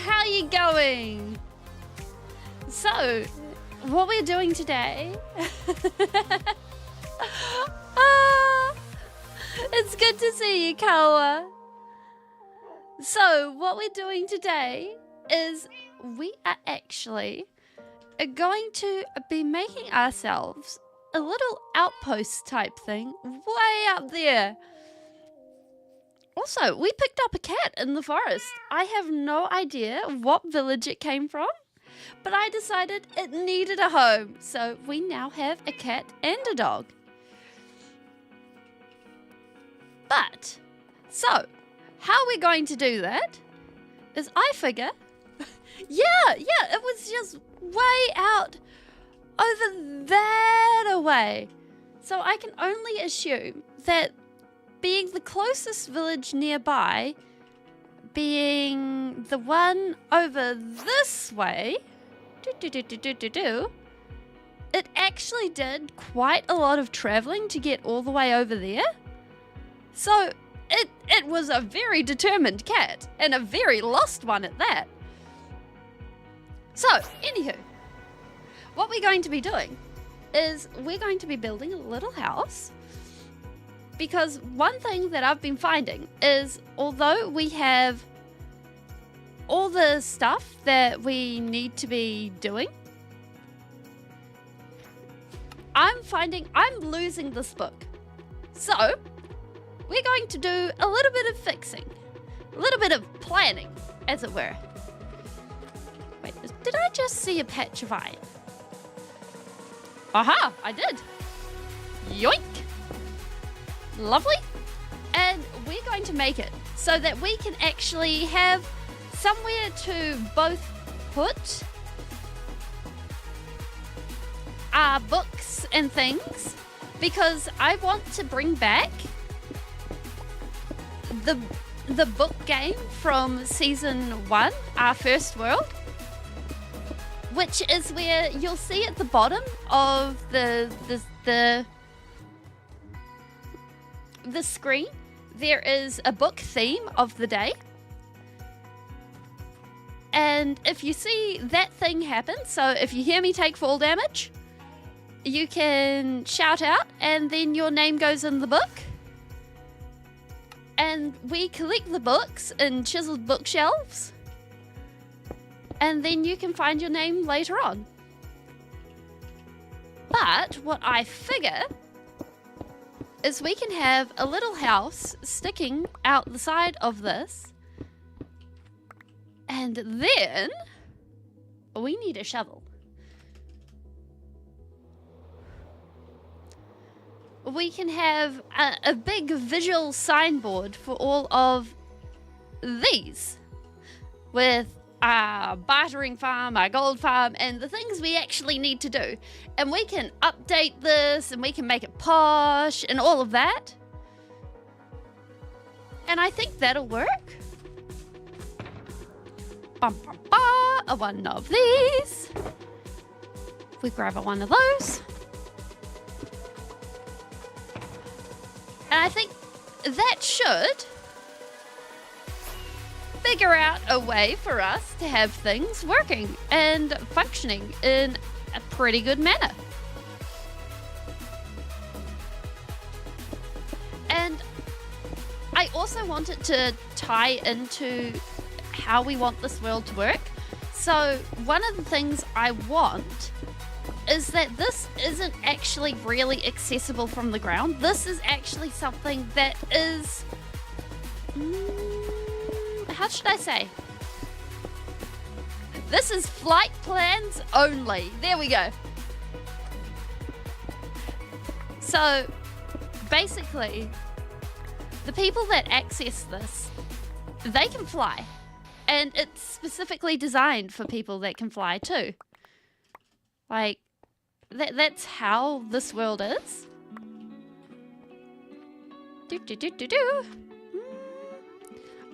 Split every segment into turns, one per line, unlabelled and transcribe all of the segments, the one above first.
how you going? So, what we're doing today... it's good to see you, Kawa. So, what we're doing today is we are actually going to be making ourselves a little outpost type thing way up there. Also, we picked up a cat in the forest. I have no idea what village it came from, but I decided it needed a home. So we now have a cat and a dog. But, so, how we're going to do that is I figure, yeah, it was just way out over that away. So I can only assume that being the closest village nearby, being the one over this way, it actually did quite a lot of traveling to get all the way over there. So it was a very determined cat, and a very lost one at that. So, anywho, what we're going to be doing is we're going to be building a little house. Because one thing that I've been finding is, although we have all the stuff that we need to be doing, I'm finding I'm losing this book. So, we're going to do a little bit of fixing, a little bit of planning, as it were. Wait, did I just see a patch of iron? Aha, I did. Yoink. Lovely. And we're going to make it so that we can actually have somewhere to both put our books and things, because I want to bring back the book game from season 1, our first world, which is where you'll see at the bottom of the screen, there is a book theme of the day. And if you see that thing happen, so if you hear me take fall damage, you can shout out and then your name goes in the book. And we collect the books in chiseled bookshelves. And then you can find your name later on. But what I figure is we can have a little house sticking out the side of this. And then we need a shovel. We can have a big visual signboard for all of these, with our bartering farm, our gold farm, and the things we actually need to do. And we can update this, and we can make it posh, and all of that. And I think that'll work. One of these. We grab one of those. And I think that should figure out a way for us to have things working and functioning in a pretty good manner. And I also want it to tie into how we want this world to work. So one of the things I want is that this isn't actually really accessible from the ground. This is actually something that is... how should I say? This is flight plans only. There we go. So, basically, the people that access this, they can fly. And it's specifically designed for people that can fly too. Like, that's how this world is.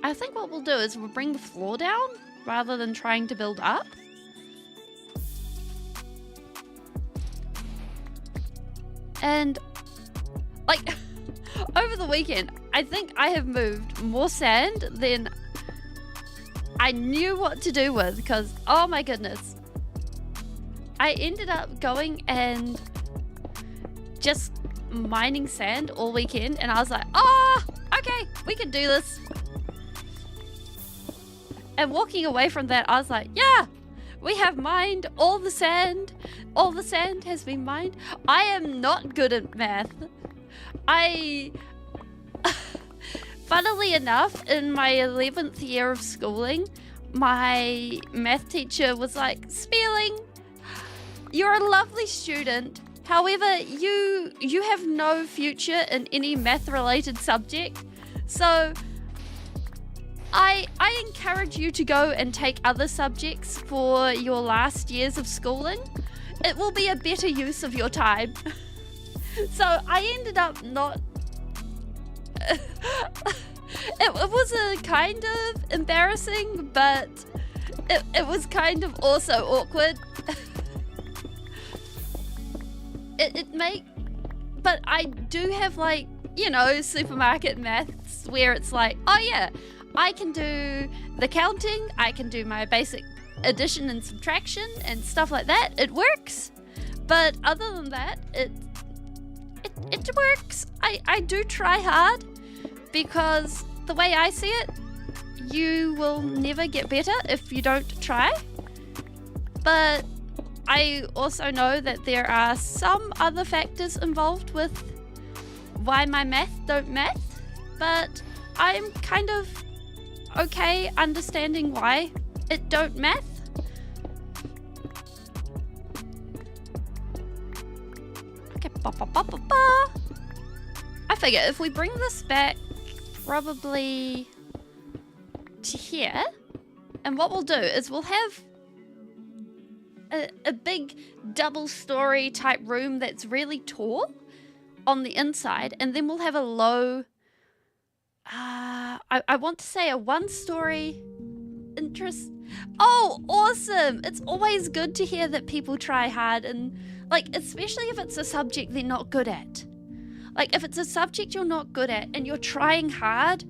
I think what we'll do is we'll bring the floor down rather than trying to build up. And, like, over the weekend, I think I have moved more sand than I knew what to do with, because, oh my goodness. I ended up going and just mining sand all weekend, and I was like, oh, okay, we can do this. And walking away from that, I was like, yeah, we have mined all the sand. All the sand has been mined. I am not good at math. Funnily enough, in my 11th year of schooling, my math teacher was like, Spieling, you're a lovely student. However, you have no future in any math-related subject. So I encourage you to go and take other subjects for your last years of schooling. It will be a better use of your time. So I ended up not... it was a kind of embarrassing, but it was kind of also awkward. But I do have, like, you know, supermarket maths where it's like, oh yeah, I can do the counting, I can do my basic addition and subtraction and stuff like that. It works. But other than that, it works. I do try hard, because the way I see it, you will never get better if you don't try. But I also know that there are some other factors involved with why my math don't math, but I'm kind of okay understanding why it don't math. Okay, I figure if we bring this back probably to here, and what we'll do is we'll have a big double-story type room that's really tall on the inside, and then we'll have a low, I want to say a one-story interest. Oh, awesome! It's always good to hear that people try hard, and like, especially if it's a subject they're not good at. Like, if it's a subject you're not good at and you're trying hard,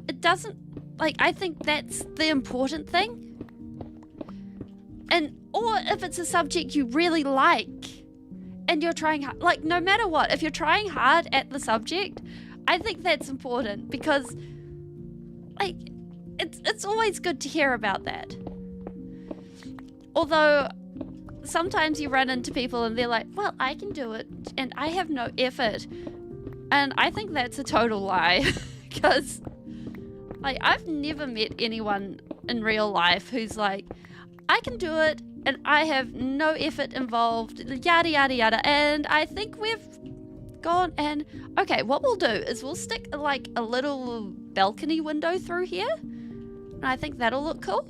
it doesn't, like, I think that's the important thing. Or if it's a subject you really like and you're trying hard, like, no matter what, if you're trying hard at the subject, I think that's important, because, like, it's always good to hear about that. Although sometimes you run into people and they're like, well, I can do it and I have no effort. And I think that's a total lie, because, like, I've never met anyone in real life who's like, I can do it and I have no effort involved, yada, yada, yada. And I think we've gone and, okay, what we'll do is we'll stick, like, a little balcony window through here. And I think that'll look cool.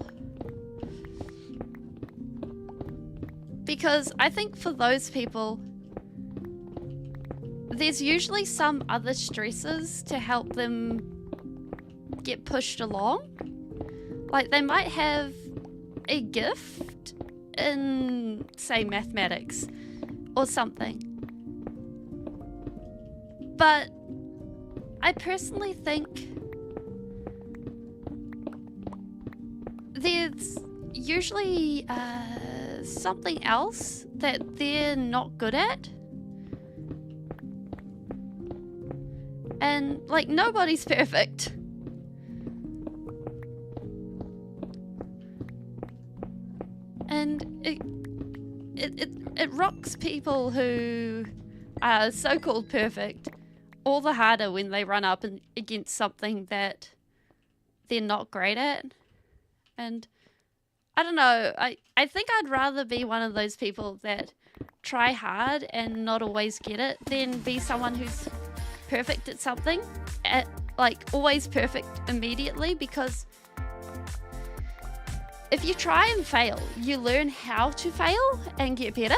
Because I think for those people, there's usually some other stresses to help them get pushed along. Like, they might have a gift in, say, mathematics or something. But I personally think there's usually something else that they're not good at. And, like, nobody's perfect. And it rocks people who are so-called perfect all the harder when they run up against something that they're not great at. And I don't know, I think I'd rather be one of those people that try hard and not always get it than be someone who's perfect at something, like always perfect immediately, because if you try and fail, you learn how to fail and get better.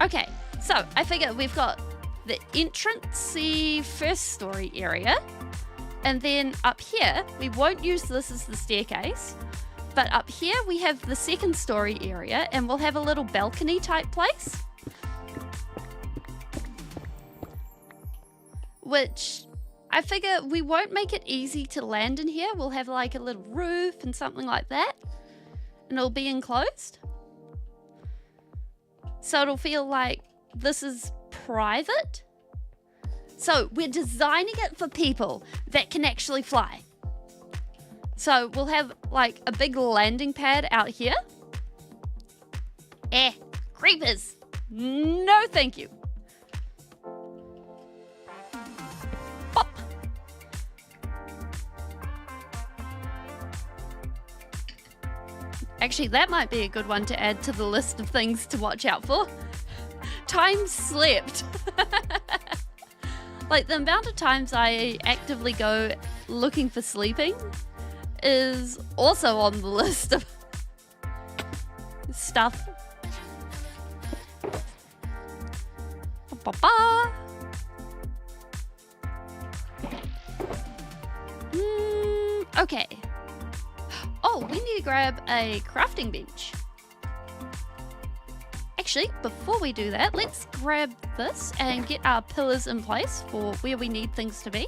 Okay, so I figure we've got the entrancey first story area, and then up here, we won't use this as the staircase, but up here we have the second story area, and we'll have a little balcony type place, which I figure we won't make it easy to land in here. We'll have like a little roof and something like that. And it'll be enclosed. So it'll feel like this is private. So we're designing it for people that can actually fly. So we'll have like a big landing pad out here. Creepers. No, thank you. Pop. Actually, that might be a good one to add to the list of things to watch out for. Time slept. Like the amount of times I actively go looking for sleeping is also on the list of stuff. Ba-ba-ba. Okay. Oh, we need to grab a crafting bench. Actually, before we do that, let's grab this and get our pillars in place for where we need things to be.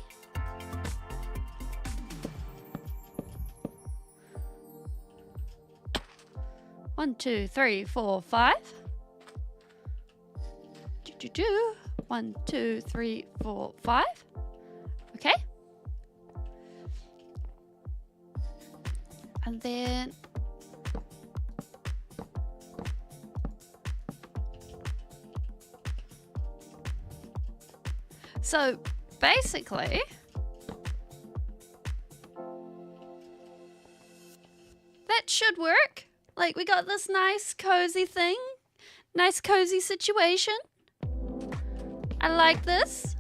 One, two, three, four, five. 1, 2, 3, 4, 5. Okay. And then so basically that should work. Like we got this nice cozy thing, nice cozy situation. I like this.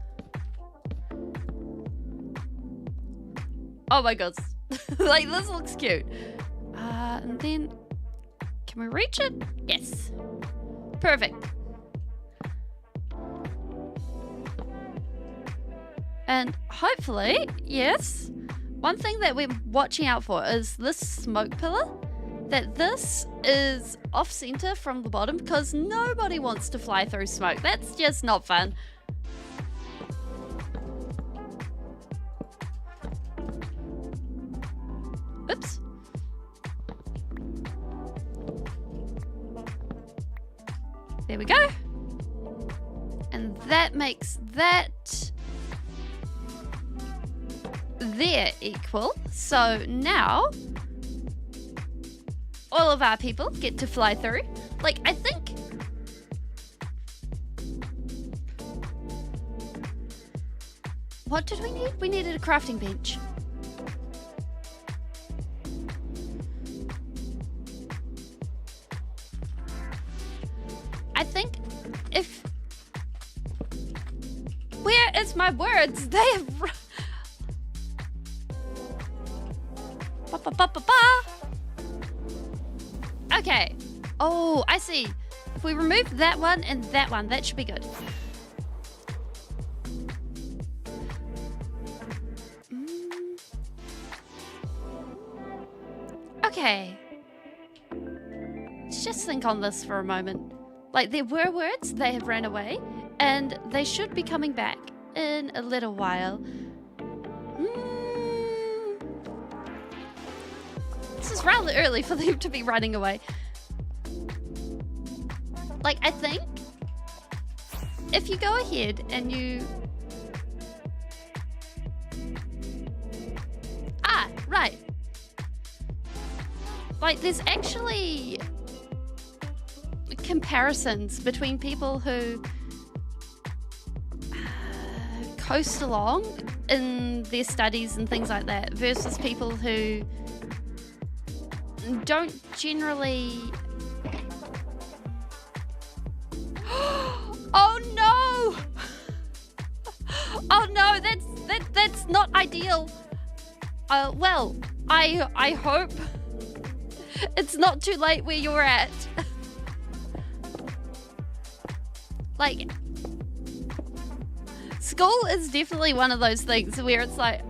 Oh my god. Like this looks cute. And then can we reach it? Yes. Perfect. And hopefully, yes. One thing that we're watching out for is this smoke pillar. That this is off center from the bottom because nobody wants to fly through smoke. That's just not fun. Oops. There we go. And that makes that there equal. So now all of our people get to fly through. Like, I think what did we need? We needed a crafting bench. I think if... Where is my words? They have... Ba-ba-ba-ba-ba. Okay. Oh, I see. If we remove that one and that should be good. Okay. Let's just think on this for a moment. Like, there were words, they have ran away, and they should be coming back in a little while. This is rather early for them to be running away. Like, I think if you go ahead and you... Ah, right. Like, there's actually comparisons between people who coast along in their studies and things like that versus people who don't generally... Oh no! Oh no, that's not ideal. Well, I hope it's not too late where you're at. Like, school is definitely one of those things where it's like,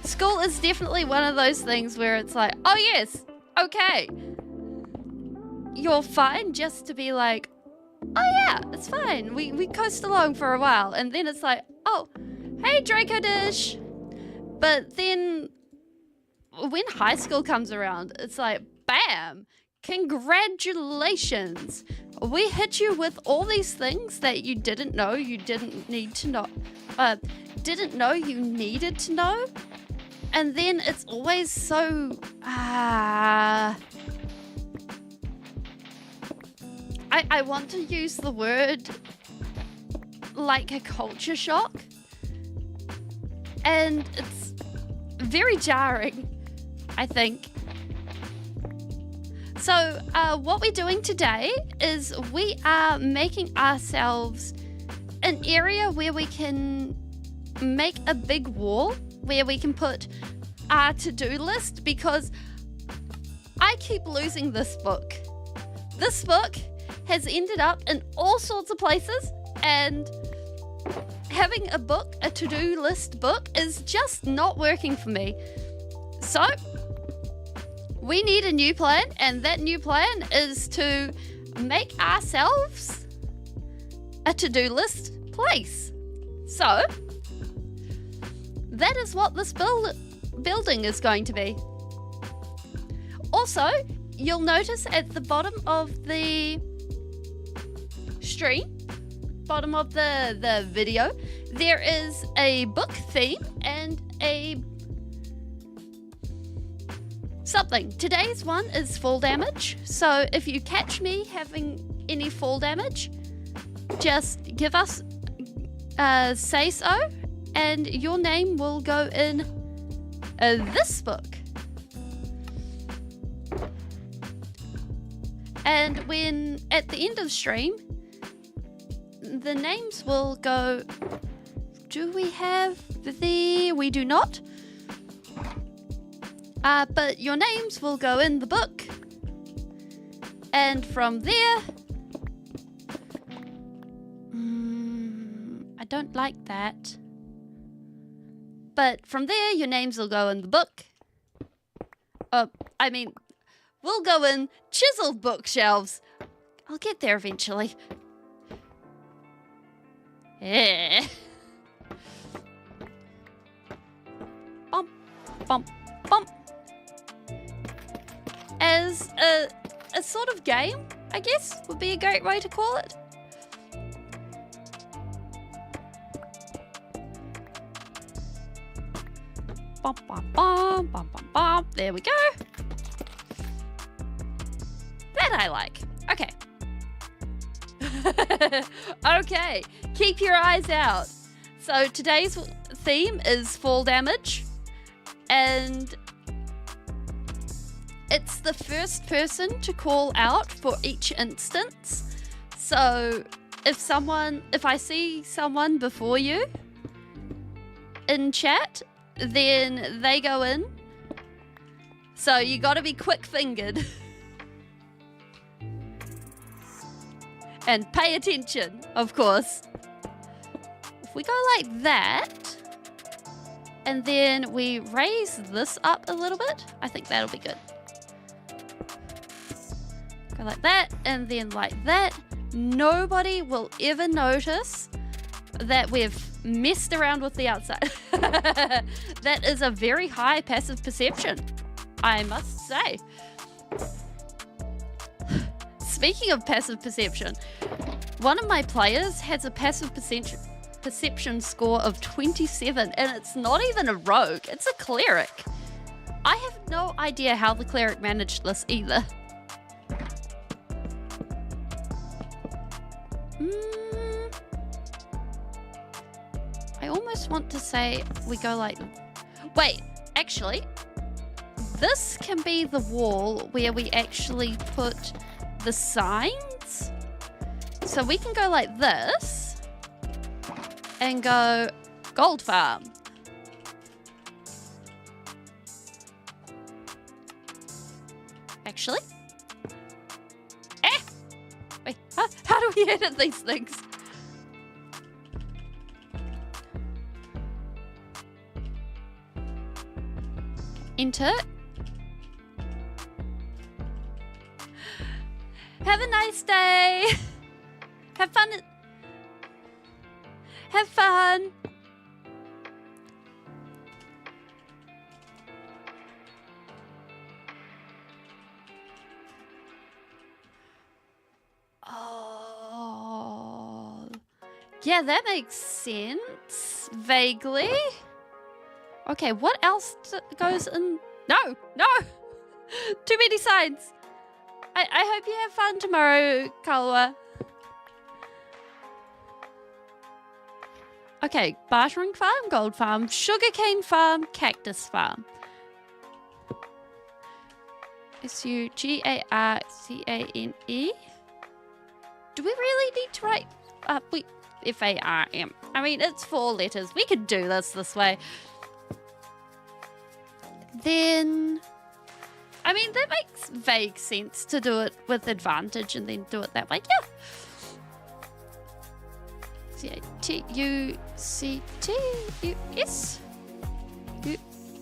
school is definitely one of those things where it's like, oh yes, okay. You're fine just to be like, oh yeah, it's fine. We coast along for a while, and then it's like, oh, hey Draco Dish. But then when high school comes around, it's like, bam, congratulations. We hit you with all these things that you didn't know you didn't need to know, didn't know you needed to know. And then it's always so, I want to use the word like a culture shock. And it's very jarring, I think. So what we're doing today is we are making ourselves an area where we can make a big wall where we can put our to-do list, because I keep losing this book. This book has ended up in all sorts of places, and having a book, a to-do list book, is just not working for me. So we need a new plan, and that new plan is to make ourselves a to-do list place. So that is what this building is going to be. Also, you'll notice at the bottom of the stream, bottom of the video, there is a book theme and a something. Today's one is fall damage. So if you catch me having any fall damage, just give us say so, and your name will go in this book. And when at the end of the stream, the names will go. Do we have the? We do not. But your names will go in the book, and from there, I don't like that. But from there, your names will go in the book. We'll go in chiseled bookshelves. I'll get there eventually. Yeah. Bump, bump, bump. As a sort of game, I guess, would be a great way to call it. Bump, bump, bump, bump, bump, bump. There we go. That I like. Okay. Okay. Keep your eyes out. So today's theme is fall damage. And it's the first person to call out for each instance. So if I see someone before you in chat, then they go in. So you got to be quick-fingered. And pay attention, of course. If we go like that, and then we raise this up a little bit, I think that'll be good. Go like that, and then like that. Nobody will ever notice that we've messed around with the outside. That is a very high passive perception, I must say. Speaking of passive perception, one of my players has a passive perception score of 27, and it's not even a rogue, it's a cleric. I have no idea how the cleric managed this either. I almost want to say we go like... Wait, actually, this can be the wall where we actually put the signs. So we can go like this and go gold farm. Actually, wait, how do we edit these things? Enter. Have a nice day. Have fun. Have fun. Oh. Yeah, that makes sense. Vaguely. Okay, what else goes in? No, no. Too many signs. I hope you have fun tomorrow, Kalwa. Okay, bartering farm, gold farm, sugarcane farm, cactus farm. Sugarcane. Do we really need to write FARM? I mean, it's 4 letters. We could do this way. Then, I mean, that makes vague sense to do it with advantage and then do it that way. Yeah. CATUCTUS.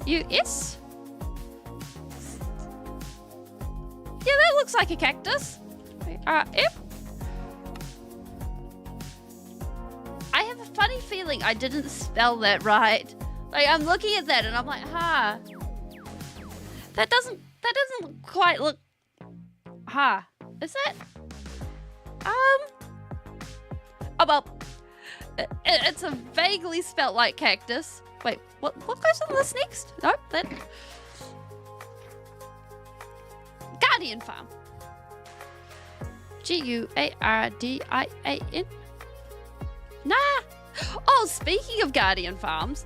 US. Yeah, that looks like a cactus. Yep. I have a funny feeling I didn't spell that right. Like, I'm looking at that and I'm like, that doesn't quite look, is it? Oh, well, it's a vaguely spelt like cactus. Wait, what goes on this next? Nope, that. Guardian Farm. GUARDIAN. Nah. Oh, speaking of Guardian Farms,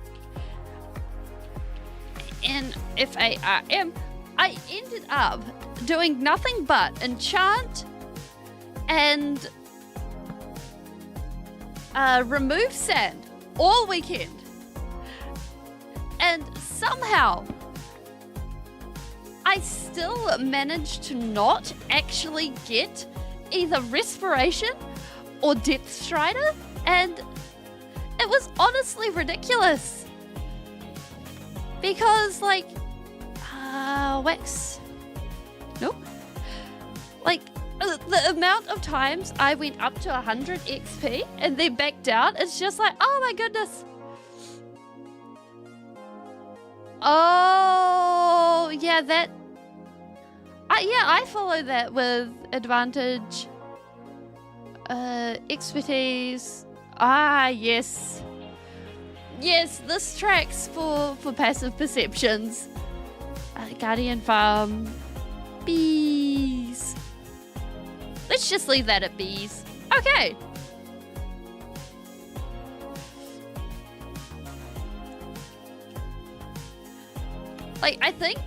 in FARM, I ended up doing nothing but enchant and remove sand all weekend. And somehow I still managed to not actually get either Respiration or Depth Strider, and it was honestly ridiculous. Because, like, wax. Nope. Like, the amount of times I went up to 100 XP and then back down, it's just like, oh my goodness. Oh, yeah, that. I follow that with advantage. Expertise. Yes. Yes, this tracks for passive perceptions. Guardian Farm. Bees. Let's just leave that at bees. Okay. Like, I think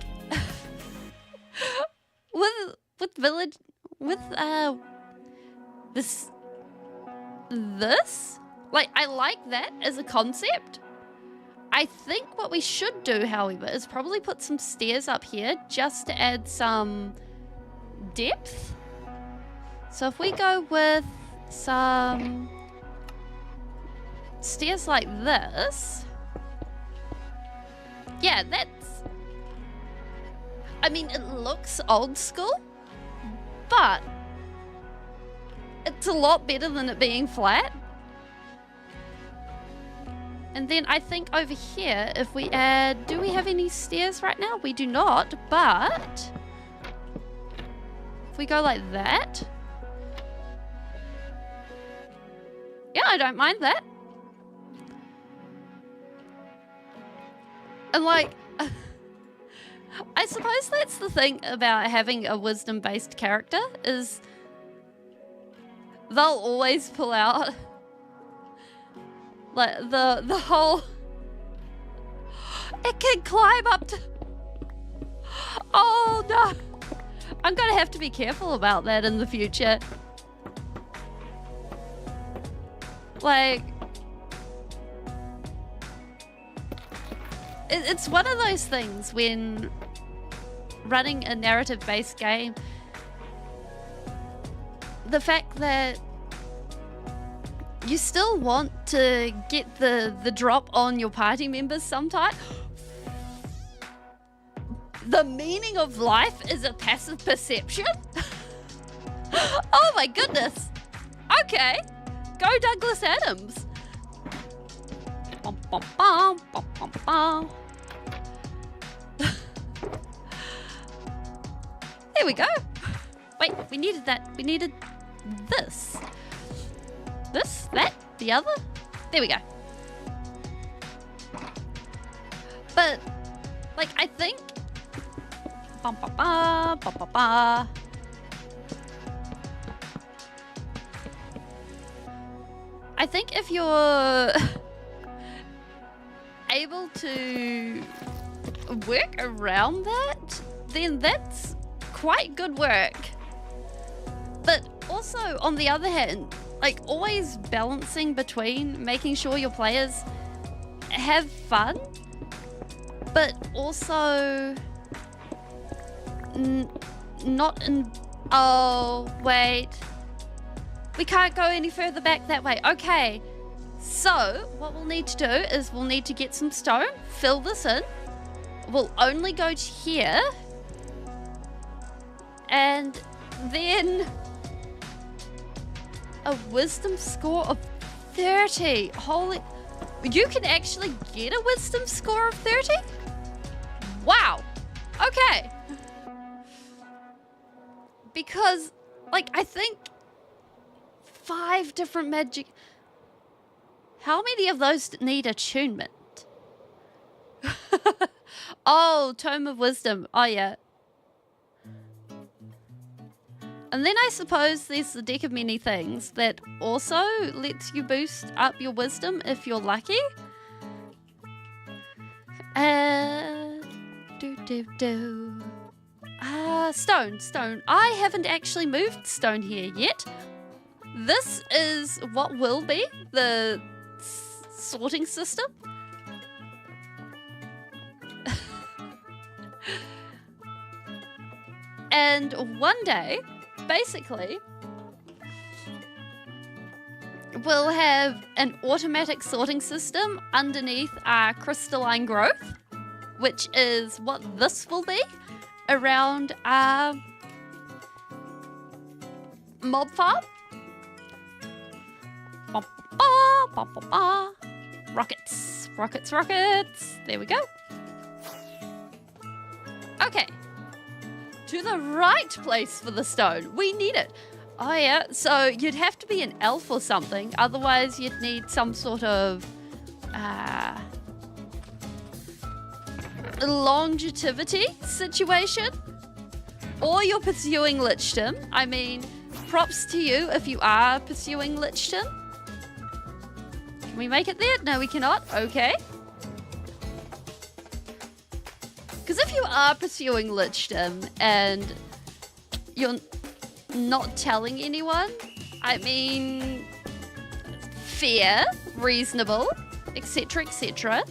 with village with this like, I like that as a concept. I think what we should do, however, is probably put some stairs up here just to add some depth. So if we go with some stairs like this, yeah, that's, I mean, it looks old school, but it's a lot better than it being flat. And then I think over here, if we add, do we have any stairs right now? We do not, but if we go like that, yeah, I don't mind that. And like, I suppose that's the thing about having a wisdom-based character, is they'll always pull out like the whole, it can climb up to, oh no, I'm gonna have to be careful about that in the future. Like, it's one of those things when running a narrative-based game, the fact that you still want to get the drop on your party members sometimes. The meaning of life is a passive perception? Oh my goodness. Okay. Go Douglas Adams. Bum, bum, bum, bum, bum, bum. There we go. Wait, we needed that. We needed this. This, that, the other. There we go. But, like, I think... Bum, ba, ba, ba, ba, ba. I think if you're able to work around that, then that's quite good work. But also, on the other hand, like, always balancing between making sure your players have fun, but also not in... Oh, wait. We can't go any further back that way. Okay, so what we'll need to do is we'll need to get some stone, fill this in. We'll only go to here. And then a wisdom score of 30. Holy... You can actually get a wisdom score of 30? Wow. Okay. Because, like, I think 5 different magic... How many of those need attunement? Oh, Tome of Wisdom. Oh, yeah. And then I suppose there's the Deck of Many Things that also lets you boost up your wisdom if you're lucky. Stone. I haven't actually moved stone here yet. This is what will be the sorting system. And one day, basically, we'll have an automatic sorting system underneath our crystalline growth, which is what this will be around our mob farm. Ba, ba, ba, ba, ba. Rockets. There we go. Okay. To the right place for the stone. We need it. Oh, yeah. So you'd have to be an elf or something. Otherwise, you'd need some sort of longevity situation. Or you're pursuing Lichdom. I mean, props to you if you are pursuing Lichdom. Can we make it there? No, we cannot. Okay. Because if you are pursuing Lichdom and you're not telling anyone, I mean, fair, reasonable, etc., etc.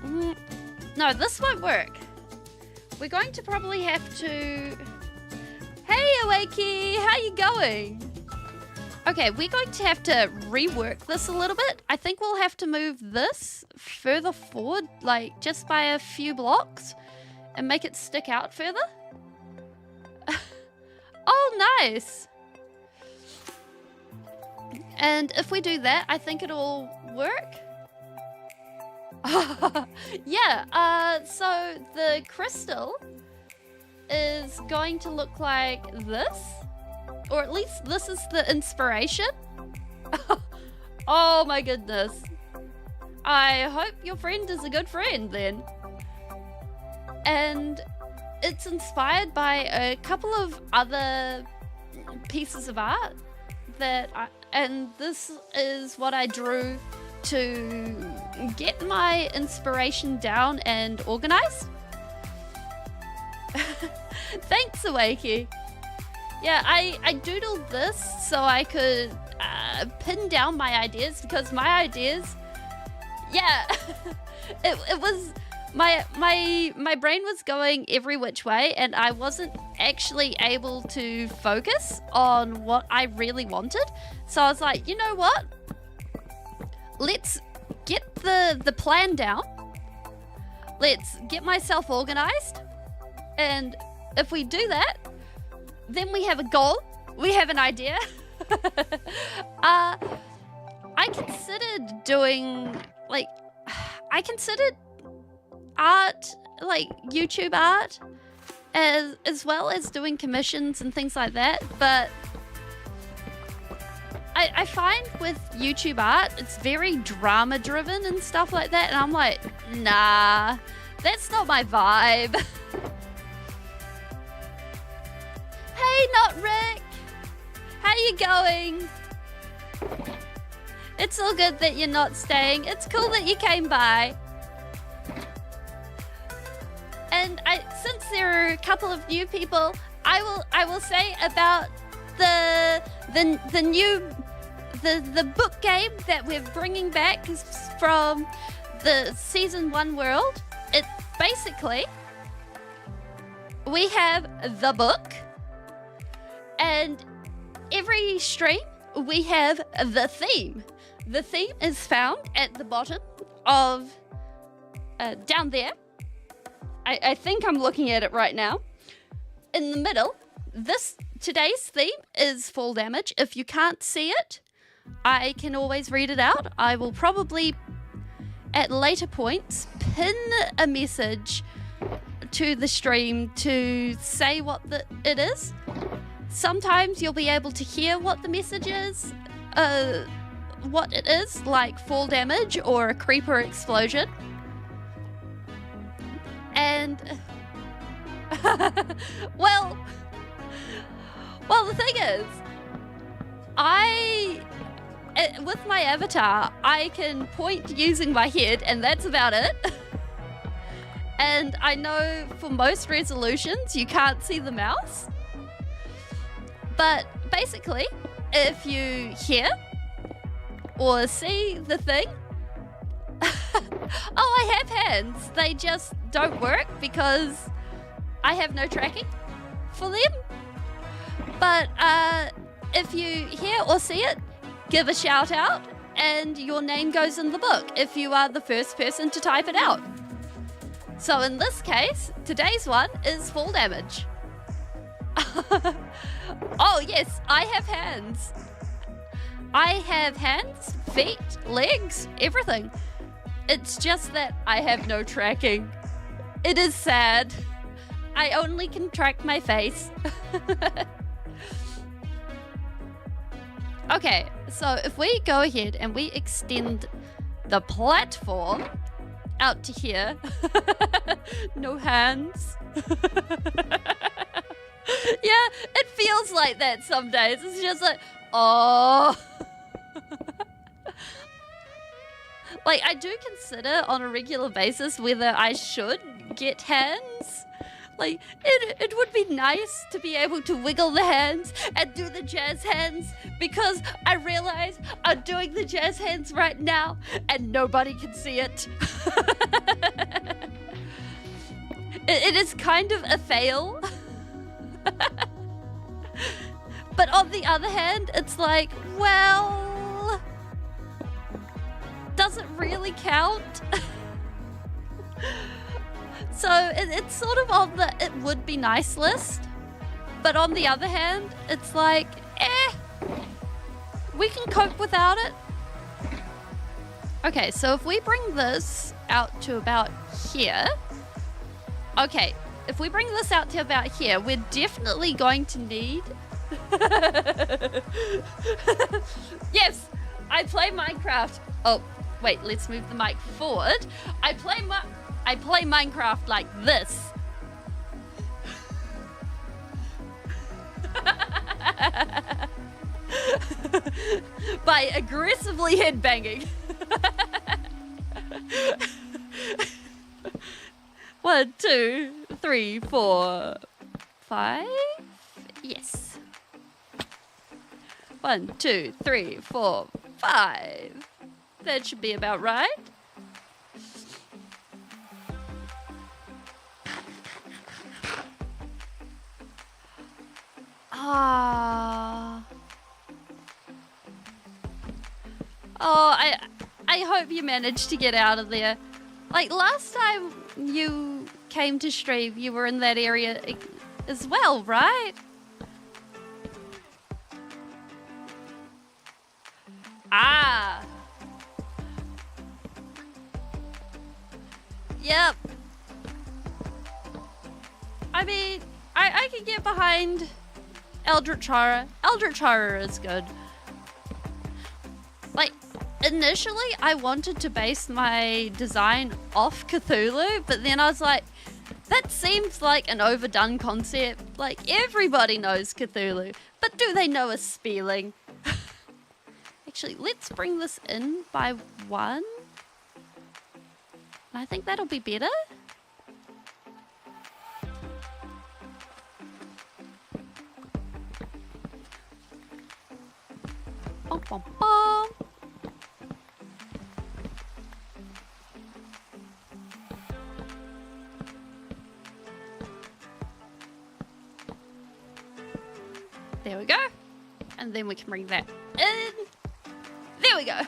No, this won't work. We're going to probably have to... Hey, Awakey, how you going? Okay, we're going to have to rework this a little bit. I think we'll have to move this further forward, like just by a few blocks, and make it stick out further. Oh, nice. And if we do that, I think it'll work. Yeah, so the crystal is going to look like this. Or at least this is the inspiration. Oh my goodness. I hope your friend is a good friend then. And it's inspired by a couple of other pieces of art and this is what I drew to get my inspiration down and organized. Thanks, Awakey. Yeah, I doodled this so I could pin down my ideas, because my ideas, yeah, it was, my brain was going every which way and I wasn't actually able to focus on what I really wanted. So I was like, you know what? Let's get the plan down. Let's get myself organized. And if we do that, then we have a goal. We have an idea. doing, like, I considered art, like YouTube art, as well as doing commissions and things like that, but I find with YouTube art, it's very drama driven and stuff like that, and I'm like, nah, that's not my vibe. Hey, not Rick! How you going? It's all good that you're not staying. It's cool that you came by. And since there are a couple of new people, I will say about the book game that we're bringing back from the season 1 world. It basically, we have the book, and every stream we have the theme. The theme is found at the bottom of down there. I think I'm looking at it right now. In the middle, today's theme is fall damage. If you can't see it, I can always read it out. I will probably, at later points, pin a message to the stream to say what it is. Sometimes you'll be able to hear what the message is, what it is, like fall damage or a creeper explosion. And well, the thing is, with my avatar, I can point using my head, and that's about it. And I know for most resolutions, you can't see the mouse. But basically, if you hear or see the thing, oh, I have hands. They just don't work because I have no tracking for them. But if you hear or see it, give a shout out and your name goes in the book if you are the first person to type it out. So in this case, today's one is fall damage. Oh yes, I have hands. I have hands, feet, legs, everything. It's just that I have no tracking. It is sad. I only can track my face. Okay, so if we go ahead and we extend the platform out to here. No hands. Yeah, it feels like that some days. It's just like, oh. Like, I do consider on a regular basis whether I should get hands. Like, it would be nice to be able to wiggle the hands and do the jazz hands, because I realize I'm doing the jazz hands right now and nobody can see it. It is kind of a fail. But on the other hand, it's like, well, does it really count? So it's sort of on the it would be nice list. But on the other hand, it's like, we can cope without it. Okay, so if we bring this out to about here. Okay, if we bring this out to about here, we're definitely going to need... Yes, I play Minecraft. Oh, wait, let's move the mic forward. I play Minecraft like this. By aggressively headbanging. 1, 2, 3, 4, 5. Yes. 1, 2, 3, 4, 5. That should be about right. Ah. Oh, I hope you managed to get out of there. Like, last time you came to stream, you were in that area as well, right? Ah. Yep. I mean, I can get behind Eldritch Horror. Eldritch Horror is good. Like, initially, I wanted to base my design off Cthulhu, but then I was like, that seems like an overdone concept. Like, everybody knows Cthulhu, but do they know a spelling? Actually, let's bring this in by 1. I think that'll be better. Bum, bum, bum. There we go. And then we can bring that in. There we go.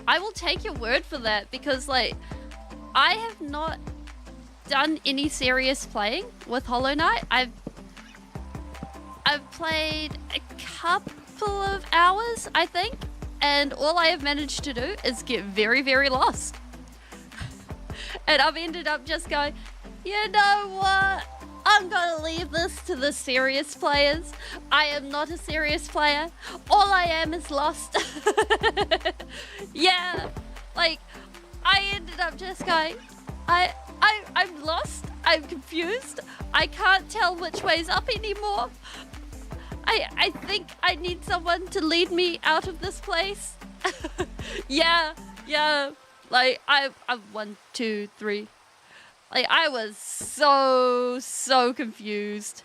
I will take your word for that because, like, I have not done any serious playing with Hollow Knight. I've played a couple of hours, I think, and all I have managed to do is get very, very lost. And I've ended up just going, you know what? I'm gonna leave this to the serious players. I am not a serious player. All I am is lost. Yeah, like, I ended up just going, I'm lost. I'm confused. I can't tell which way's up anymore. I think I need someone to lead me out of this place. Yeah. Like, I'm 1, 2, 3. Like, I was so confused.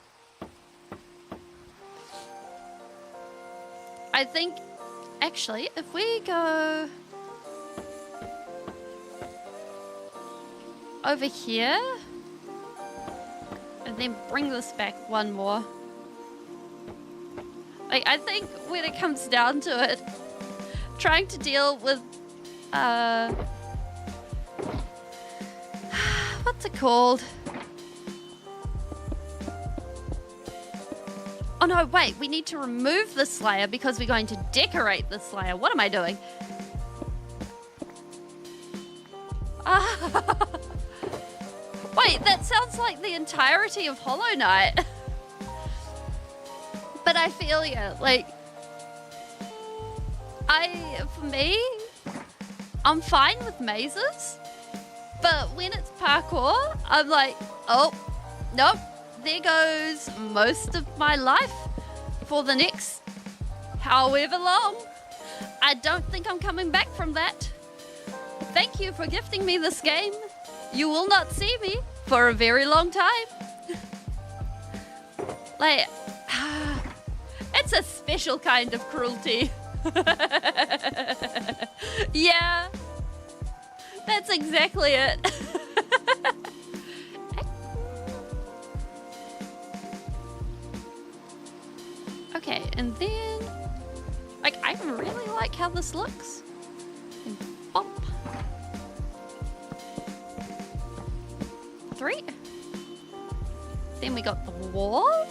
I think, actually, if we go over here and then bring this back 1 more. Like, I think when it comes down to it, trying to deal with what's it called? Oh no, wait, we need to remove the Slayer because we're going to decorate the Slayer. What am I doing? Wait, that sounds like the entirety of Hollow Knight. But I feel you, like, for me, I'm fine with mazes, but when it's parkour, I'm like, oh, nope, there goes most of my life for the next however long. I don't think I'm coming back from that. Thank you for gifting me this game. You will not see me for a very long time. Like, it's a special kind of cruelty. Yeah, that's exactly it. Okay, and then, like, I really like how this looks. And bump. 3. Then we got the wall.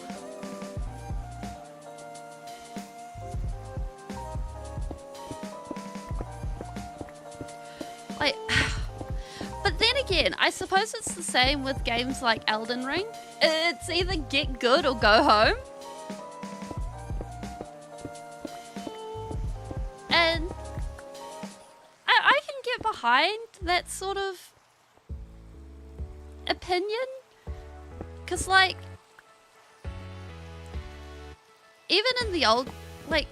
Like, but then again, I suppose it's the same with games like Elden Ring. It's either get good or go home. And I can get behind that sort of opinion. Because, like, even in the old, like,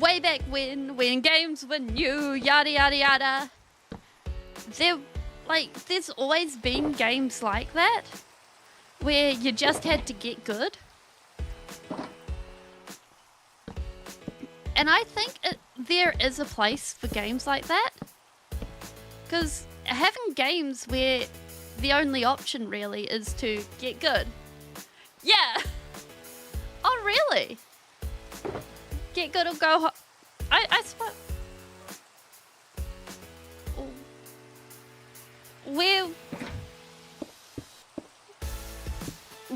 way back when games were new, yada yada yada, there's always been games like that where you just had to get good. And I think there is a place for games like that, because having games where the only option really is to get good. Yeah. Oh, really? Get good or go home. I suppose. Where?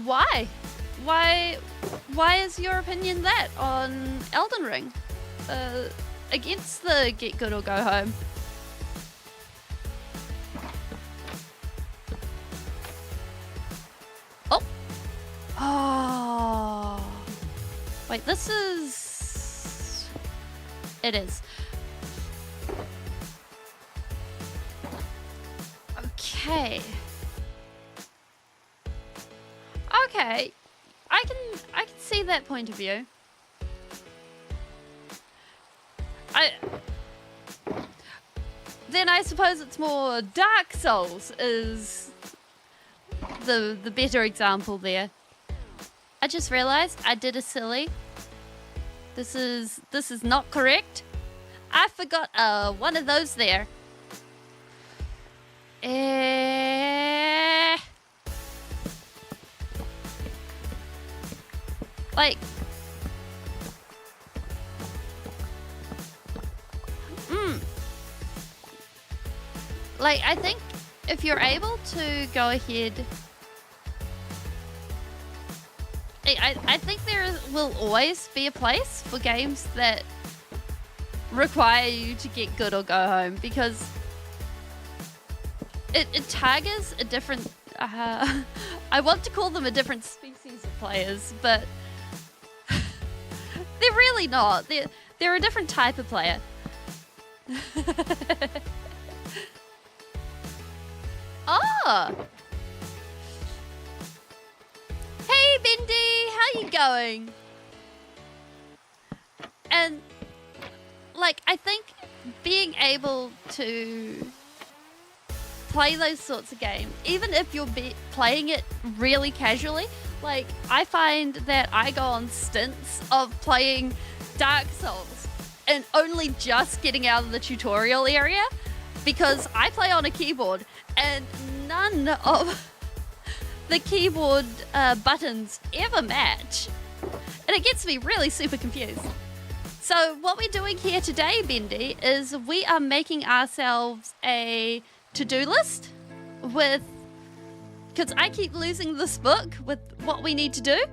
Why? Why is your opinion that on Elden Ring? against the get good or go home. Oh. Oh. Wait, this is... It is. Okay. Okay. I can see that point of view. Then I suppose it's more Dark Souls is the better example there. I just realized I did a silly. This is not correct. I forgot one of those there. Like, like, I think if you're able to go ahead, I think there will always be a place for games that require you to get good or go home, because it targets a different, I want to call them a different species of players, but they're really not. They're a different type of player. Oh! Hey, Bendy! How you going? And, like, I think being able to play those sorts of games, even if you're playing it really casually, like, I find that I go on stints of playing Dark Souls and only just getting out of the tutorial area because I play on a keyboard and none of the keyboard buttons ever match. And it gets me really super confused. So what we're doing here today, Bendy, is we are making ourselves a to-do list with... Because I keep losing this book with what we need to do.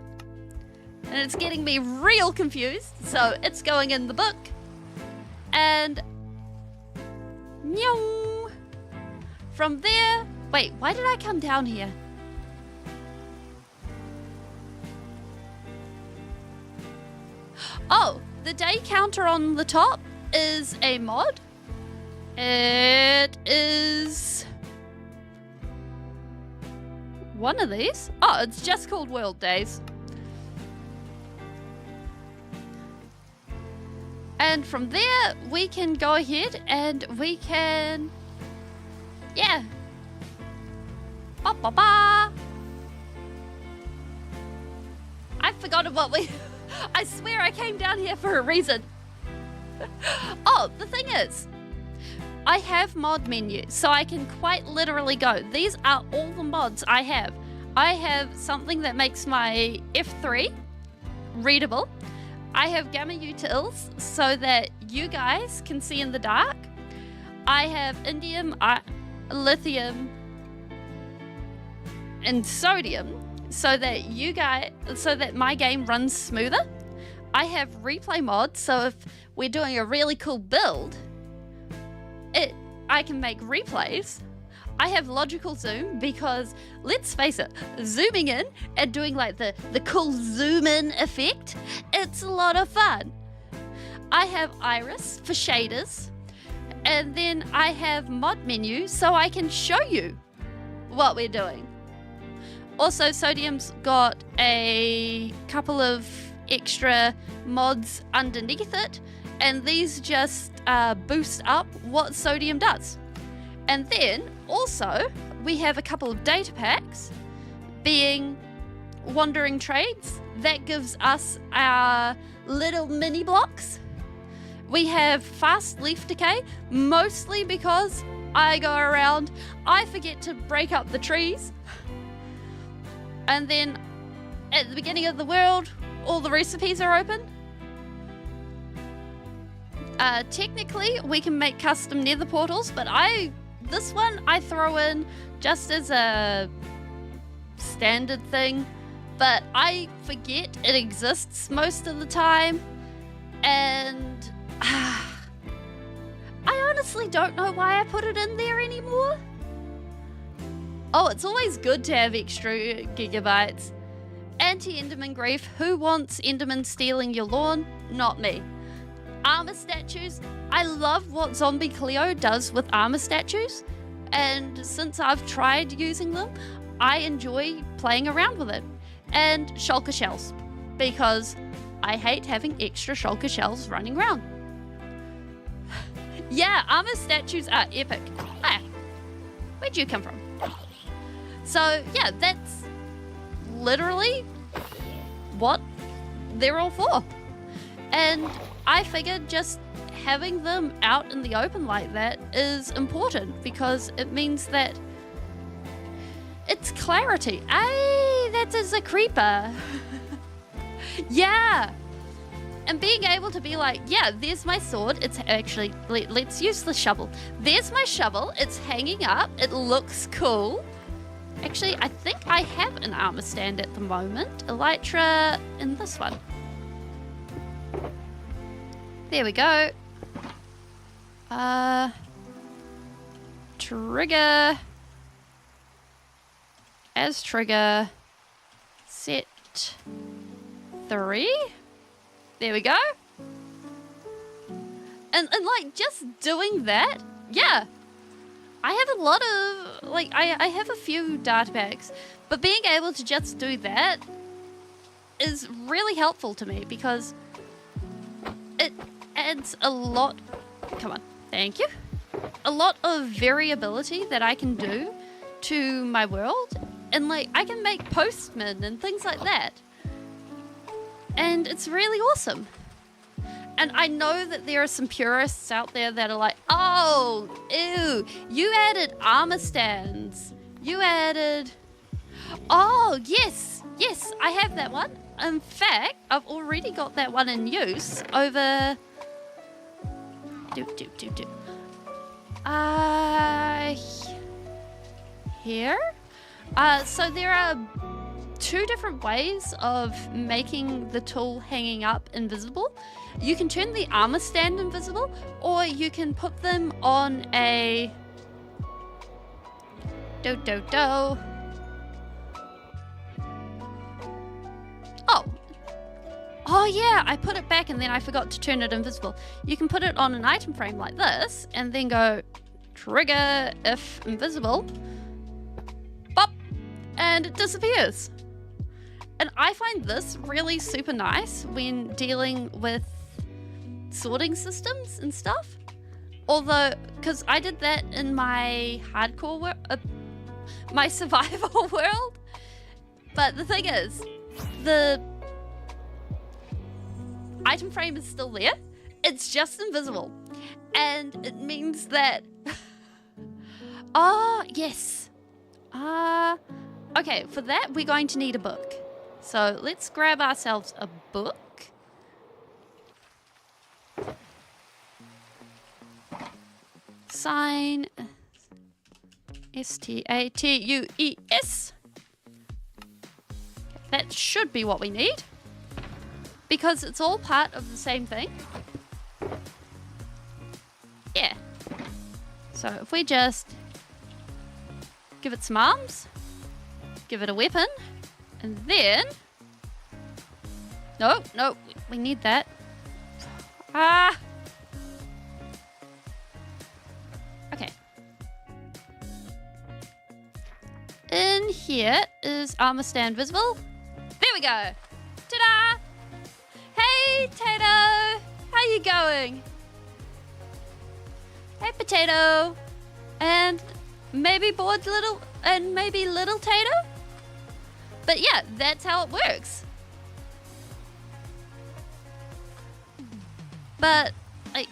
And it's getting me real confused. So it's going in the book. And... Meow. From there... Wait, why did I come down here? Oh, the day counter on the top is a mod. It is... one of these? Oh, it's just called World Days. And from there, we can go ahead and we can... Yeah. Ba ba ba. I've forgotten what we... I swear I came down here for a reason. Oh, the thing is, I have mod menu, so I can quite literally go. These are all the mods I have. I have something that makes my F3 readable. I have gamma utils so that you guys can see in the dark. I have indium, lithium, and sodium so that my game runs smoother. I have replay mods, so if we're doing a really cool build, I can make replays. I have logical zoom because, let's face it, zooming in and doing like the cool zoom in effect, it's a lot of fun. I have iris for shaders, and then I have mod menu so I can show you what we're doing. Also, Sodium's got a couple of extra mods underneath it, and these just boost up what Sodium does. And then also we have a couple of data packs, being Wandering Trades. That gives us our little mini blocks. We have Fast Leaf Decay, mostly because I go around, I forget to break up the trees. And then at the beginning of the world, all the recipes are open. Technically, we can make custom nether portals, but this one I throw in just as a standard thing, but I forget it exists most of the time, and I honestly don't know why I put it in there anymore. Oh, it's always good to have extra gigabytes. Anti-Enderman grief. Who wants Enderman stealing your lawn? Not me. Armor statues. I love what Zombie Cleo does with armor statues. And since I've tried using them, I enjoy playing around with it. And shulker shells. Because I hate having extra shulker shells running around. Yeah, armor statues are epic. Ah, where'd you come from? So, yeah, that's literally what they're all for. And I figured just having them out in the open like that is important because it means that it's clarity. Hey, that is a creeper. Yeah. And being able to be like, yeah, there's my sword. It's actually, let's use the shovel. There's my shovel. It's hanging up. It looks cool. Actually, I think I have an armor stand at the moment. Elytra in this one. There we go. Trigger. As trigger. Set 3. There we go. And like just doing that, yeah. I have a lot of, like, I have a few data packs, but being able to just do that is really helpful to me because it adds a lot, come on, thank you, a lot of variability that I can do to my world. And like, I can make postmen and things like that. And it's really awesome. And I know that there are some purists out there that are like, oh, ew, you added armor stands. You added... Oh, yes, I have that one. In fact, I've already got that one in use over... Here? So there are 2 different ways of making the tool hanging up invisible. You can turn the armor stand invisible, or you can put them on a... Oh yeah, I put it back and then I forgot to turn it invisible. You can put it on an item frame like this, and then go trigger if invisible, pop, and it disappears. And I find this really super nice when dealing with sorting systems and stuff. Although, because I did that in my hardcore my survival world. But the thing is, the item frame is still there. It's just invisible. And it means that... Oh, yes. Okay, for that, we're going to need a book. So let's grab ourselves a book. Sign STATUES. That should be what we need, because it's all part of the same thing. Yeah. So if we just give it some arms, give it a weapon, and then... No, we need that. Okay. In here is armor stand visible. There we go. Ta-da! Hey, Tato! How you going? Hey, Potato! And maybe bored little... And maybe little Tato? But yeah, that's how it works. But, like,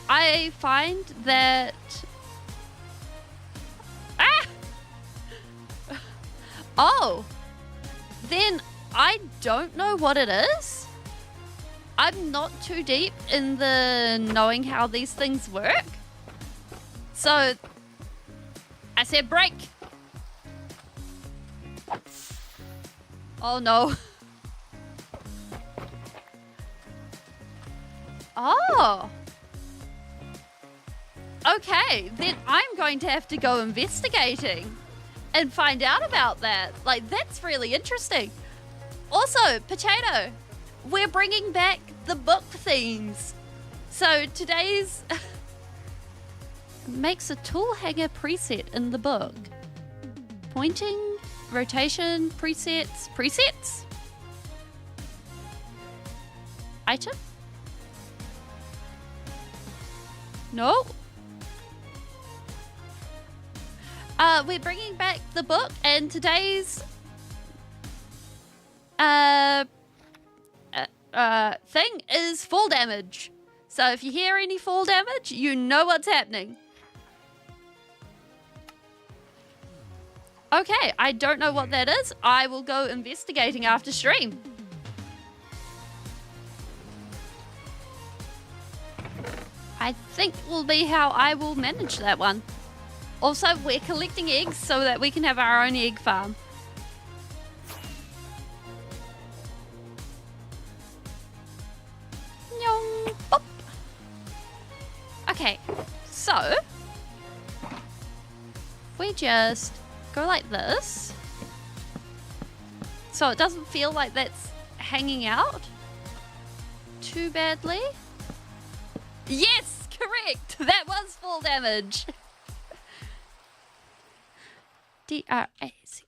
I find that... Oh! Then I don't know what it is. I'm not too deep in the knowing how these things work. So, I said break. Oh no. Oh, Okay, then I'm going to have to go investigating and find out about that. Like, that's really interesting. Also, Potato, we're bringing back the book themes. So today's makes a tool hanger preset in the book. Pointing, rotation, presets. Item? No. We're bringing back the book, and today's thing is fall damage. So if you hear any fall damage, you know what's happening. Okay, I don't know what that is. I will go investigating after stream. I think will be how I will manage that one. Also, we're collecting eggs so that we can have our own egg farm. Nyong, bop. Okay, so we just go like this, so it doesn't feel like that's hanging out too badly. Yes, correct. That was fall damage. D-R-A-C-O-D-I-S-H.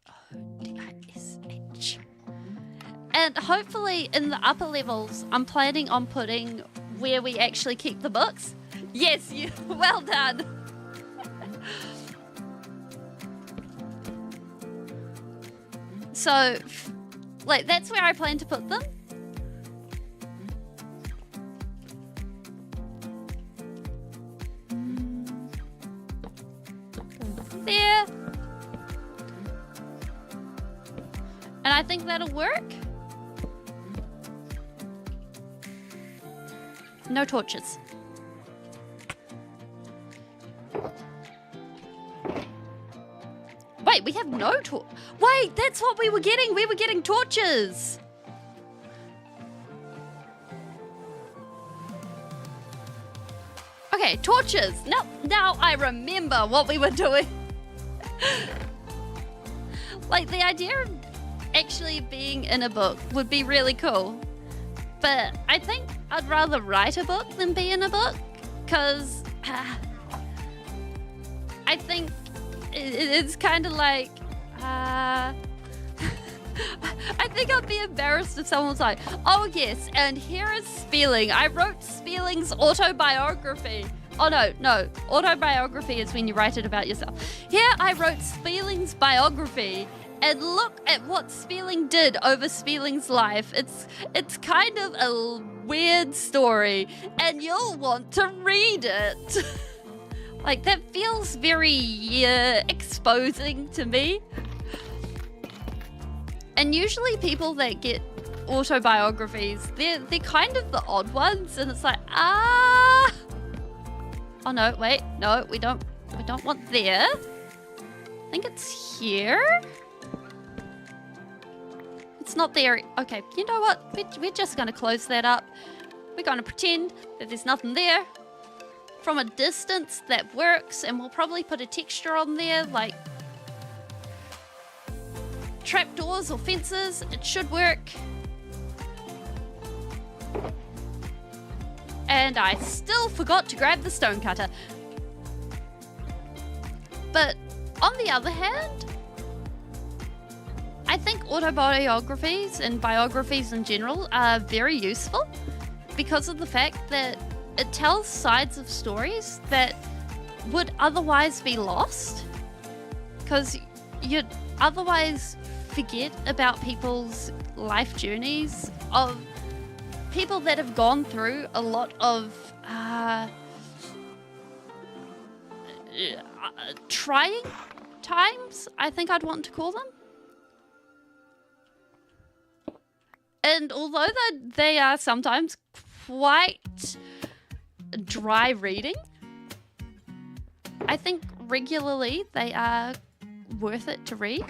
And hopefully in the upper levels, I'm planning on putting where we actually keep the books. Yes, you. Well done. So, like, that's where I plan to put them. There. And I think that'll work. No torches. Wait, we have no Wait, that's what we were getting. We were getting torches. Okay, torches. Now I remember what we were doing. Like, the idea of actually being in a book would be really cool. But I think I'd rather write a book than be in a book. Because I think it's kind of like... I think I'd be embarrassed if someone was like, oh yes, and here is Spelling. I wrote Spelling's autobiography. Oh no, autobiography is when you write it about yourself. Here I wrote Spelling's biography, and look at what Spelling did over Spelling's life. It's kind of a weird story, and you'll want to read it. Like, that feels very exposing to me. And usually people that get autobiographies, they're kind of the odd ones, and it's like, oh no, wait, no, we don't want there. I think it's here. It's not there. Okay, you know what? We're just gonna close that up. We're gonna pretend that there's nothing there. From a distance, that works, and we'll probably put a texture on there, like trapdoors or fences. It should work. And I still forgot to grab the stone cutter. But on the other hand, I think autobiographies and biographies in general are very useful because of the fact that it tells sides of stories that would otherwise be lost, because you'd otherwise forget about people's life journeys, of people that have gone through a lot of trying times, I think I'd want to call them. And although they are sometimes quite dry reading, I think regularly they are worth it to read.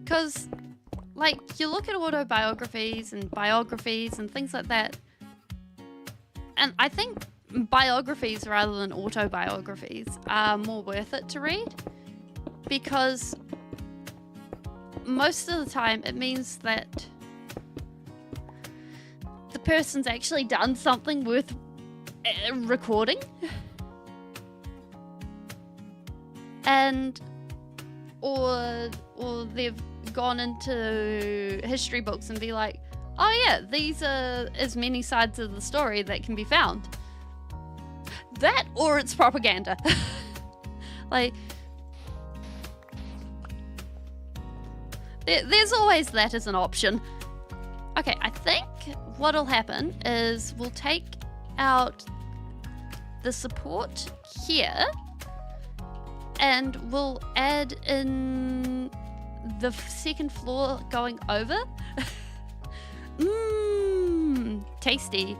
Because, like, you look at autobiographies and biographies and things like that, and I think biographies rather than autobiographies are more worth it to read, because most of the time it means that the person's actually done something worth recording, and or they've gone into history books and be like, oh yeah, these are as many sides of the story that can be found. That, or it's propaganda. Like, there's always that as an option. Okay, I think what'll happen is we'll take out the support here and we'll add in the second floor going over. Mmm, tasty.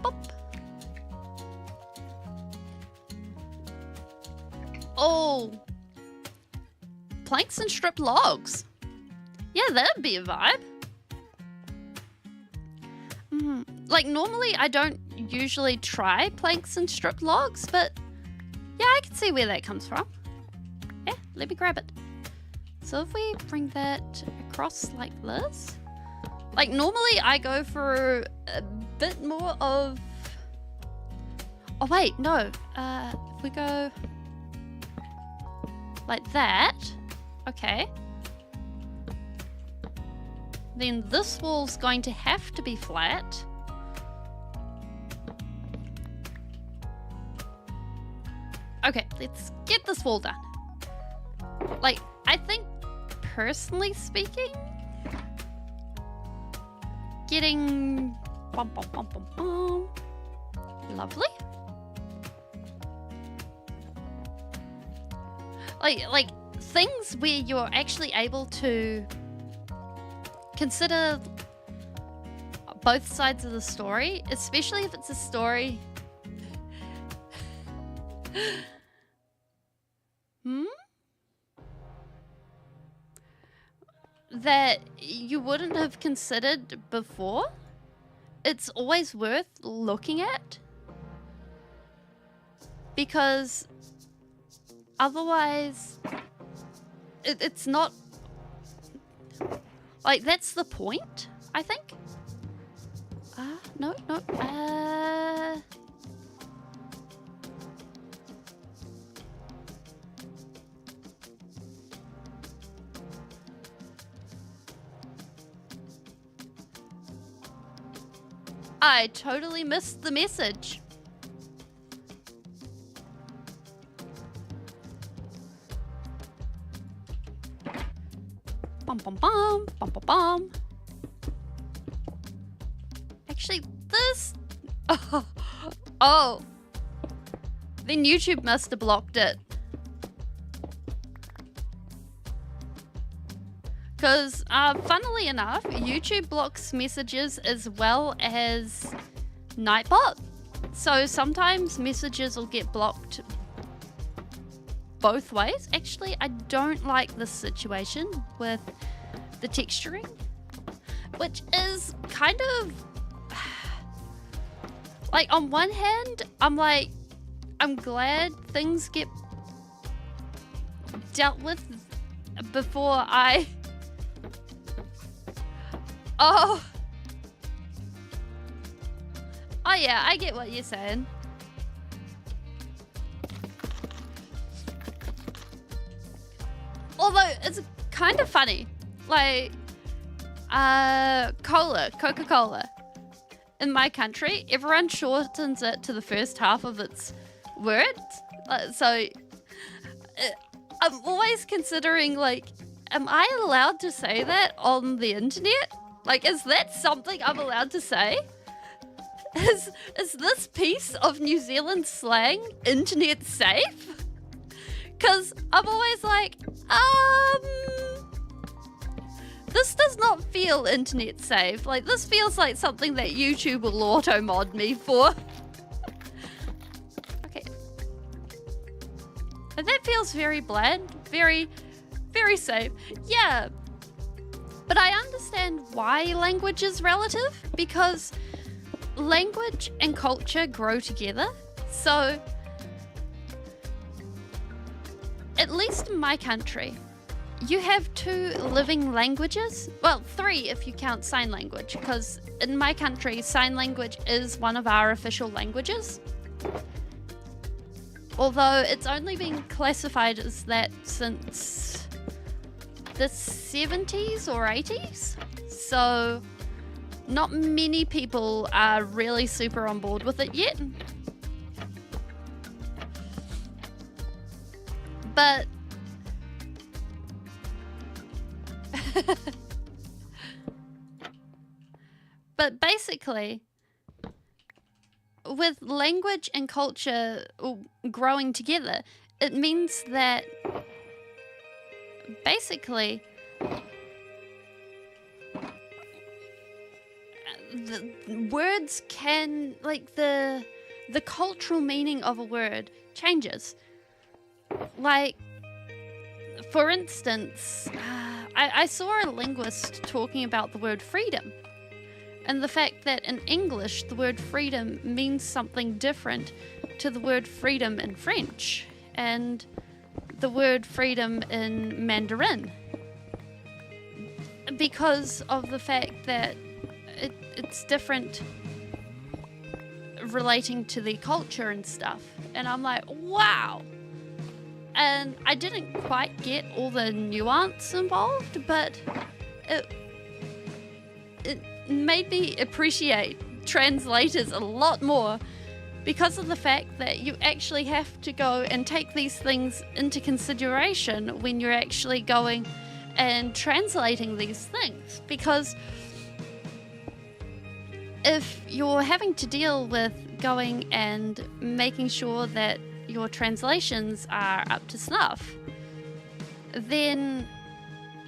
Pop. Oh, planks and stripped logs. Yeah, that'd be a vibe. Like, normally I don't usually try planks and stripped logs, but yeah, I can see where that comes from. Yeah, let me grab it. So if we bring that across like this, like normally I go for a bit more of, oh wait, no, if we go like that, okay. Then this wall's going to have to be flat. Okay, let's get this wall done. Like, I think, personally speaking, getting bum, bum, bum, bum, bum. Lovely. Like things where you're actually able to consider both sides of the story, especially if it's a story that you wouldn't have considered before. It's always worth looking at, because otherwise it's not, like, that's the point, I think. No. I totally missed the message. Bum bum bum bum bum bum. Actually, this. Oh. Then YouTube must have blocked it. Because, funnily enough, YouTube blocks messages as well as Nightbot. So sometimes messages will get blocked both ways. Actually, I don't like this situation with the texturing, which is kind of like, on one hand, I'm like, I'm glad things get dealt with before I... Oh yeah, I get what you're saying. Although it's kind of funny, like Coca-Cola. In my country, everyone shortens it to the first half of its words. So I'm always considering, like, am I allowed to say that on the internet? Like, is that something I'm allowed to say? Is this piece of New Zealand slang internet safe? Because I'm always like, this does not feel internet safe. Like, this feels like something that YouTube will auto-mod me for. Okay. And that feels very bland. Very very safe. Yeah. But I understand why language is relative, because language and culture grow together. So, at least in my country, you have 2 living languages. Well, 3 if you count sign language, because in my country, sign language is one of our official languages. Although it's only been classified as that since the 70s or 80s. So not many people are really super on board with it yet. But but basically, with language and culture growing together, it means that basically the words can, like, the cultural meaning of a word changes. Like, for instance, I saw a linguist talking about the word freedom, and the fact that in English the word freedom means something different to the word freedom in French and the word freedom in Mandarin, because of the fact that it's different relating to the culture and stuff. And I'm like, wow. And I didn't quite get all the nuance involved, but it made me appreciate translators a lot more, because of the fact that you actually have to go and take these things into consideration when you're actually going and translating these things. Because if you're having to deal with going and making sure that your translations are up to snuff, then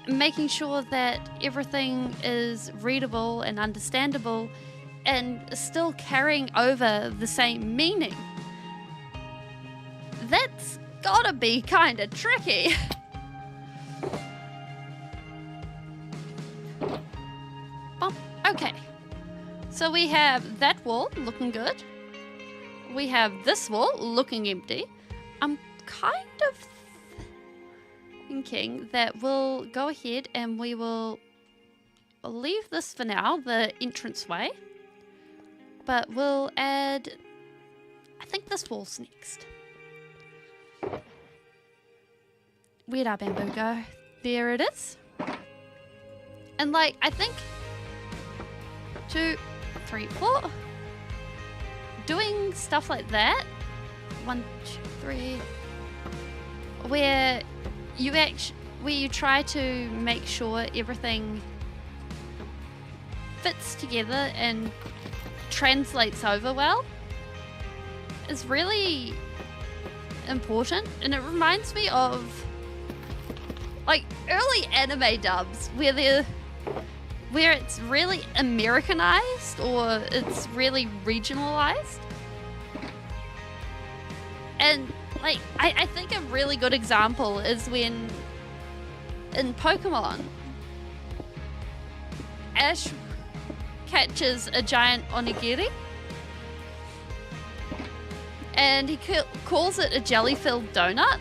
making sure that everything is readable and understandable and still carrying over the same meaning, that's gotta be kinda tricky. Okay, so we have that wall looking good. We have this wall looking empty. I'm kind of thinking that we'll go ahead and we will leave this for now, the entranceway. But we'll add, I think this wall's next. Where'd our bamboo go? There it is. And like, I think 2, 3, 4. Doing stuff like that, 1, 2, 3, where you try to make sure everything fits together and translates over well, is really important. And it reminds me of like early anime dubs where it's really Americanized or it's really regionalized. And like, I think a really good example is when in Pokemon, Ash catches a giant onigiri and he calls it a jelly-filled donut.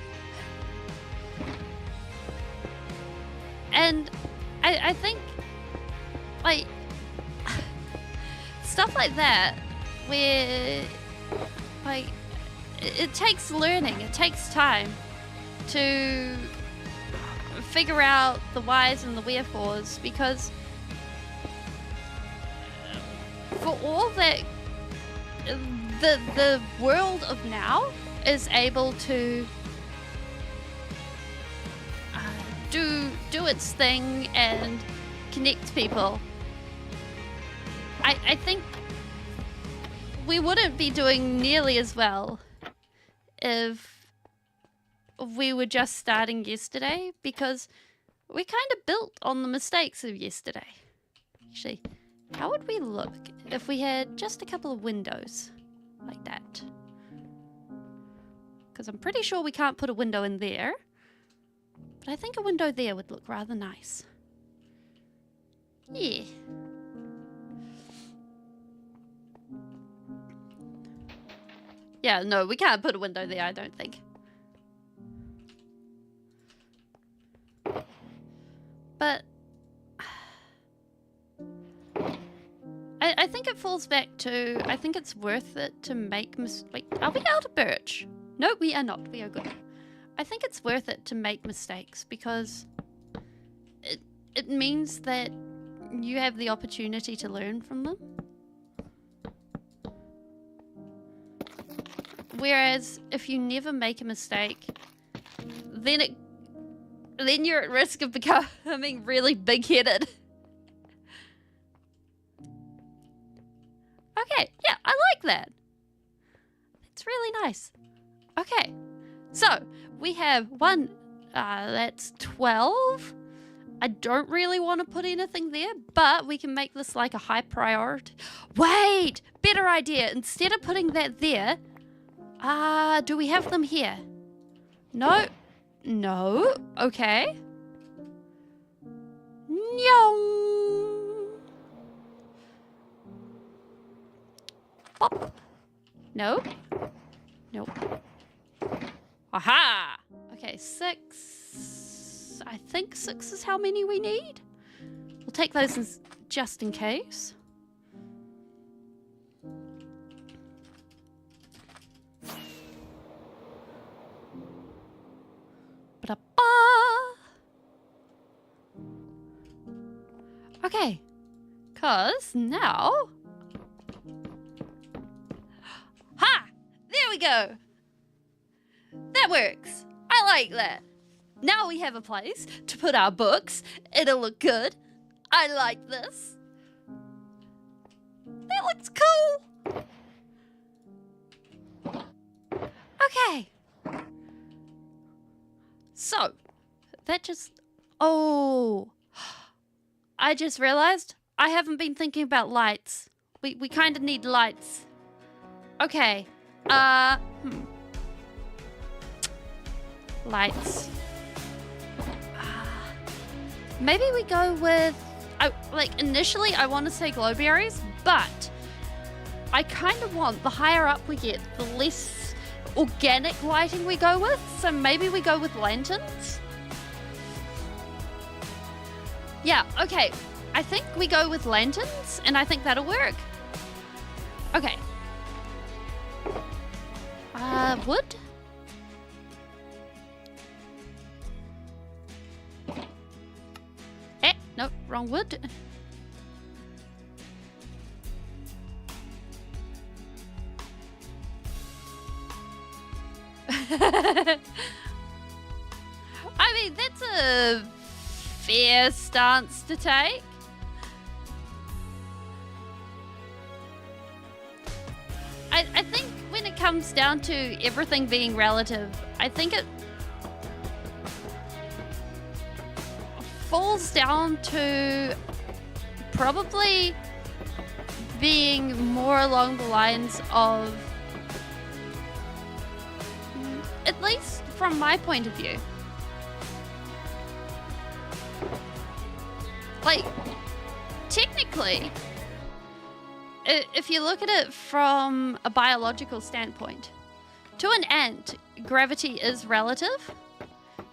And I think like stuff like that, where like it takes learning, it takes time to figure out the whys and the wherefores, because for all that the world of now is able to do its thing and connect people, I think we wouldn't be doing nearly as well if we were just starting yesterday, because we kind of built on the mistakes of yesterday. Actually, how would we look if we had just a couple of windows like that? Because I'm pretty sure we can't put a window in there. But I think a window there would look rather nice. Yeah. Yeah, no, we can't put a window there, I don't think. But I think it falls back to, I think it's worth it to make wait, are we out of birch? No, we are not. We are good. I think it's worth it to make mistakes because it means that you have the opportunity to learn from them. Whereas if you never make a mistake, then you're at risk of becoming really big-headed. Okay, yeah, I like that. That's really nice. Okay, so we have that's 12. I don't really want to put anything there, but we can make this like a high priority. Wait, better idea. Instead of putting that there, do we have them here? No. No. Okay. No. Pop. No. Nope. Aha! Okay, 6. I think 6 is how many we need. We'll take those just in case. Okay, cause now, ha! There we go. That works. I like that. Now we have a place to put our books. It'll look good. I like this. That looks cool. Okay. So, that just... Oh. I just realized I haven't been thinking about lights. We kind of need lights. Okay. Lights. Maybe we go with... initially I want to say glowberries, but I kind of want the higher up we get, the less organic lighting we go with. So maybe we go with lanterns. Yeah, okay. I think we go with lanterns, and I think that'll work. Okay. Wood? No, wrong wood. I mean, that's a fair stance to take. I think when it comes down to everything being relative, I think it falls down to probably being more along the lines of, at least from my point of view, like, technically, if you look at it from a biological standpoint, to an ant, gravity is relative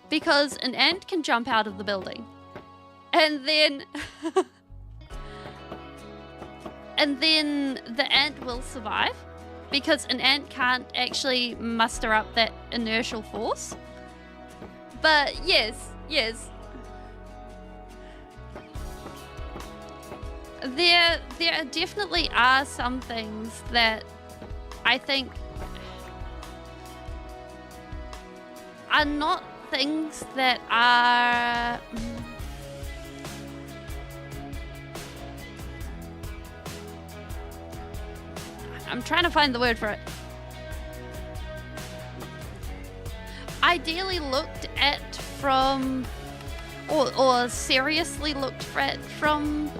because an ant can jump out of the building and then and then the ant will survive because an ant can't actually muster up that inertial force. But yes, there definitely are some things that I think are not things that are I'm trying to find the word for it. Ideally looked at from or seriously looked at from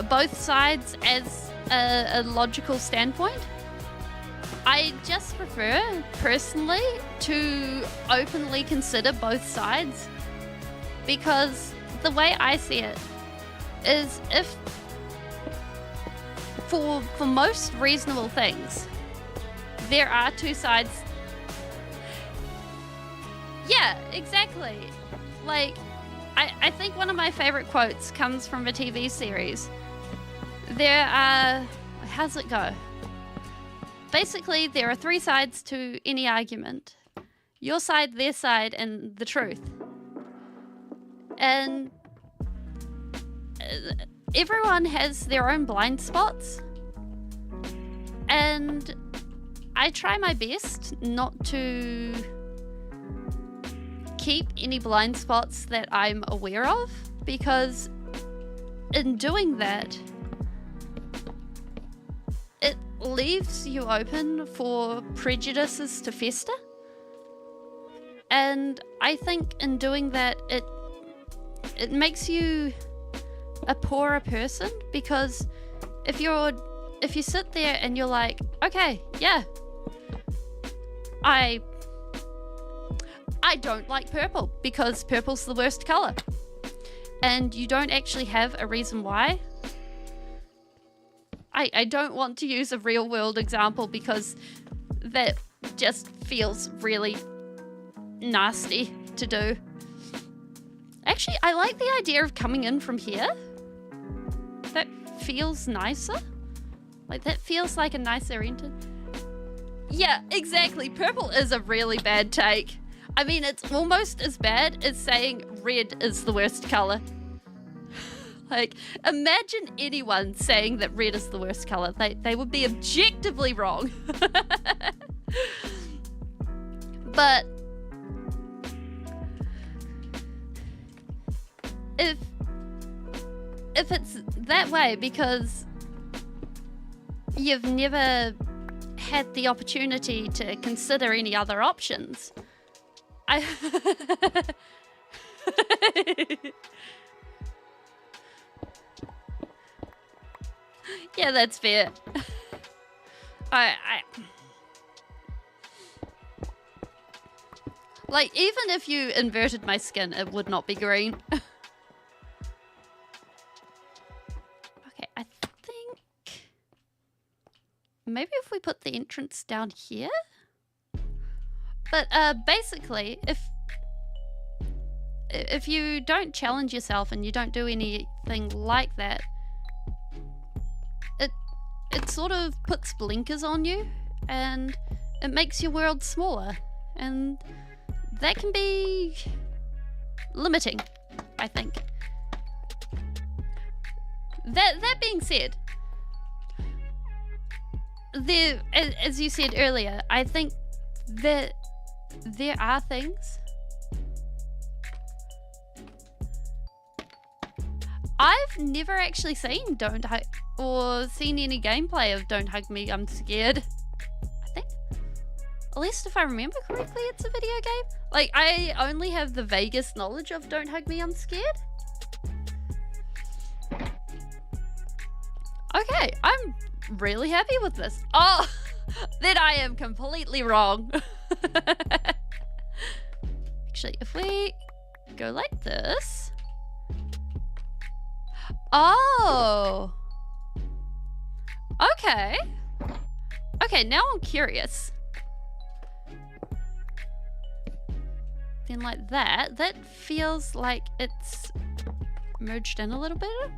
both sides as a logical standpoint. I just prefer, personally, to openly consider both sides, because the way I see it is, if for most reasonable things, there are two sides. Yeah, exactly. Like, I think one of my favorite quotes comes from a TV series. There are... How's it go? Basically, there are three sides to any argument. Your side, their side, and the truth. And everyone has their own blind spots. And I try my best not to keep any blind spots that I'm aware of, because in doing that, it leaves you open for prejudices to fester. And I think in doing that, it makes you a poorer person, because if you sit there and you're like, okay, yeah, I don't like purple because purple's the worst color, and you don't actually have a reason why. I don't want to use a real world example because that just feels really nasty to do. Actually, I like the idea of coming in from here. That feels nicer. Like, that feels like a nicer enter. Yeah, exactly. Purple is a really bad take. I mean, it's almost as bad as saying red is the worst color. Like, imagine anyone saying that red is the worst color. They would be objectively wrong. But if it's that way because you've never had the opportunity to consider any other options, yeah, that's fair. Like, even if you inverted my skin, it would not be green. Okay, I think maybe if we put the entrance down here. But basically, if you don't challenge yourself and you don't do anything like that, it sort of puts blinkers on you, and it makes your world smaller, and that can be limiting, I think. That being said, as you said earlier, I think that there are things. I've never actually seen Don't Hug or seen any gameplay of Don't Hug Me, I'm Scared. I think, at least if I remember correctly, it's a video game. Like, I only have the vaguest knowledge of Don't Hug Me, I'm Scared. Okay, I'm really happy with this. Oh, then I am completely wrong. Actually, if we go like this. Oh. Okay. Okay, now I'm curious. Then like that feels like it's merged in a little bit.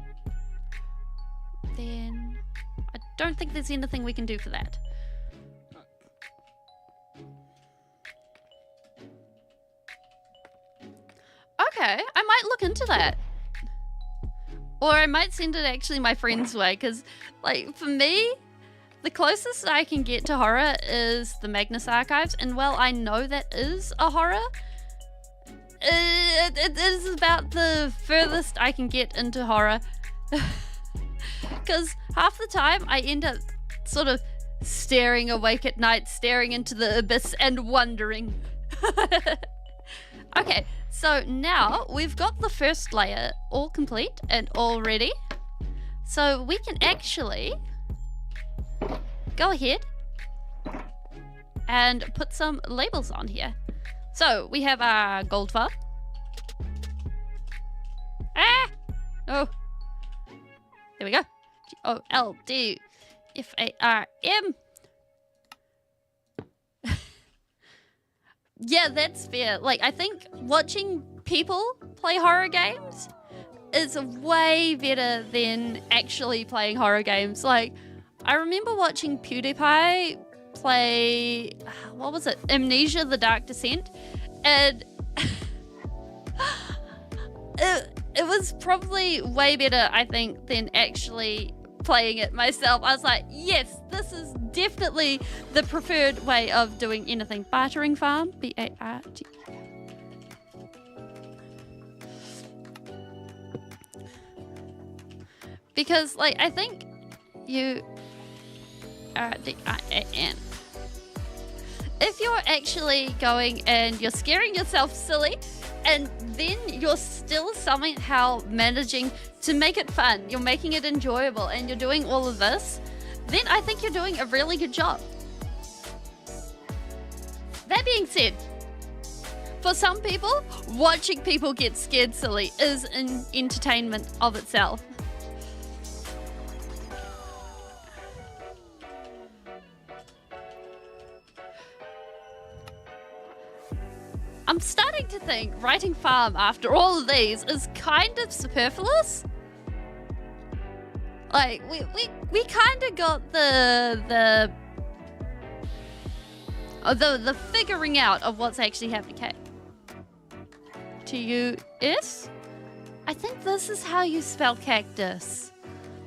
Then I don't think there's anything we can do for that. Okay, I might look into that. Or I might send it actually my friend's way, because, like, for me, the closest I can get to horror is the Magnus Archives, and while I know that is a horror, it is about the furthest I can get into horror. Because half the time I end up sort of staring awake at night, staring into the abyss and wondering. Okay, so now we've got the first layer all complete and all ready. So we can actually go ahead and put some labels on here. So we have our gold farm. Oh, there we go. GOLDFARM. Yeah, that's fair. Like, I think watching people play horror games is way better than actually playing horror games. Like, I remember watching PewDiePie play, what was it? Amnesia: The Dark Descent. And it was probably way better, I think, than actually playing it myself. I was like, yes, this is definitely the preferred way of doing anything. Bartering farm, B-A-R-T. Because, like, I think U-R-D-I-A-N. If you're actually going and you're scaring yourself silly, and then you're still somehow managing to make it fun, you're making it enjoyable, and you're doing all of this, then I think you're doing a really good job. That being said, for some people, watching people get scared silly is an entertainment of itself. I'm starting to think writing farm after all of these is kind of superfluous. Like, we kind of got the figuring out of what's actually happening. Okay. T-U-S? I think this is how you spell cactus.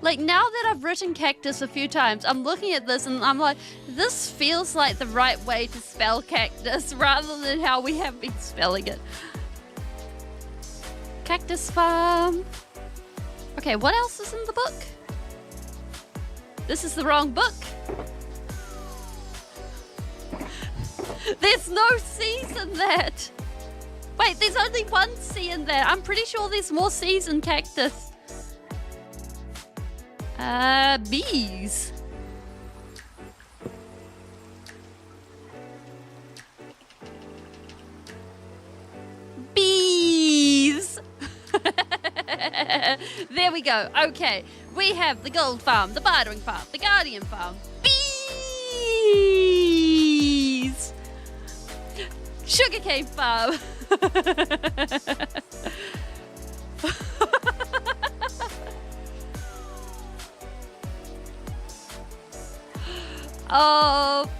Like, now that I've written cactus a few times, I'm looking at this and I'm like, this feels like the right way to spell cactus rather than how we have been spelling it. Cactus farm. Okay, what else is in the book? This is the wrong book. There's no C's in that. Wait, there's only one C in there. I'm pretty sure there's more C's in cactus. Bees. Bees. There we go. Okay, we have the gold farm, the bartering farm, the guardian farm. Bees. Sugarcane farm. Oh,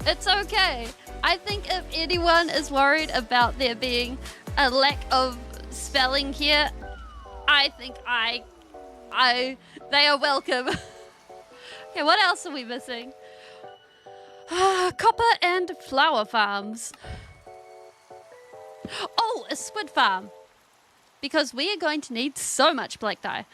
it's okay. I think if anyone is worried about there being a lack of spelling here, I think they are welcome. Okay, what else are we missing? Copper and flower farms. Oh, a squid farm. Because we are going to need so much black dye.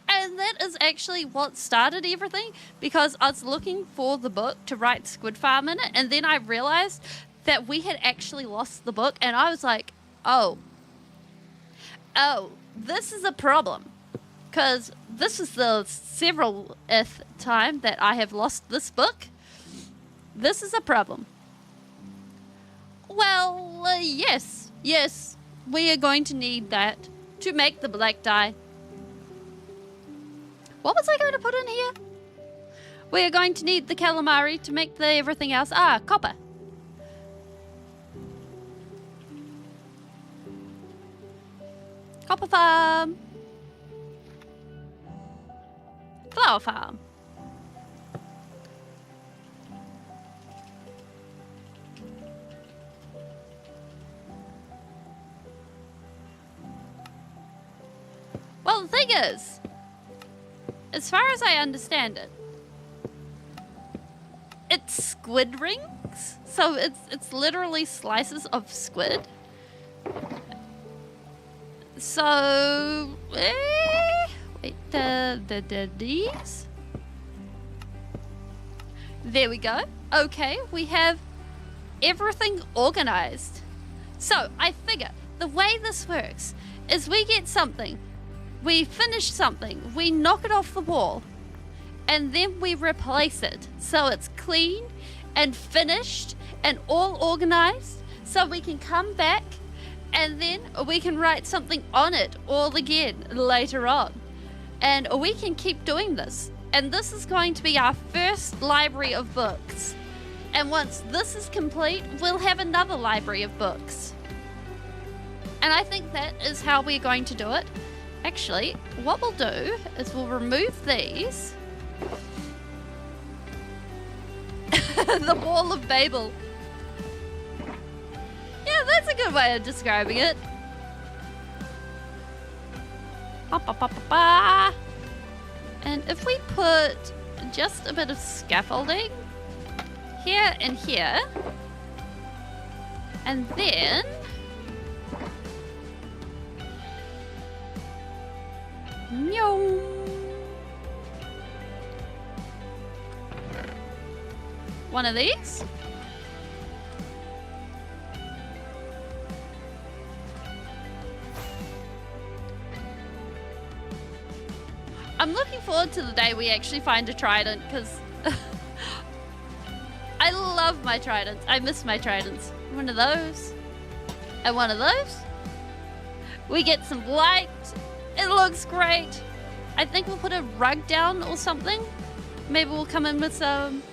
And that is actually what started everything, because I was looking for the book to write Squid Farm in it, and then I realized that we had actually lost the book, and I was like, oh, this is a problem, because this is the several-th time that I have lost this book. This is a problem. Well, yes, we are going to need that to make the black dye. What was I going to put in here? We are going to need the calamari to make the everything else. Copper. Copper farm. Flower farm. Well, the thing is, as far as I understand it, it's squid rings. So it's literally slices of squid. So, wait, these. There we go. Okay, we have everything organized. So, I figure the way this works is we get something, we finish something, we knock it off the wall, and then we replace it so it's clean and finished and all organized, so we can come back and then we can write something on it all again later on. And we can keep doing this. And this is going to be our first library of books. And once this is complete, we'll have another library of books. And I think that is how we're going to do it. Actually, what we'll do is we'll remove these. The Wall of Babel. Yeah, that's a good way of describing it. Ba, ba, ba, ba, ba. And if we put just a bit of scaffolding here and here, and then one of these. I'm looking forward to the day we actually find a trident, because I love my tridents. I miss my tridents. One of those. And one of those. We get some light. It looks great. I think we'll put a rug down or something. Maybe we'll come in with some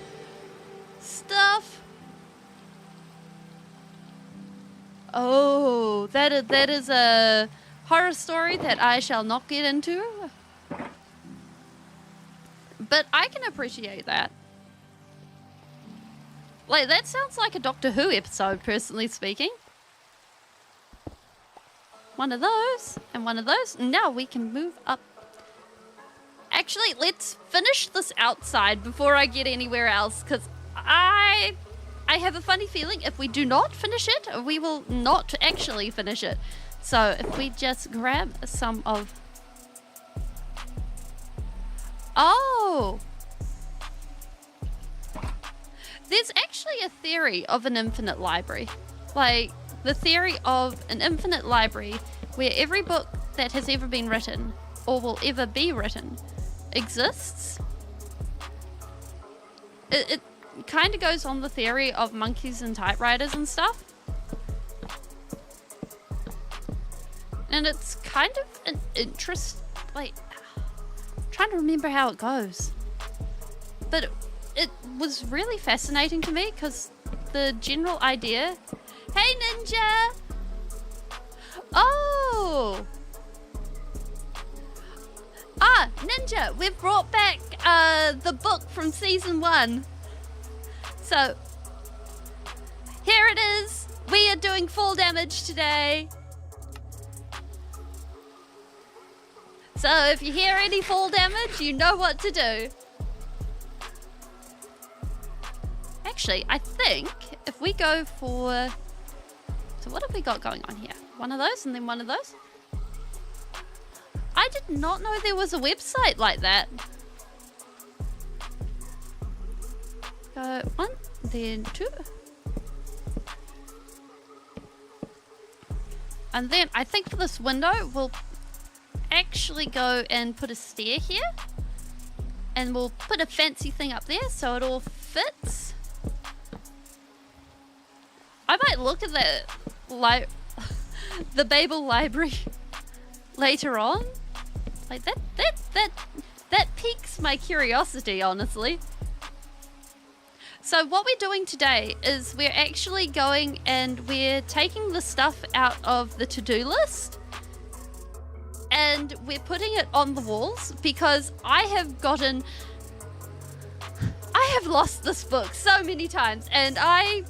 stuff. Oh, that is a horror story that I shall not get into. But I can appreciate that. Like, that sounds like a Doctor Who episode, personally speaking. One of those, and one of those. Now we can move up. Actually, let's finish this outside before I get anywhere else, because I have a funny feeling if we do not finish it, we will not actually finish it. So if we just grab some of... Oh! There's actually a theory of an infinite library. Like, the theory of an infinite library where every book that has ever been written, or will ever be written, exists. It kind of goes on the theory of monkeys and typewriters and stuff. And it's kind of an interest... Like, I'm trying to remember how it goes. But it was really fascinating to me, because the general idea... Hey, Ninja! Oh! Ah, Ninja, we've brought back the book from season 1. So, here it is. We are doing fall damage today. So if you hear any fall damage, you know what to do. Actually, I think if we go for... So what have we got going on here? One of those and then one of those? I did not know there was a website like that. Go 1, then 2. And then I think for this window, we'll actually go and put a stair here. And we'll put a fancy thing up there so it all fits. I might look at the Babel library later on. Like that piques my curiosity, honestly. So what we're doing today is we're actually going and we're taking the stuff out of the to-do list and we're putting it on the walls, because I have lost this book so many times, and I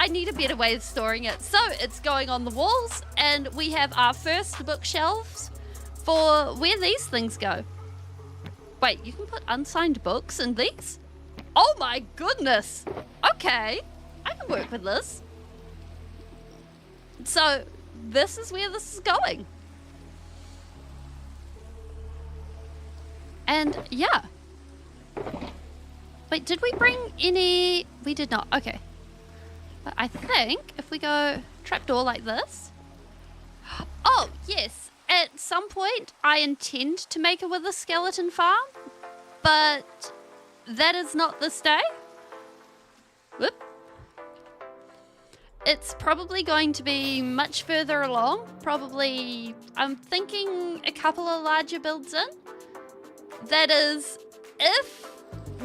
need a better way of storing it. So it's going on the walls, and we have our first bookshelves for where these things go. Wait, you can put unsigned books in these? Oh my goodness! Okay, I can work with this. So this is where this is going. And yeah. Wait, did we bring any? We did not. Okay. But I think if we go trapdoor like this. Oh, yes. At some point, I intend to make a wither skeleton farm. But that is not this day. Whoop. It's probably going to be much further along. Probably, I'm thinking a couple of larger builds in. That is, if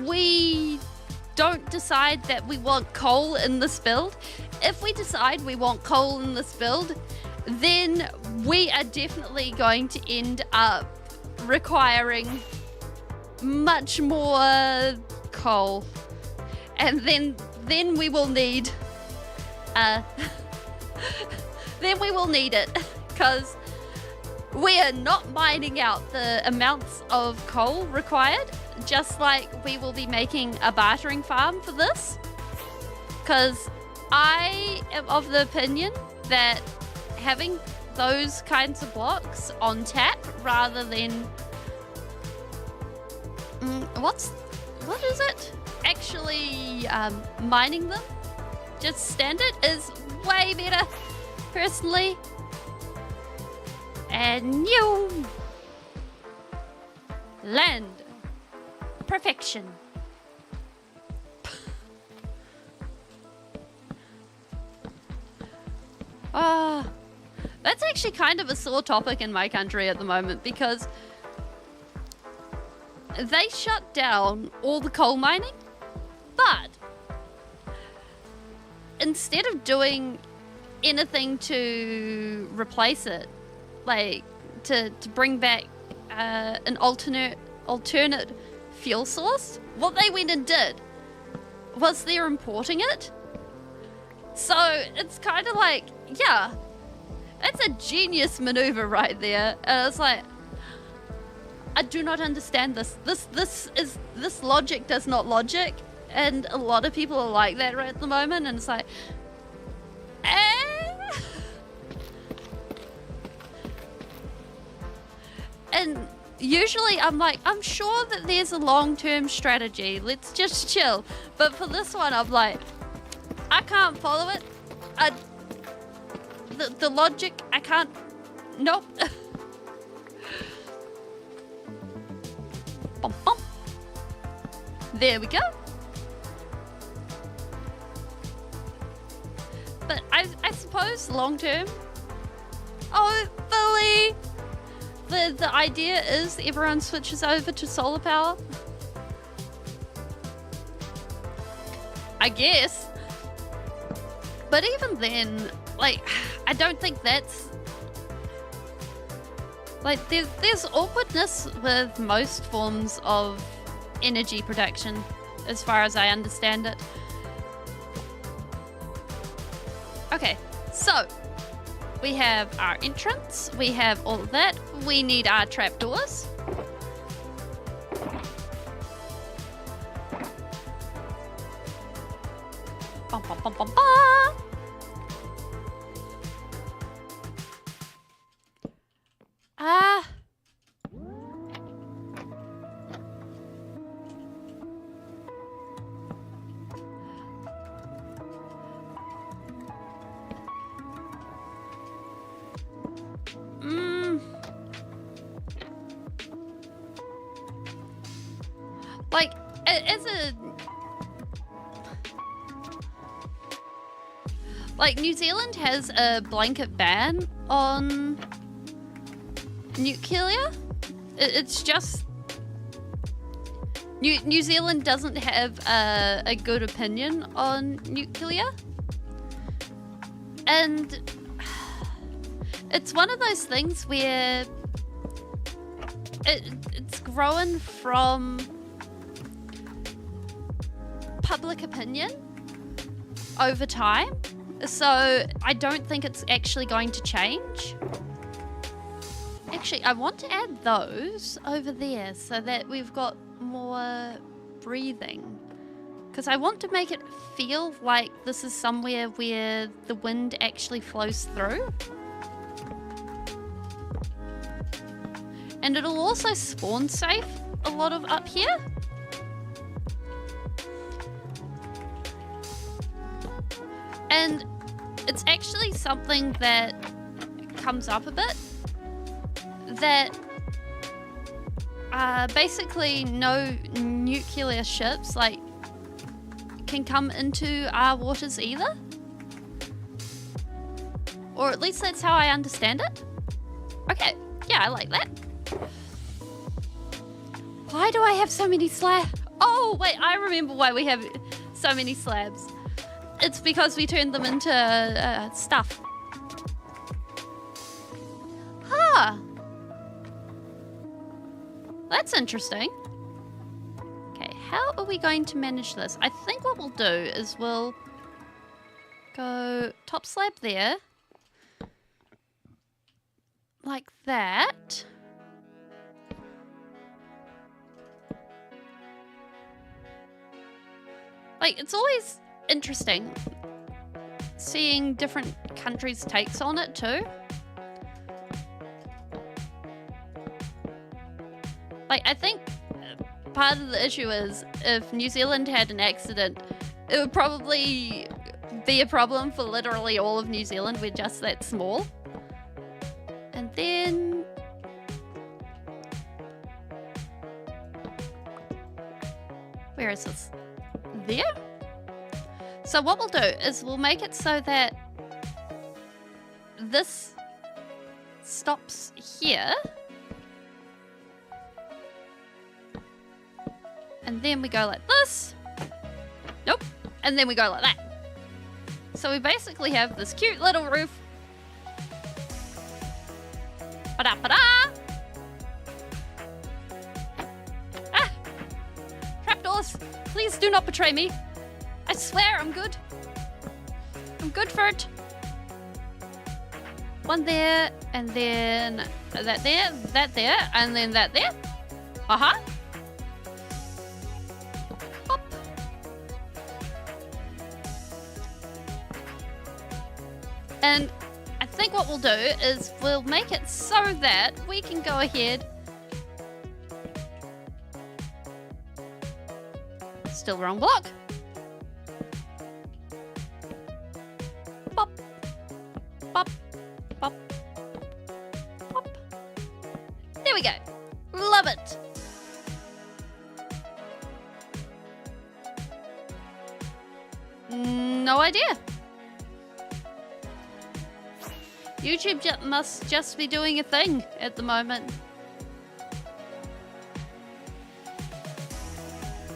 we don't decide that we want coal in this build, if we decide we want coal in this build, then we are definitely going to end up requiring much more coal. And then we will need then we will need it, because we are not mining out the amounts of coal required, just like we will be making a bartering farm for this. Because I am of the opinion that having those kinds of blocks on tap rather than what is it? Actually mining them just standard is way better, personally. And new land perfection. That's actually kind of a sore topic in my country at the moment, because they shut down all the coal mining, but instead of doing anything to replace it, like to bring back an alternate fuel source, what they went and did was they're importing it. So it's kind of like, yeah, that's a genius maneuver right there. And it's like, I do not understand this. This logic does not logic, and a lot of people are like that right at the moment. And it's like, and usually I'm like, I'm sure that there's a long-term strategy. Let's just chill. But for this one, I'm like, I can't follow it. The logic, I can't. Nope. Bum, bum. There we go. But I suppose long term, hopefully, the idea is everyone switches over to solar power. I guess. But even then, like, I don't think that's... Like, there's awkwardness with most forms of energy production, as far as I understand it. Okay, so we have our entrance, we have all of that, we need our trapdoors. Bum, bum, bum, bum, bum. Like, as a... Like, New Zealand has a blanket ban on nuclear. It's just... New Zealand doesn't have a good opinion on nuclear. And it's one of those things where it's grown from public opinion over time. So I don't think it's actually going to change. Actually, I want to add those over there so that we've got more breathing. Because I want to make it feel like this is somewhere where the wind actually flows through. And it'll also spawn safe a lot of up here. And it's actually something that comes up a bit, that basically no nuclear ships like can come into our waters either. Or at least that's how I understand it. Okay, yeah, I like that. Why do I have so many slabs? Oh, wait, I remember why we have so many slabs. It's because we turned them into stuff. Huh. That's interesting. Okay, how are we going to manage this? I think what we'll do is we'll go top slab there. Like that. Like, it's always interesting seeing different countries' takes on it too. Like, I think part of the issue is if New Zealand had an accident, it would probably be a problem for literally all of New Zealand. We're just that small. And then... where is this? There? So what we'll do is we'll make it so that this stops here. And then we go like this. Nope. And then we go like that. So we basically have this cute little roof. Ba-da-ba-da! Ah! Trapdoors! Please do not betray me. I swear I'm good. I'm good for it. One there, and then that there, and then that there. Uh-huh. Hop. And I think what we'll do is we'll make it so that we can go ahead. Still wrong block. Pop. Pop. Pop. Pop. There we go. Love it. No idea. YouTube must just be doing a thing at the moment.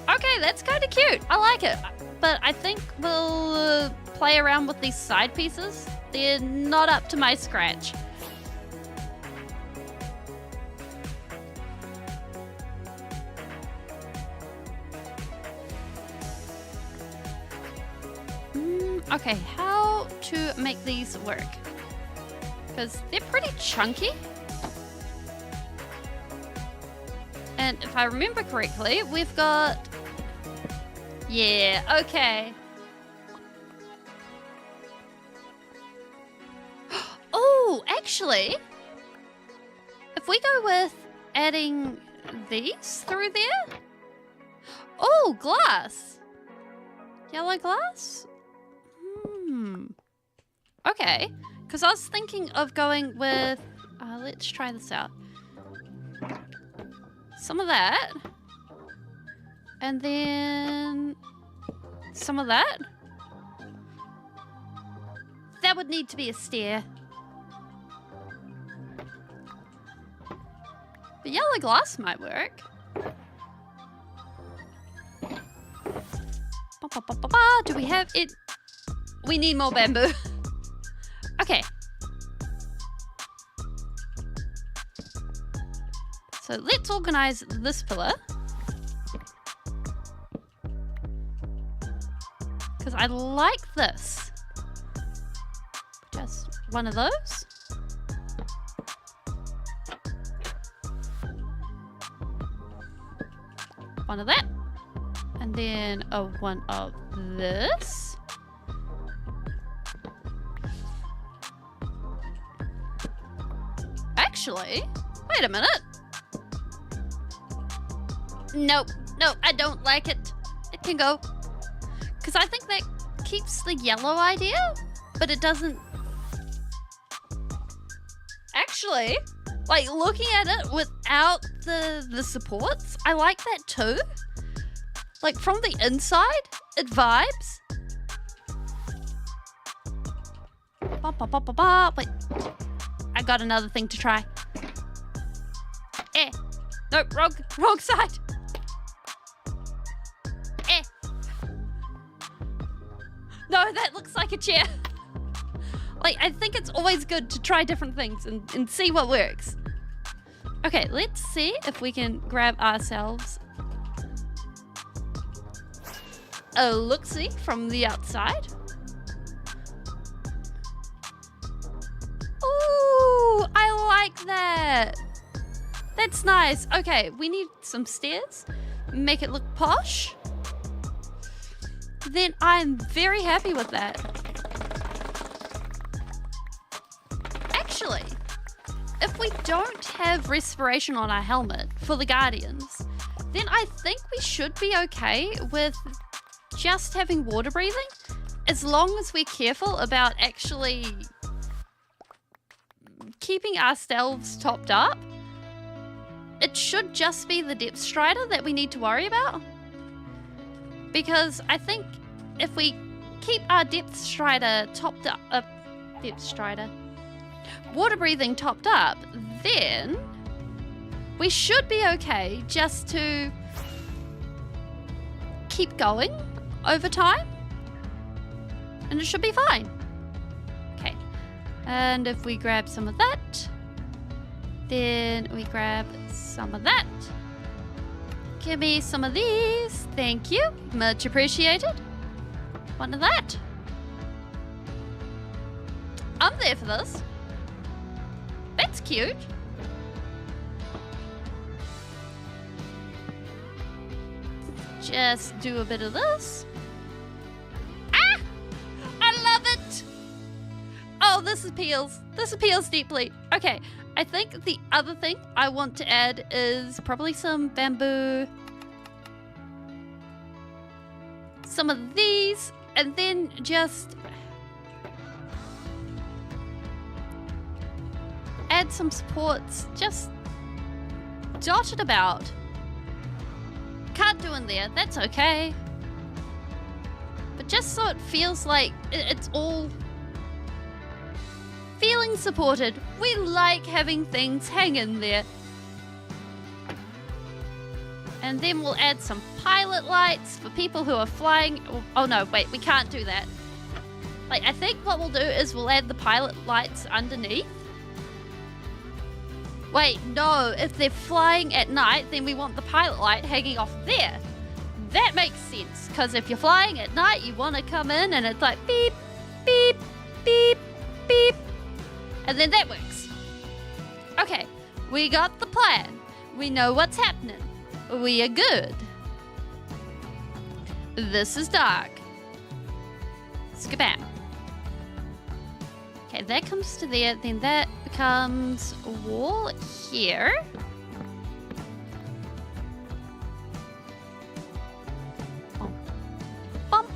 Okay, that's kind of cute. I like it. But I think we'll play around with these side pieces. They're not up to my scratch. Okay, how to make these work? Because they're pretty chunky. And if I remember correctly, we've got... yeah, okay. Oh, actually, if we go with adding these through there... oh, glass. Yellow glass? Okay. Because I was thinking of going with... let's try this out. Some of that. And then... some of that. That would need to be a stair. The yellow glass might work. Do we have it? We need more bamboo. Okay. So let's organize this pillar. Because I like this. Just one of those. One of that. And then one of this. Actually, wait a minute. Nope, I don't like it. It can go. Because I think that keeps the yellow idea, but it doesn't... actually, like, looking at it without the supports. I like that too. Like from the inside, it vibes. Wait, I got another thing to try. No, wrong side. No, that looks like a chair. Like, I think it's always good to try different things and see what works. Okay, let's see if we can grab ourselves a look-see from the outside. Ooh, I like that. That's nice. Okay, we need some stairs. Make it look posh. Then I'm very happy with that. Actually, if we don't have respiration on our helmet for the Guardians, then I think we should be okay with just having water breathing, as long as we're careful about actually keeping ourselves topped up. It should just be the Depth Strider that we need to worry about. Because I think if we keep our Depth Strider topped up, water breathing topped up, then we should be okay just to keep going over time. And it should be fine. Okay. And if we grab some of that, then we grab some of that. Give me some of these. Thank you. Much appreciated. One of that. I'm there for this. That's cute. Just do a bit of this. Ah! I love it! Oh, this appeals. This appeals deeply. Okay, I think the other thing I want to add is probably some bamboo. Some of these, and then just add some supports, just dotted about. Can't do in there, that's okay. But just so it feels like it's all feeling supported. We like having things hang in there. And then we'll add some pilot lights for people who are flying. Oh no, wait, we can't do that. Like, I think what we'll do is we'll add the pilot lights underneath. Wait, no, if they're flying at night, then we want the pilot light hanging off there. That makes sense, because if you're flying at night, you want to come in and it's like beep, beep, beep, beep. And then that works. Okay, we got the plan. We know what's happening. We are good. This is dark. Skabam. Okay, that comes to there, then that becomes a wall here. Bump. Bump.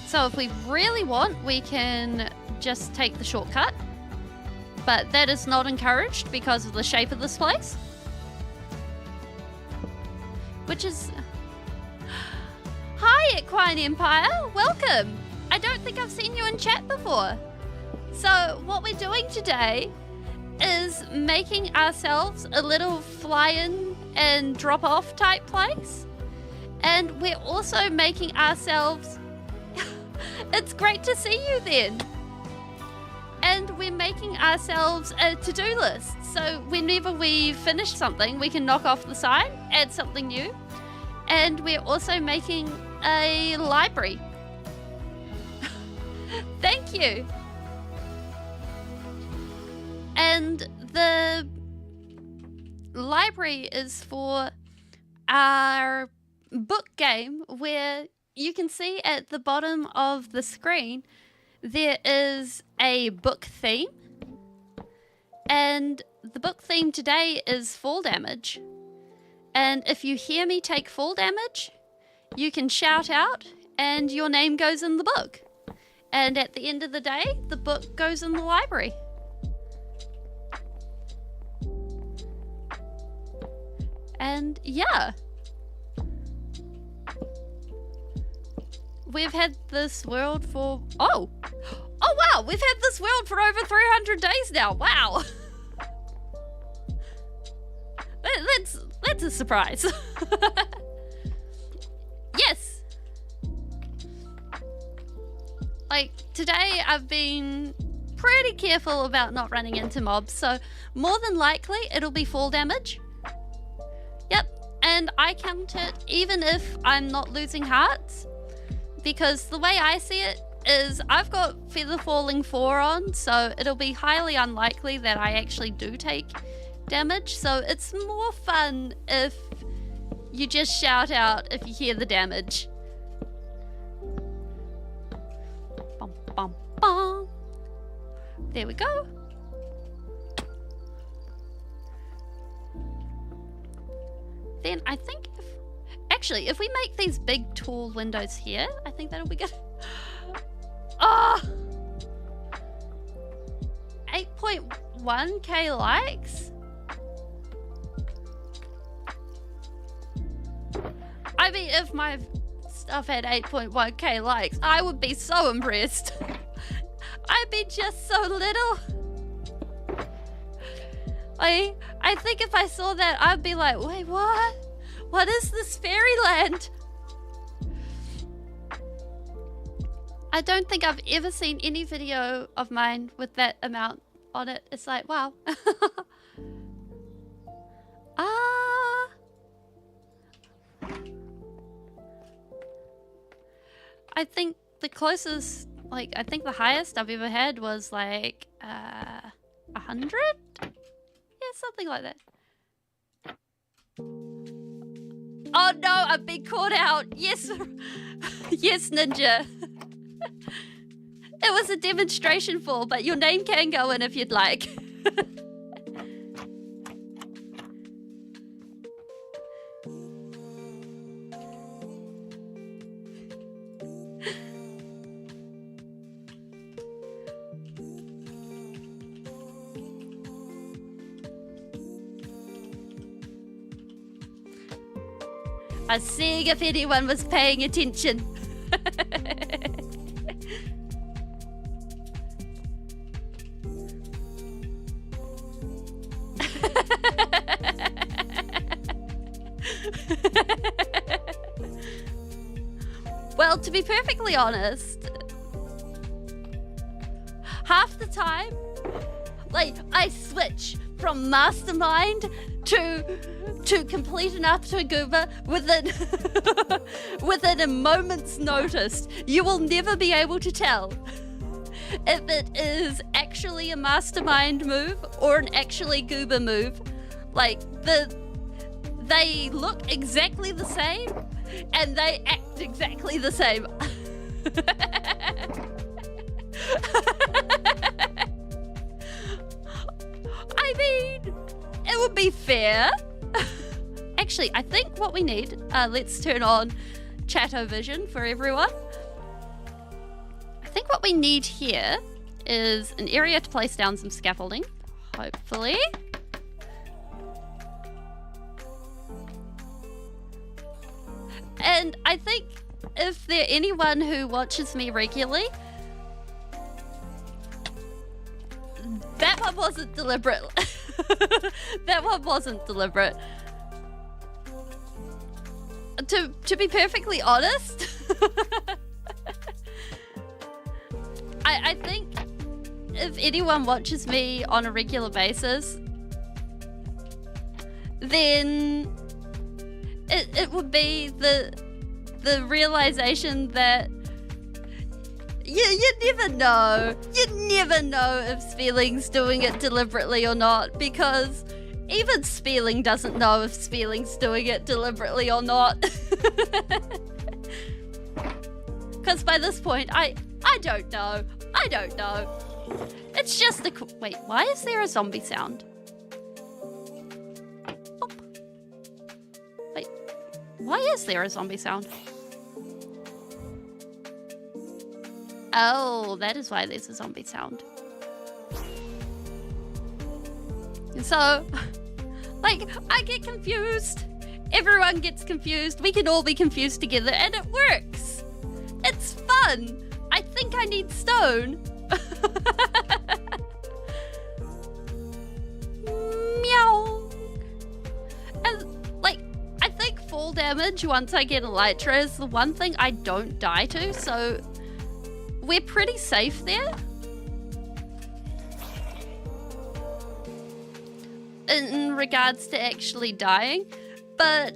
So if we really want, we can just take the shortcut, but that is not encouraged because of the shape of this place, which is... Hi, Equine Empire, welcome. I don't think I've seen you in chat before. So what we're doing today is making ourselves a little fly-in and drop-off type place, and we're also making ourselves... It's great to see you then. And we're making ourselves a to-do list. So whenever we finish something, we can knock off the sign, add something new. And we're also making a library. Thank you. And the library is for our book game, where you can see at the bottom of the screen there is a book theme, and the book theme today is fall damage. And if you hear me take fall damage, you can shout out and your name goes in the book. And at the end of the day, the book goes in the library. And yeah. We've had this world for... Oh wow, we've had this world for over 300 days now. Wow. That's a surprise. Yes. Like, today I've been pretty careful about not running into mobs, so more than likely it'll be fall damage. Yep, and I count it even if I'm not losing hearts, because the way I see it is I've got Feather Falling 4 on, so it'll be highly unlikely that I actually do take damage, so it's more fun if you just shout out if you hear the damage. Bum, bum, bum. There we go. Then I think if we make these big tall windows here, I think that'll be good. Ah! 8.1k likes? I mean, if my stuff had 8.1k likes, I would be so impressed. I'd be just so little. I think if I saw that, I'd be like, wait, what? What is this fairyland? I don't think I've ever seen any video of mine with that amount on it. It's like, wow. I think the closest, like, I think the highest I've ever had was like 100? Yeah, something like that. Oh no, I've been caught out. Yes, yes, Ninja. It was a demonstration fall, but your name can go in if you'd like. I was seeing if anyone was paying attention. Well, to be perfectly honest, half the time, like, I switch from mastermind to complete an Aftergoober within a moment's notice. You will never be able to tell if it is actually a mastermind move or an actually goober move. Like, they look exactly the same and they act exactly the same. I mean, it would be fair. Actually, I think what we need, let's turn on Chat-O-Vision for everyone. I think what we need here is an area to place down some scaffolding, hopefully. And I think if there anyone who watches me regularly, that one wasn't deliberate. That one wasn't deliberate. To be perfectly honest, I think if anyone watches me on a regular basis, then it would be the realization that you never know. You never know if Spelling's doing it deliberately or not, because even Spelling doesn't know if Spelling's doing it deliberately or not. Because by this point, I don't know. I don't know. It's just a... Wait, why is there a zombie sound? Boop. Wait, why is there a zombie sound? Oh, that is why there's a zombie sound. So, like, I get confused. Everyone gets confused. We can all be confused together, and it works. It's fun. I think I need stone. Meow. And, like, I think fall damage once I get elytra is the one thing I don't die to, so we're pretty safe there. In regards to actually dying, but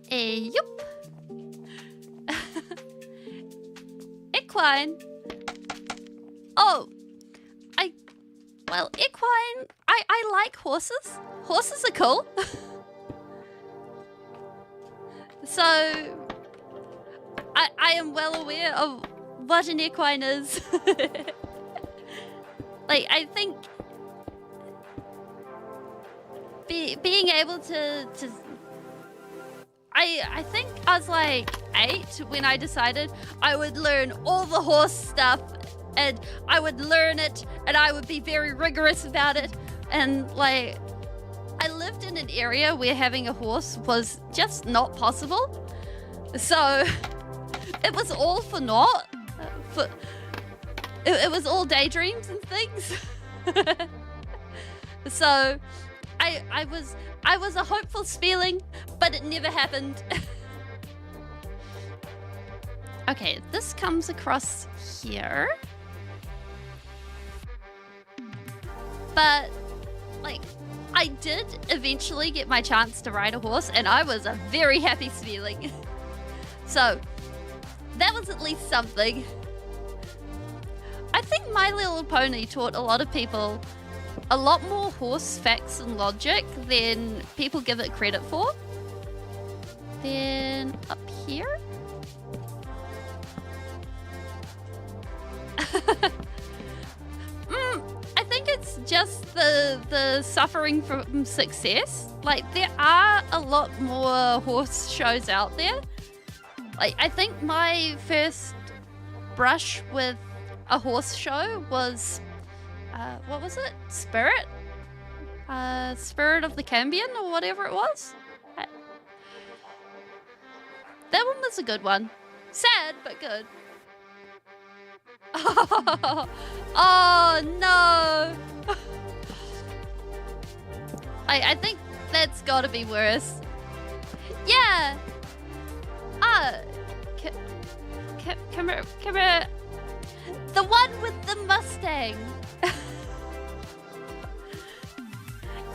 yup. Equine. Oh, equine. I like horses. Horses are cool. So I am well aware of what an equine is. Like, I think being able to I think I was like 8 when I decided I would learn all the horse stuff, and I would learn it, and I would be very rigorous about it. And like, I lived in an area where having a horse was just not possible, so it was all for naught. It was all daydreams and things. So I was a hopeful spieling, but it never happened. Okay, this comes across here. But, like, I did eventually get my chance to ride a horse, and I was a very happy spieling. So, that was at least something. I think My Little Pony taught a lot of people a lot more horse facts and logic than people give it credit for. Then up here. I think it's just the suffering from success. Like, there are a lot more horse shows out there. Like, I think my first brush with a horse show was what was it? Spirit? Spirit of the Cambion or whatever it was. That one was a good one. Sad, but good. Oh no! I think that's gotta be worse. Yeah! Come here. The one with the Mustang.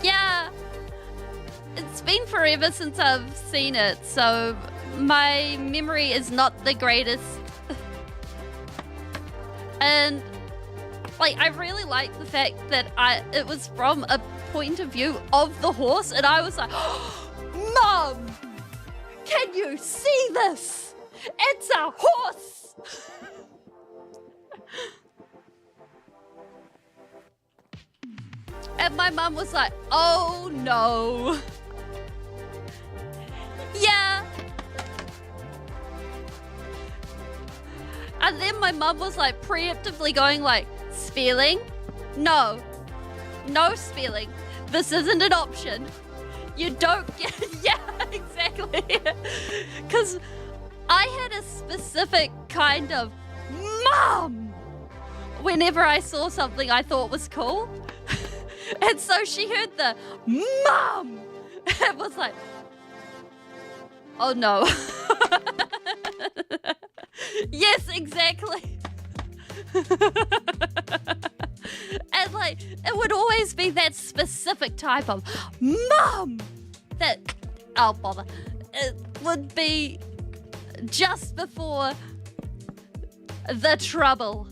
Yeah. It's been forever since I've seen it, so my memory is not the greatest. And, like, I really like the fact that it was from a point of view of the horse, and I was like, Mom! Can you see this? It's a horse! And my mum was like, oh no. Yeah. And then my mum was like preemptively going like, spelling? No. No spelling. This isn't an option. You don't get... Yeah, exactly. Because I had a specific kind of mum whenever I saw something I thought was cool. And so she heard the mum. It was like, oh no. Yes, exactly. And like, it would always be that specific type of mum that, oh bother, it would be just before the trouble.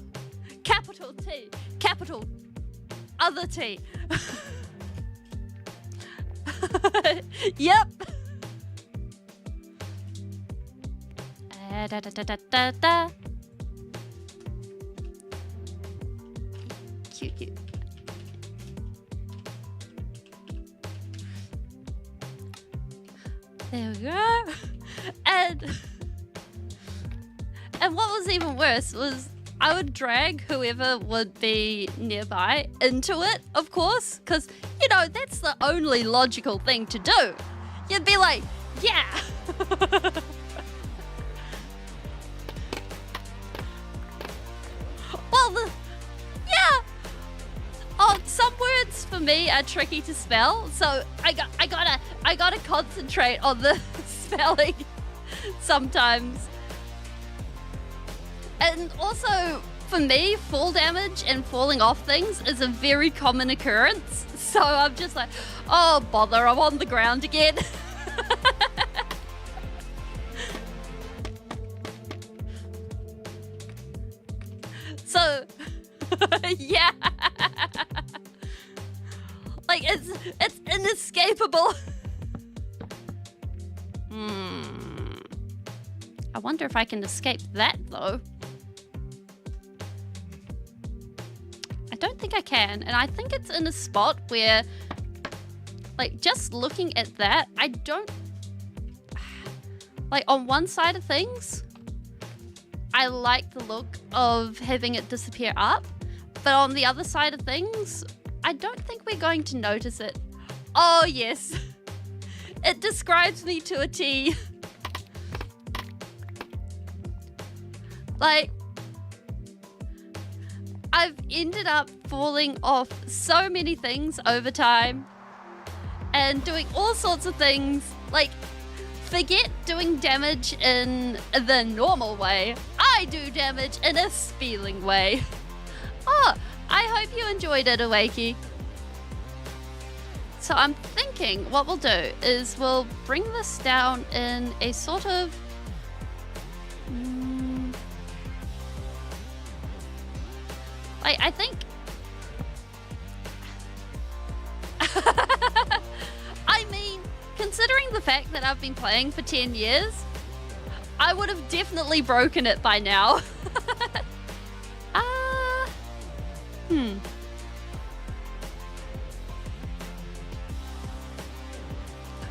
Capital T, capital other T. Yep. Da, da, da, da, da, da. Cute. There we go. And And what was even worse was I would drag whoever would be nearby into it, of course, because, you know, that's the only logical thing to do. You'd be like, yeah. Well, yeah. Oh, some words for me are tricky to spell, so I gotta concentrate on the spelling sometimes. And also, for me, fall damage and falling off things is a very common occurrence. So I'm just like, oh bother, I'm on the ground again. So, yeah. Like, it's inescapable. I wonder if I can escape that, though. I don't think I can, and I think it's in a spot where, like, just looking at that, I don't... Like, on one side of things, I like the look of having it disappear up, but on the other side of things, I don't think we're going to notice it. Oh, yes. It describes me to a T. Like, I've ended up falling off so many things over time and doing all sorts of things. Like, forget doing damage in the normal way. I do damage in a spelling way. Oh, I hope you enjoyed it, Awakey. So I'm thinking what we'll do is we'll bring this down in a sort of... Like, I think... I mean, considering the fact that I've been playing for 10 years, I would have definitely broken it by now.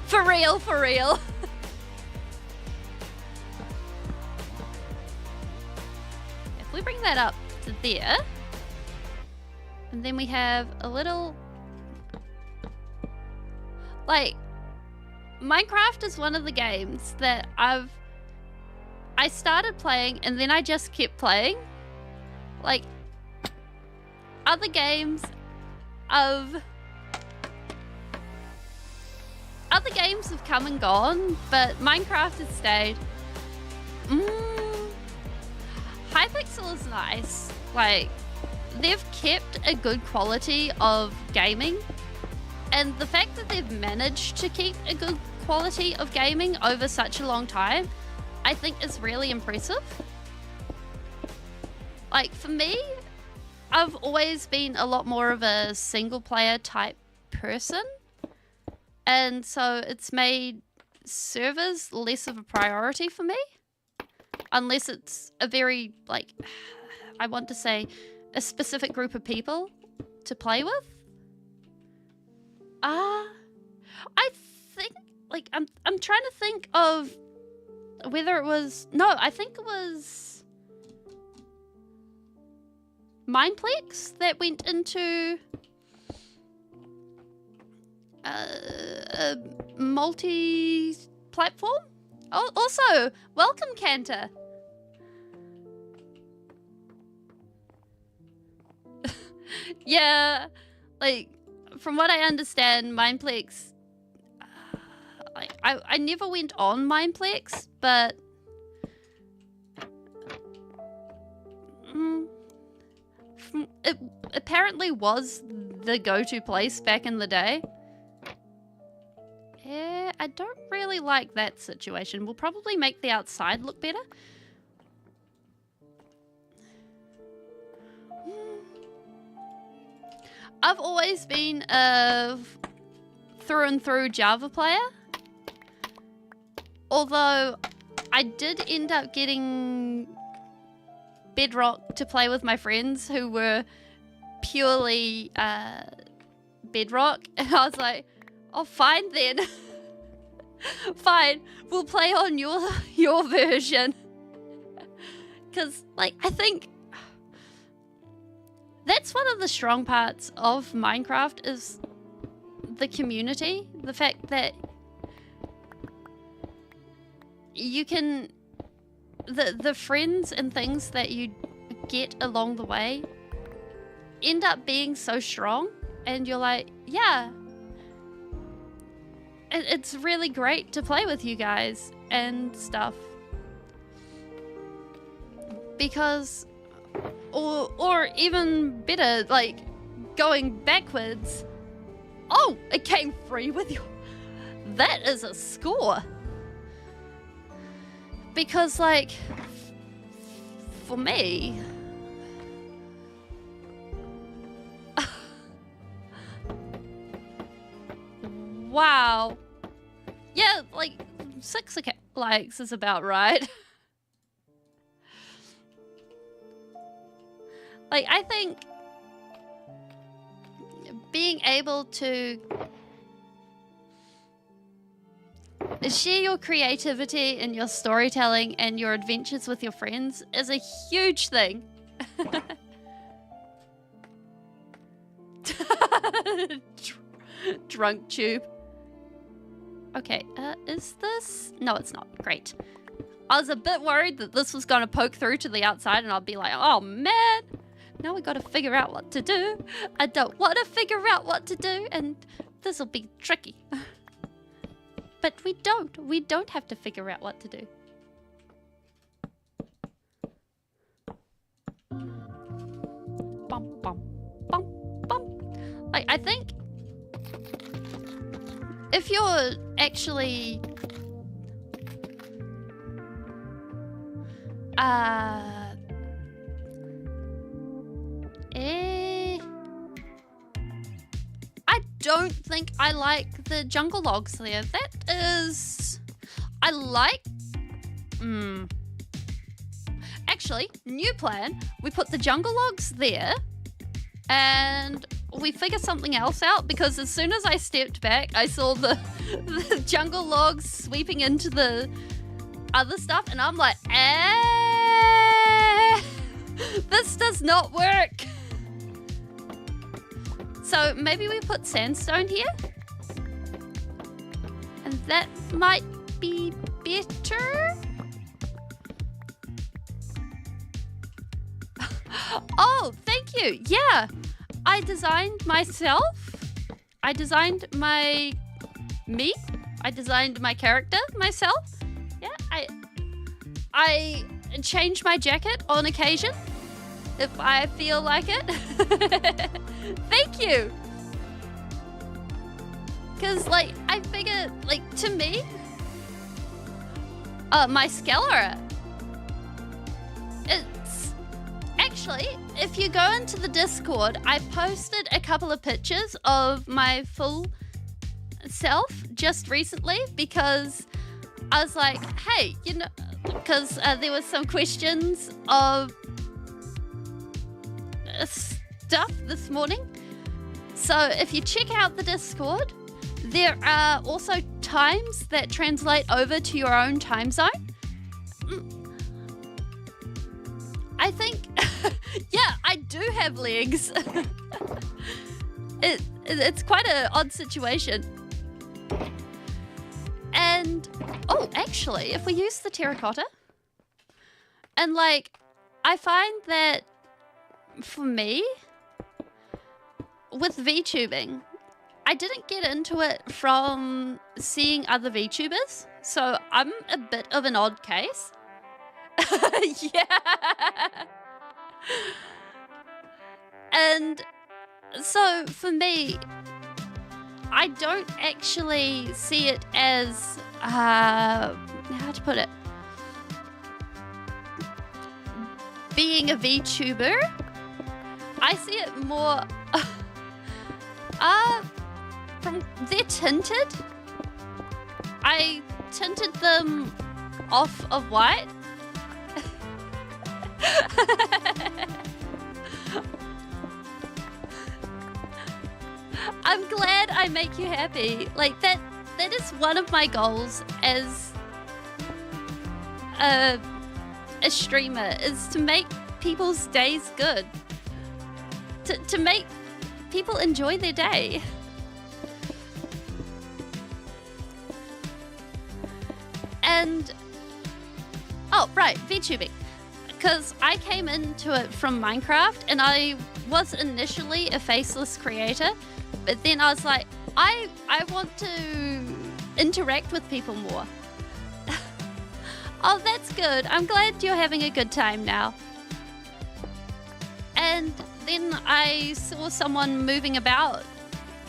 For real, for real. If we bring that up to there, and then we have a little... Like, Minecraft is one of the games that I started playing and then I just kept playing. Like, other games have come and gone, but Minecraft has stayed. Hypixel is nice. Like, they've kept a good quality of gaming, and the fact that they've managed to keep a good quality of gaming over such a long time, I think is really impressive. Like, for me, I've always been a lot more of a single player type person, and so it's made servers less of a priority for me, unless it's a very, like, I want to say, a specific group of people to play with. I think, like, I'm trying to think of whether it was... No, I think it was Mineplex that went into a multi-platform. Oh, also, welcome, Cantor. Yeah, like, from what I understand, Mineplex... I never went on Mineplex, but... It apparently was the go-to place back in the day. Yeah, I don't really like that situation. We'll probably make the outside look better. I've always been a through and through Java player. Although I did end up getting Bedrock to play with my friends who were purely Bedrock. And I was like, oh, fine then. Fine, we'll play on your version. Because, like, I think that's one of the strong parts of Minecraft is the community. The fact that you can... The friends and things that you get along the way end up being so strong. And you're like, yeah, it's really great to play with you guys and stuff. Because, or even better, like, going backwards. Oh, it came free with you. That is a score. Because, like, for me... Wow. Yeah, like, 6 likes is about right. Like, I think being able to share your creativity and your storytelling and your adventures with your friends is a huge thing. Drunk tube. Okay, is this? No, it's not. Great. I was a bit worried that this was going to poke through to the outside and I'd be like, oh man, now we got to figure out what to do. I don't want to figure out what to do and this will be tricky. But we don't. We don't have to figure out what to do. Bum, bum, bum, bum. Like, I think if you're actually I don't think I like the jungle logs there. That is... I like... Actually, new plan. We put the jungle logs there and we figure something else out, because as soon as I stepped back, I saw the jungle logs sweeping into the other stuff and I'm like, this does not work. So maybe we put sandstone here. And that might be better. Oh, thank you. Yeah. I designed myself. I designed my character myself. Yeah, I change my jacket on occasion if I feel like it. Thank you. Because, like, I figure, like, to me, my Scalera, it's actually, if you go into the Discord, I posted a couple of pictures of my full self just recently because I was like, hey, you know, because there was some questions of stuff this morning. So if you check out the Discord, there are also times that translate over to your own time zone. I think, yeah, I do have legs. It's quite an odd situation. And, oh, actually, if we use the terracotta, and like, I find that for me, with VTubing, I didn't get into it from seeing other VTubers, so I'm a bit of an odd case. Yeah. And so for me, I don't actually see it as, how to put it, being a VTuber. I see it more, they're tinted. I tinted them off of white. I'm glad I make you happy. Like, that is one of my goals as a streamer is to make people's days good. To make people enjoy their day. And, oh, right, VTubing. Because I came into it from Minecraft, and I was initially a faceless creator, but then I was like, I want to interact with people more. Oh, that's good. I'm glad you're having a good time now. And then I saw someone moving about,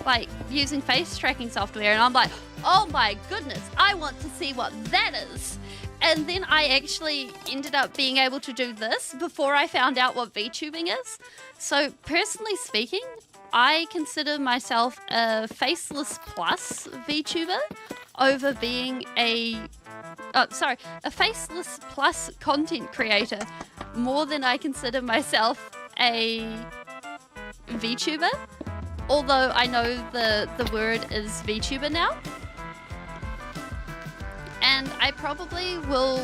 like using face tracking software, and I'm like, oh my goodness, I want to see what that is. And then I actually ended up being able to do this before I found out what VTubing is. So personally speaking, I consider myself a faceless plus VTuber over being a faceless plus content creator more than I consider myself a VTuber. Although I know the word is VTuber now. And I probably will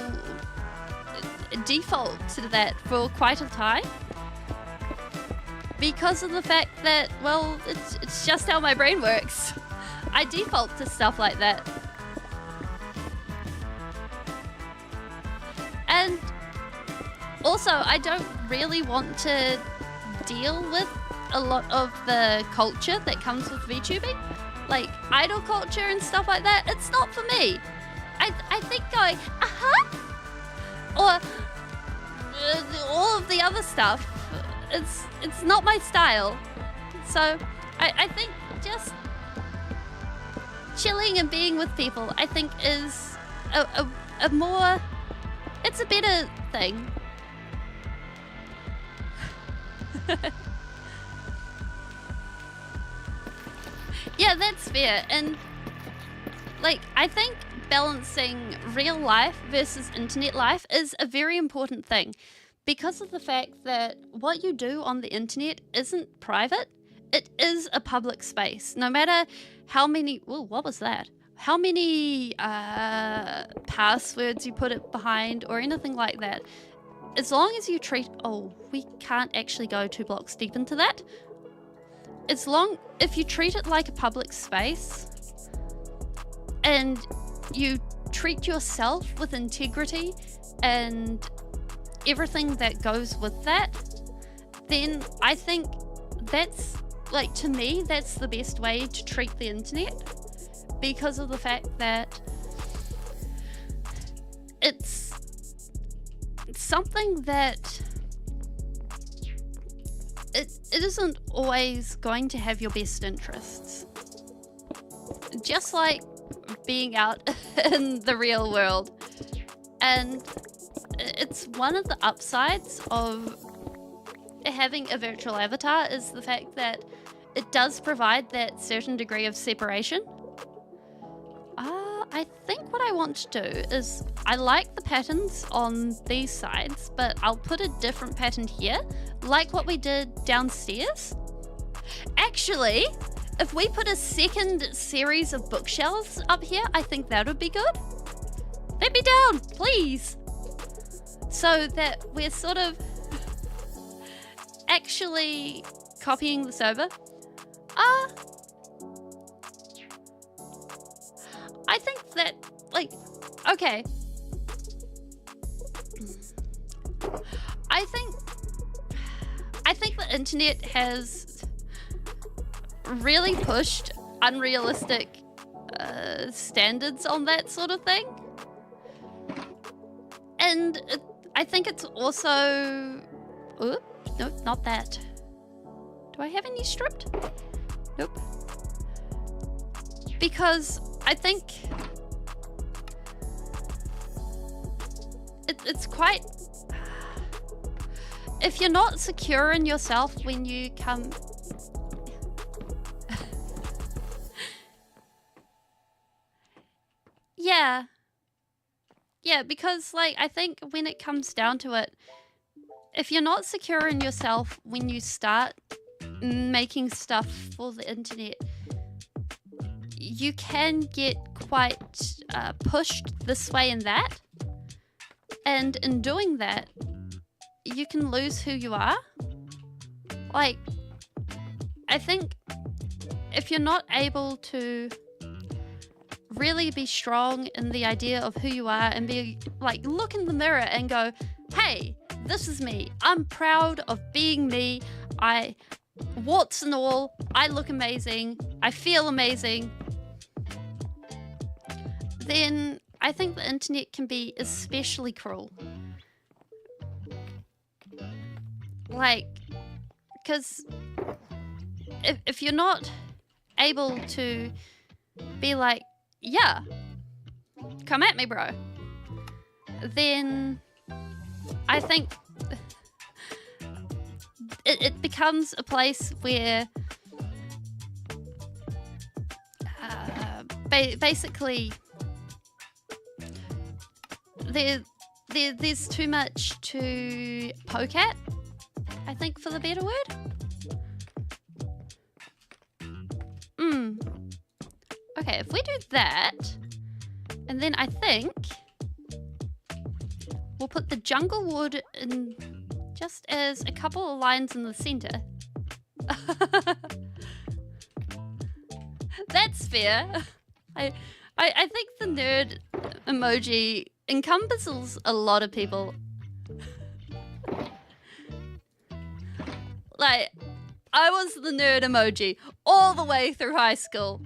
default to that for quite a time. Because of the fact that, well, it's just how my brain works. I default to stuff like that. And also, I don't really want to deal with a lot of the culture that comes with VTubing. Like, idol culture and stuff like that, it's not for me. I think going, or all of the other stuff, it's not my style. So I think just chilling and being with people, I think is a more, it's a better thing. Yeah, that's fair. And like, I think balancing real life versus internet life is a very important thing because of the fact that what you do on the internet isn't private. It is a public space. No matter how many, ooh, what was that? How many passwords you put it behind or anything like that. As long as you treat, oh, we can't actually go 2 blocks deep into that. If you treat it like a public space and you treat yourself with integrity and everything that goes with that, then I think that's, like, to me, that's the best way to treat the internet, because of the fact that it's something that it isn't always going to have your best interests. Just like being out in the real world. And it's one of the upsides of having a virtual avatar is the fact that it does provide that certain degree of separation. I think what I want to do is, I like the patterns on these sides, but I'll put a different pattern here, like what we did downstairs. Actually, if we put a second series of bookshelves up here, I think that would be good. Let me down, please. So that we're sort of actually copying this over. I think that, like, okay. I think the internet has really pushed unrealistic standards on that sort of thing. And I think it's also... Oops, no, not that. Do I have any stripped? Nope. Because I think it's quite... If you're not secure in yourself when you come... Yeah. Yeah, because, like, I think when it comes down to it, if you're not secure in yourself when you start making stuff for the internet, you can get quite pushed this way and that. And in doing that, you can lose who you are. Like, I think if you're not able to really be strong in the idea of who you are and be like, look in the mirror and go, hey, this is me. I'm proud of being me. Warts and all, I look amazing. I feel amazing. Then I think the internet can be especially cruel. Like, because if you're not able to be like, yeah, come at me, bro, then I think it becomes a place where basically there's too much to poke at, I think, for the better word. Okay, if we do that, and then I think we'll put the jungle wood in just as a couple of lines in the center. That's fair. I think the nerd emoji encompasses a lot of people. Like, I was the nerd emoji all the way through high school.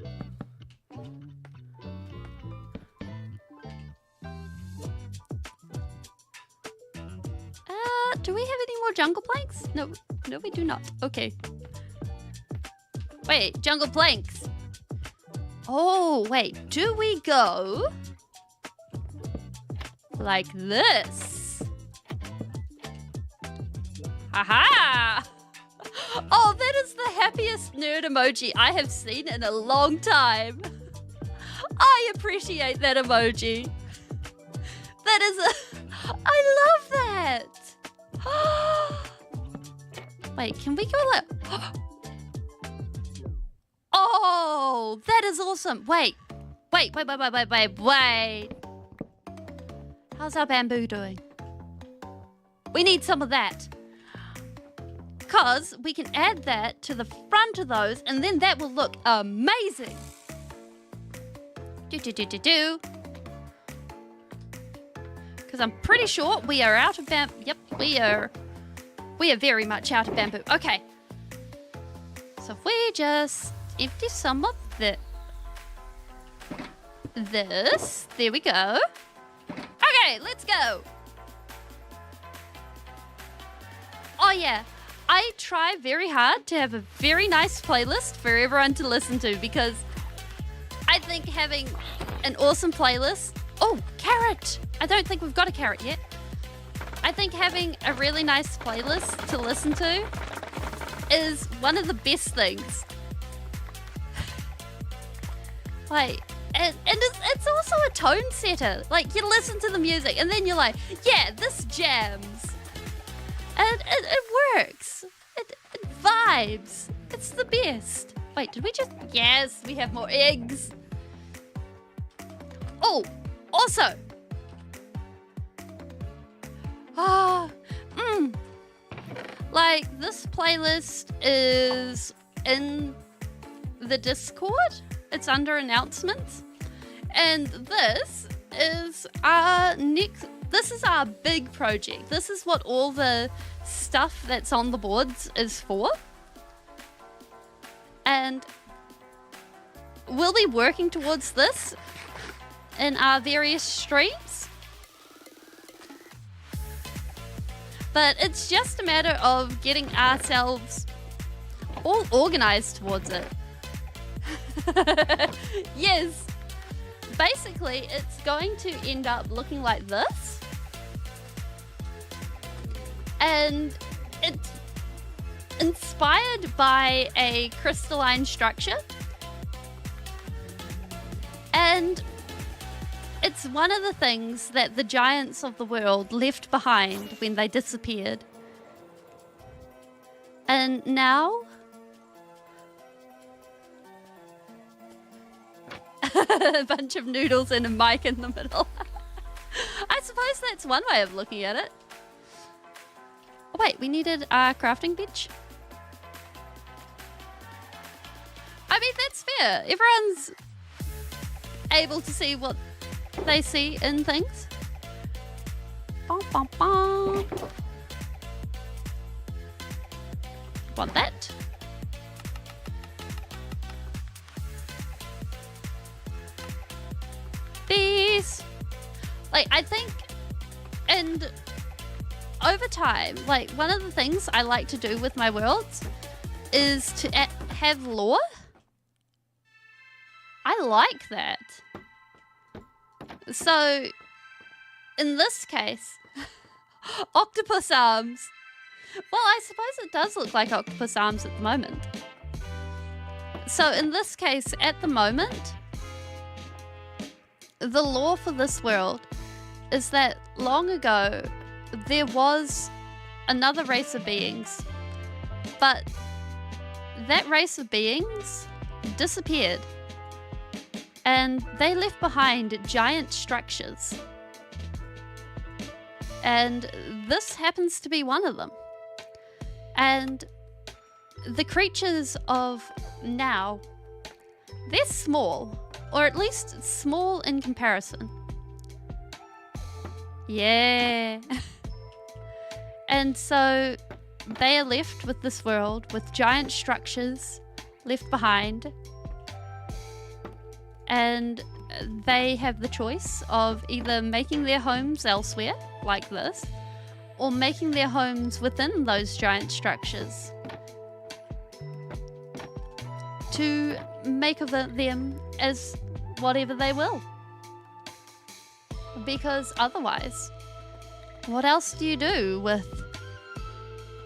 Do we have any more jungle planks? No, we do not. Okay. Wait, jungle planks. Oh, wait, do we go like this? Haha! Oh, that is the happiest nerd emoji I have seen in a long time. I appreciate that emoji. That is I love that. Wait, can we go like... Oh, that is awesome. Wait. How's our bamboo doing? We need some of that. Because we can add that to the front of those, and then that will look amazing. Because I'm pretty sure we are out of bamboo. Yep, we are very much out of bamboo. Okay. So if we just empty some of this. There we go. Okay, let's go. Oh yeah, I try very hard to have a very nice playlist for everyone to listen to, because I think having an awesome playlist... Oh, carrot! I don't think we've got a carrot yet. I think having a really nice playlist to listen to is one of the best things. Like, and it's also a tone setter. Like, you listen to the music and then you're like, yeah, this jams. And it works. It vibes. It's the best. Wait, did we just... Yes, we have more eggs. Oh, also... Like, this playlist is in the Discord. It's under announcements. And this is our next... This is our big project. This is what all the stuff that's on the boards is for. And we'll be working towards this in our various streams. But it's just a matter of getting ourselves all organized towards it. Yes. Basically, it's going to end up looking like this. And it's inspired by a crystalline structure. And it's one of the things that the giants of the world left behind when they disappeared. And now... a bunch of noodles and a mic in the middle. I suppose that's That's one way of looking at it. Oh, wait, we needed a crafting bench. I mean, that's fair. Everyone's able to see what they see in things. Bum, bum, bum. Want that? These. Like, I think, and over time, like, one of the things I like to do with my worlds is to have lore. I like that. So, in this case, octopus arms. Well, I suppose it does look like octopus arms at the moment. So, in this case, at the moment, the lore for this world is that long ago, there was another race of beings, but that race of beings disappeared. And they left behind giant structures. And this happens to be one of them. And the creatures of now, they're small, or at least small in comparison. Yeah. And so they are left with this world with giant structures left behind. And they have the choice of either making their homes elsewhere, like this, or making their homes within those giant structures to make of them as whatever they will. Because otherwise, what else do you do with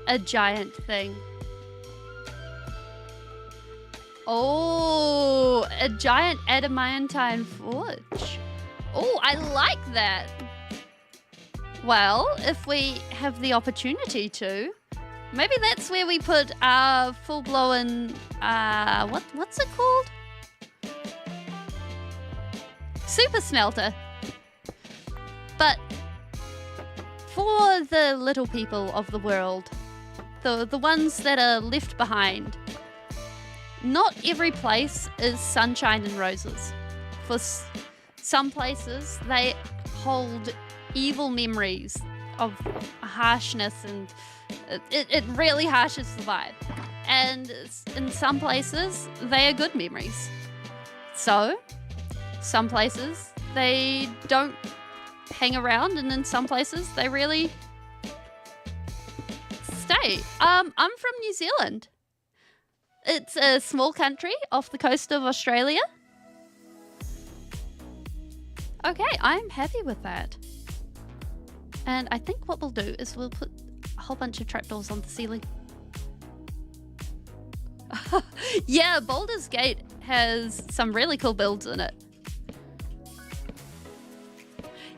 a giant thing? Oh, a giant adamantine forge. Oh, I like that. Well, if we have the opportunity to, maybe that's where we put our full-blown, what's it called? Super smelter. But for the little people of the world, the ones that are left behind, not every place is sunshine and roses. For some places, they hold evil memories of harshness, and it really harshes the vibe. And in some places, they are good memories. So, some places, they don't hang around, and in some places, they really stay. I'm from New Zealand. It's a small country off the coast of Australia. Okay, I'm happy with that. And I think what we'll do is we'll put a whole bunch of trapdoors on the ceiling. Yeah, Baldur's Gate has some really cool builds in it.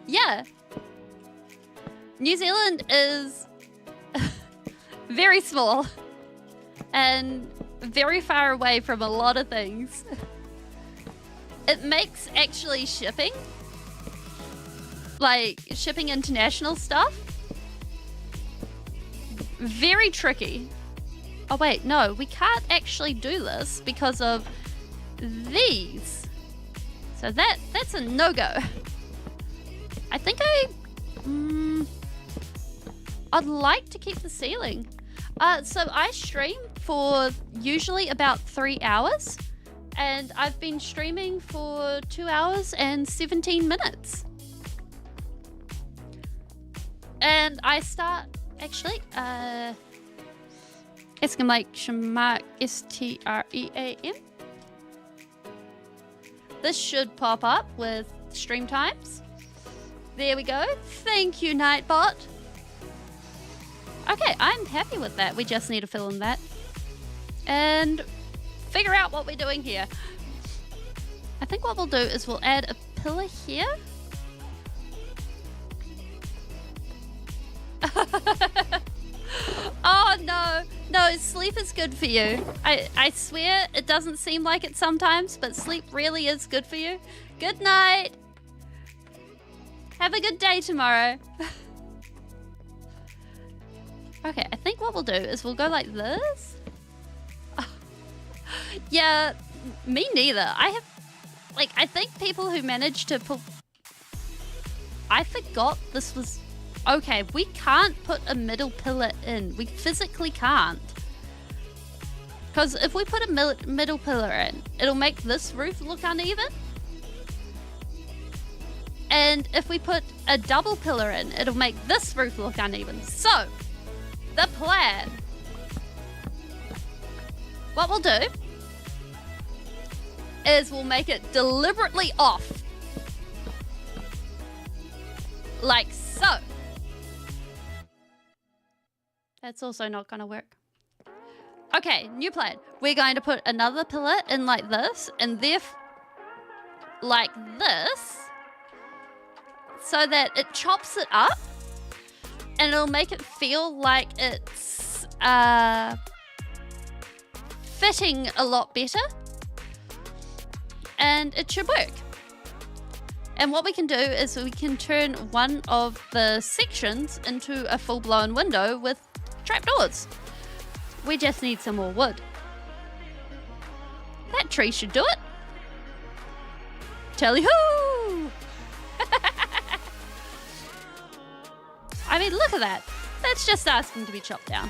Yeah. New Zealand is very small and very far away from a lot of things. It makes actually shipping, like shipping international stuff, very tricky. Oh wait, no, we can't actually do this because of these. So that's a no-go. I think I'd like to keep the ceiling. So I stream for usually about 3 hours, and I've been streaming for 2 hours and 17 minutes. And I start, actually, exclamation Shmark STREAM. This should pop up with stream times. There we go. Thank you, Nightbot. Okay, I'm happy with that. We just need to fill in that and figure out what we're doing here. I think what we'll do is we'll add a pillar here. Oh no, no, sleep is good for you. I swear it doesn't seem like it sometimes, but sleep really is good for you. Good night. Have a good day tomorrow. Okay, I think what we'll do is we'll go like this. Yeah, me neither. I think people who managed to put... I forgot this was... Okay, we can't put a middle pillar in. We physically can't. Because if we put a middle pillar in, it'll make this roof look uneven. And if we put a double pillar in, it'll make this roof look uneven. So, the plan. What we'll do is we'll make it deliberately off. Like so. That's also not going to work. Okay, new plan. We're going to put another pillar in like this, and like this, so that it chops it up, and it'll make it feel like it's fitting a lot better, and it should work. And what we can do is we can turn one of the sections into a full-blown window with trapdoors. We just need some more wood. That tree should do it. Tally-hoo! I mean, look at that. That's just asking to be chopped down.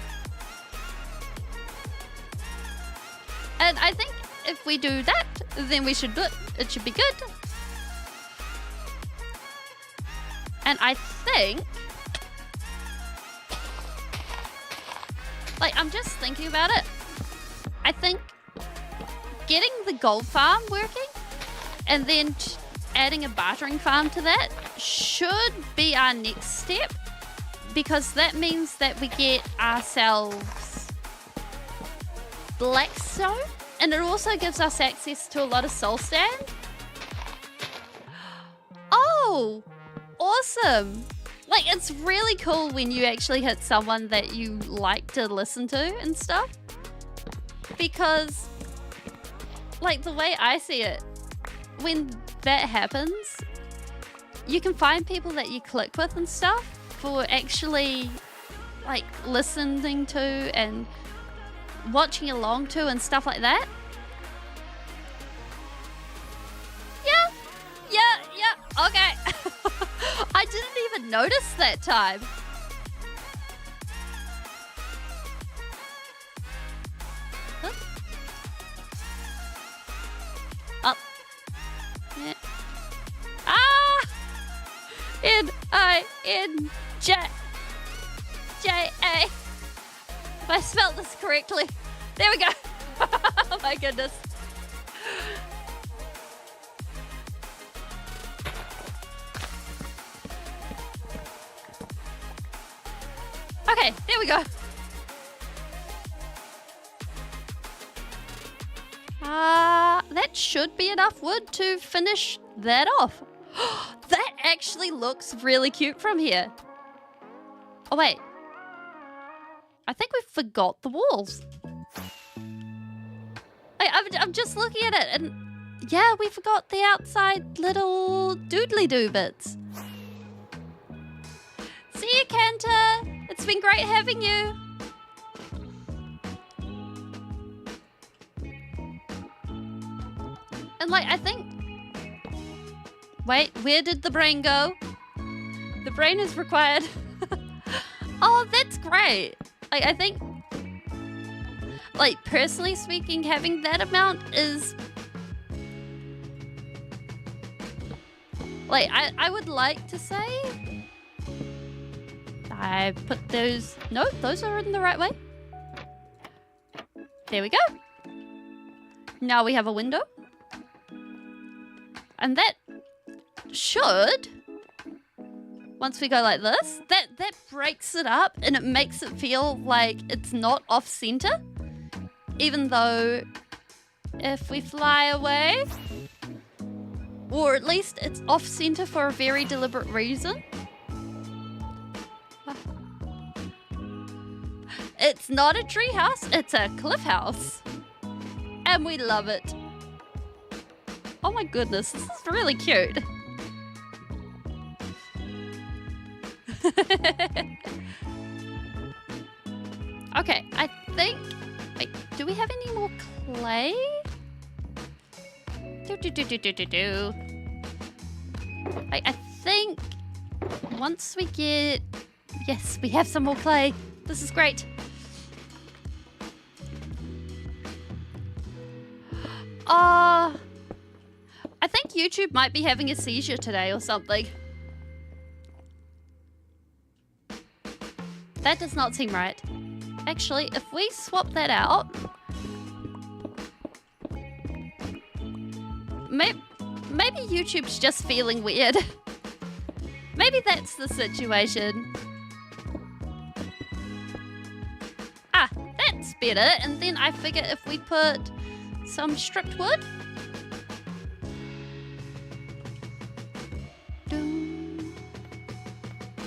And I think if we do that, then we should do it. It should be good. And I think... Like, I'm just thinking about it. I think getting the gold farm working and then adding a bartering farm to that should be our next step, because that means that we get ourselves blackstone, and it also gives us access to a lot of soul sand. Oh, awesome. Like, it's really cool when you actually hit someone that you like to listen to and stuff. Because, like, the way I see it, when that happens, you can find people that you click with and stuff for actually, like, listening to and watching along to and stuff like that. Yeah, okay. I didn't even notice that time. Huh? Up. Yeah. Ah! N-I-N-J-A. If I spelled this correctly. There we go. Oh my goodness. Okay, there we go. That should be enough wood to finish that off. That actually looks really cute from here. Oh, wait. I think we forgot the walls. I'm just looking at it, and yeah, we forgot the outside little doodly-doo bits. See you, Kanta. It's been great having you. And like, I think... Wait, where did the brain go? The brain is required. Oh, that's great. Like, I think... Like, personally speaking, having that amount is... Like, I would like to say... I put those... No, those are in the right way. There we go. Now we have a window. And that should... Once we go like this, that breaks it up and it makes it feel like it's not off-center. Even though if we fly away, or at least it's off-center for a very deliberate reason. It's not a tree house, it's a cliff house. And we love it. Oh my goodness, this is really cute. Okay, I think... Wait, do we have any more clay? I think once we get... Yes, we have some more clay. This is great. I think YouTube might be having a seizure today or something. That does not seem right. Actually, if we swap that out... Maybe YouTube's just feeling weird. Maybe that's the situation. Ah, that's better. And then I figure if we put some stripped wood...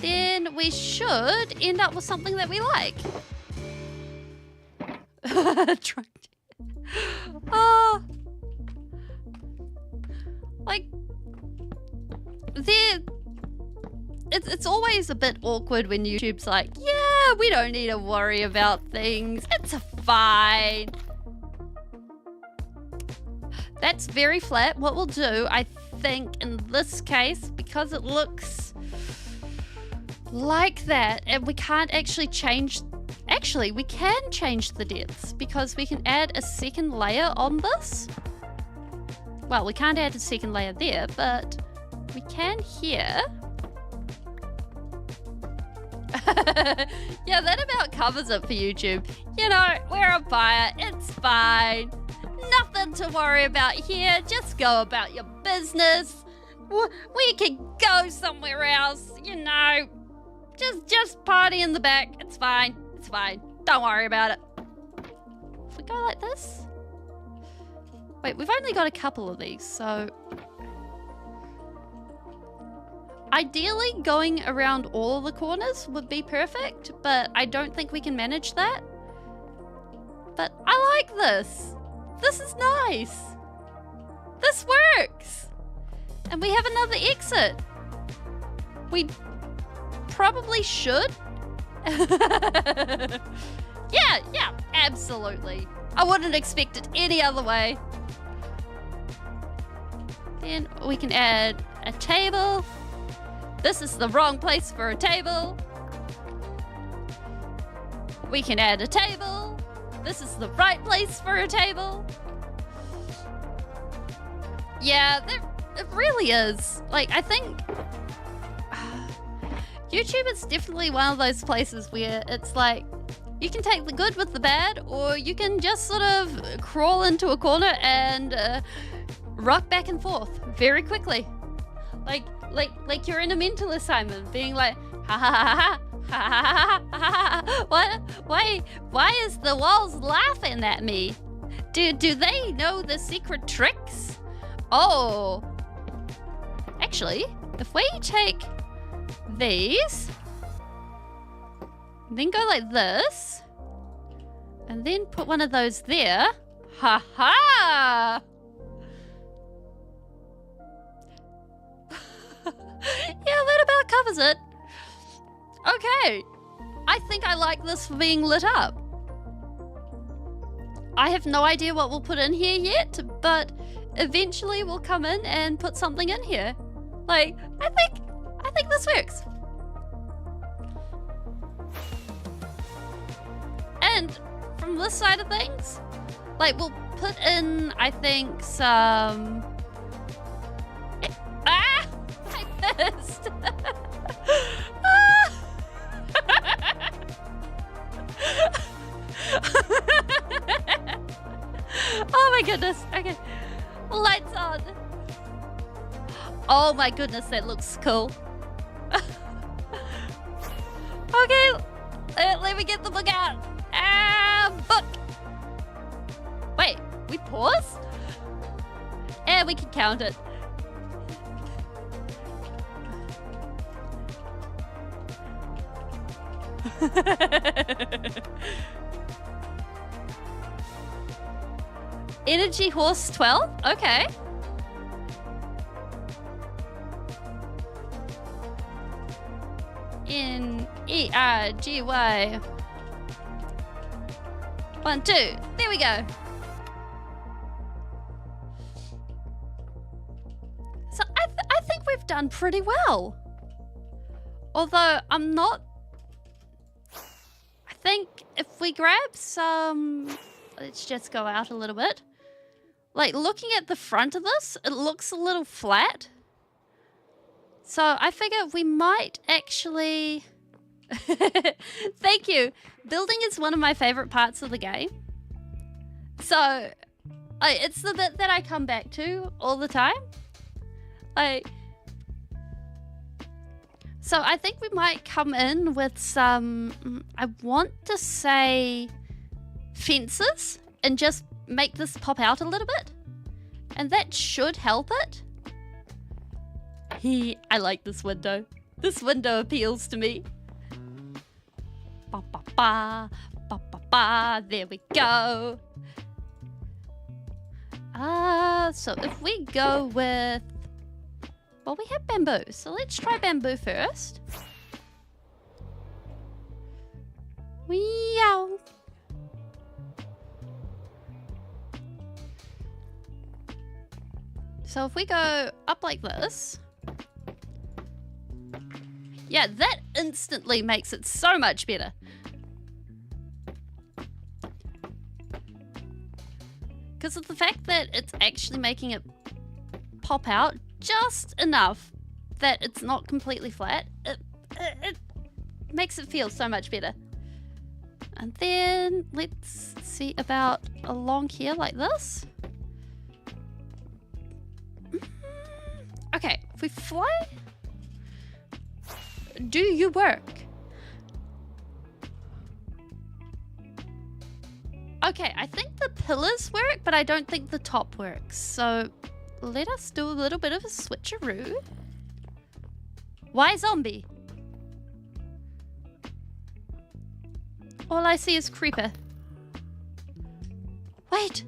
then we should end up with something that we like. Like, it's always a bit awkward when YouTube's like, yeah, we don't need to worry about things. It's fine. That's very flat. What we'll do, I think, in this case, because it looks like that, and we can't actually change... Actually, we can change the depths because we can add a second layer on this. Well, we can't add a second layer there, but we can here. Yeah, that about covers it for YouTube. You know, we're a buyer. It's fine. Nothing to worry about here. Just go about your business. We can go somewhere else, you know. Just party in the back. It's fine. It's fine. Don't worry about it. If we go like this... Wait, we've only got a couple of these, so... Ideally, going around all of the corners would be perfect, but I don't think we can manage that. But I like this. This is nice. This works. And we have another exit. We probably should. Yeah, absolutely. I wouldn't expect it any other way. Then we can add a table. This is the wrong place for a table. We can add a table. This is the right place for a table. Yeah, it really is. Like, I think... YouTube is definitely one of those places where it's like, you can take the good with the bad, or you can just sort of crawl into a corner and rock back and forth very quickly. Like you're in a mental assignment, being like, ha ha ha ha ha ha ha. What? Why is the walls laughing at me? Do they know the secret tricks? Oh, actually, if we take these, then go like this, and then put one of those there. Ha ha! Yeah, that about covers it. Okay, I think I like this for being lit up. I have no idea what we'll put in here yet, but eventually we'll come in and put something in here. Like, I think this works. And from this side of things, like, we'll put in, I think, some... Ah! I missed! Oh my goodness. Okay. Lights on. Oh my goodness, that looks cool. Okay, let me get the book out. Book. Wait, we pause? And we can count it. Energy Horse 12? Okay. N-E-R-G-Y. 1, 2. There we go. So I think we've done pretty well. Although I'm not... I think if we grab some... Let's just go out a little bit. Like, looking at the front of this, it looks a little flat. So I figure we might actually... Thank you. Building is one of my favorite parts of the game. So it's the bit that I come back to all the time. So I think we might come in with some, I want to say fences and just make this pop out a little bit. And that should help it. I like this window. This window appeals to me. Ba ba ba, ba ba ba, there we go. So if we go with, well, we have bamboo, so let's try bamboo first. Meow. So if we go up like this, yeah, that instantly makes it so much better. Because of the fact that it's actually making it pop out just enough that it's not completely flat, it makes it feel so much better. And then let's see about along here like this. Okay, if we fly, do you work? Okay, I think the pillars work, but I don't think the top works. So let us do a little bit of a switcheroo. Why zombie? All I see is creeper. Wait.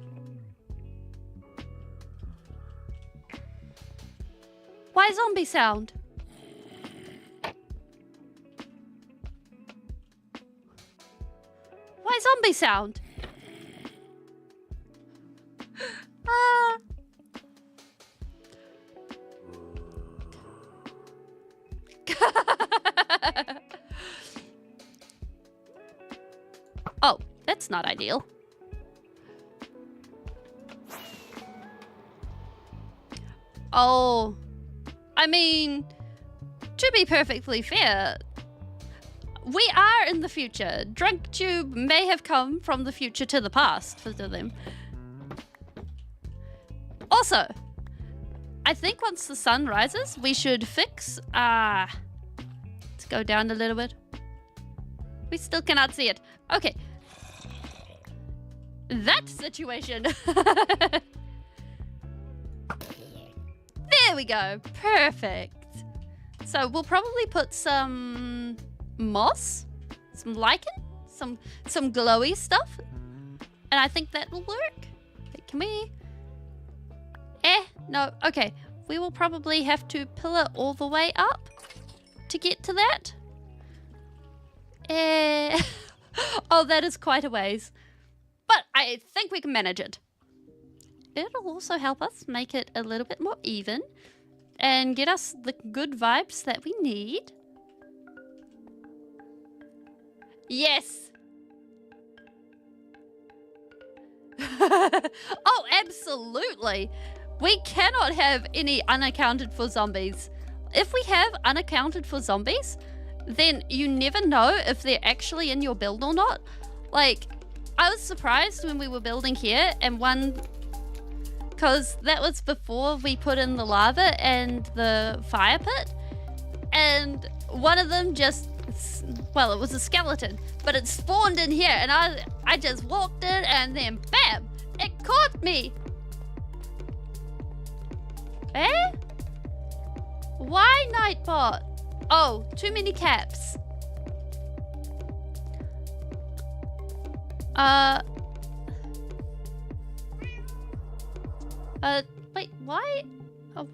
Why zombie sound? Why zombie sound? Oh, that's not ideal. Oh, I mean, to be perfectly fair, we are in the future. DrunkTube may have come from the future to the past for them. Also, I think once the sun rises, we should fix... let's go down a little bit. We still cannot see it. Okay. That situation. There we go. Perfect. So we'll probably put some moss, some lichen, some glowy stuff. And I think that will work. Okay, can we... no. Okay. We will probably have to pillar all the way up to get to that. Oh, that is quite a ways. But I think we can manage it. It'll also help us make it a little bit more even and get us the good vibes that we need. Yes. Oh, absolutely. We cannot have any unaccounted for zombies. If we have unaccounted for zombies, then you never know if they're actually in your build or not. Like, I was surprised when we were building here and because that was before we put in the lava and the fire pit, and one of them just, well, it was a skeleton, but it spawned in here, and I just walked in, and then bam, it caught me. Eh? Why Nightbot? Oh, too many caps. Wait, why? Oh.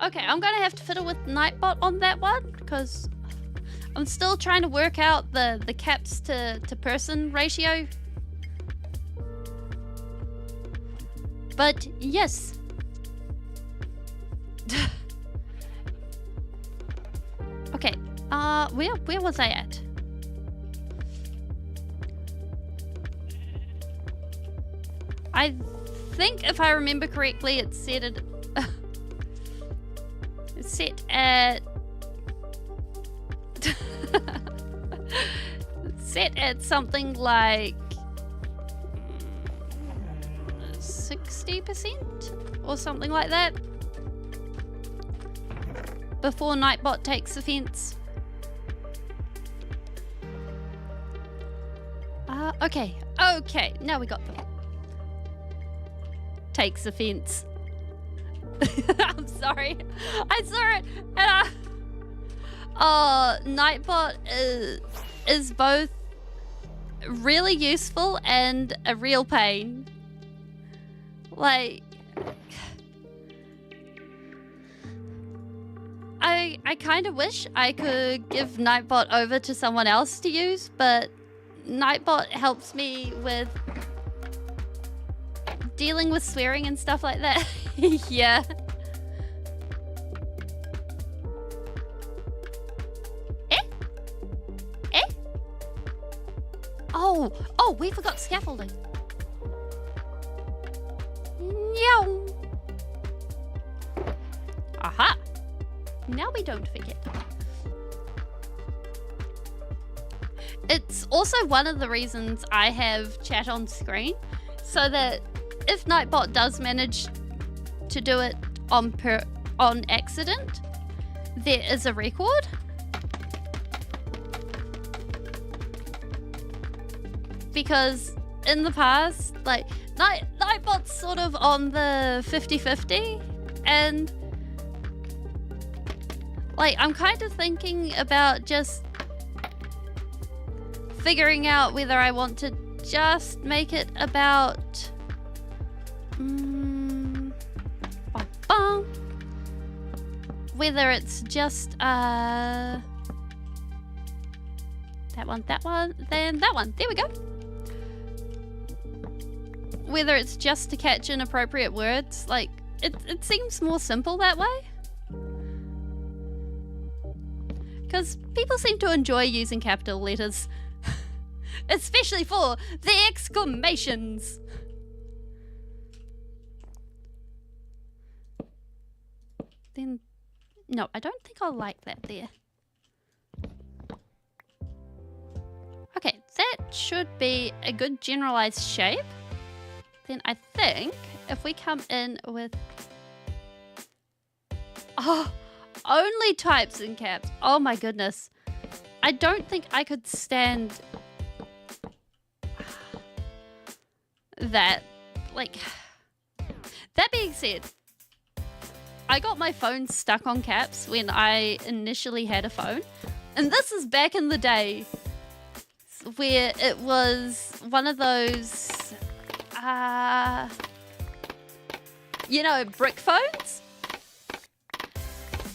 Okay, I'm gonna have to fiddle with Nightbot on that one, because I'm still trying to work out the caps to person ratio. But yes. Okay. Where was I at? I think if I remember correctly, it's set at it's set at set at something like 60% or something like that before Nightbot takes offense. Okay, now we got them. Takes offense. I'm sorry. I saw it and Nightbot is both really useful and a real pain. Like, I kind of wish I could give Nightbot over to someone else to use, but Nightbot helps me with dealing with swearing and stuff like that. Yeah. Oh, we forgot scaffolding. No. Aha. Now we don't forget. It's also one of the reasons I have chat on screen, so that if Nightbot does manage to do it on accident, there is a record. Because in the past, like, Nightbot's sort of on the 50-50, and like, I'm kind of thinking about just figuring out whether I want to just make it about whether it's just that one, then that one. There we go. Whether it's just to catch inappropriate words, like, it seems more simple that way. Because people seem to enjoy using capital letters. Especially for the exclamations. Then, no, I don't think I'll like that there. Okay, that should be a good generalized shape. Then I think if we come in with... Oh, only types in caps. Oh my goodness. I don't think I could stand that. Like, that being said, I got my phone stuck on caps when I initially had a phone. And this is back in the day where it was one of those, you know, brick phones.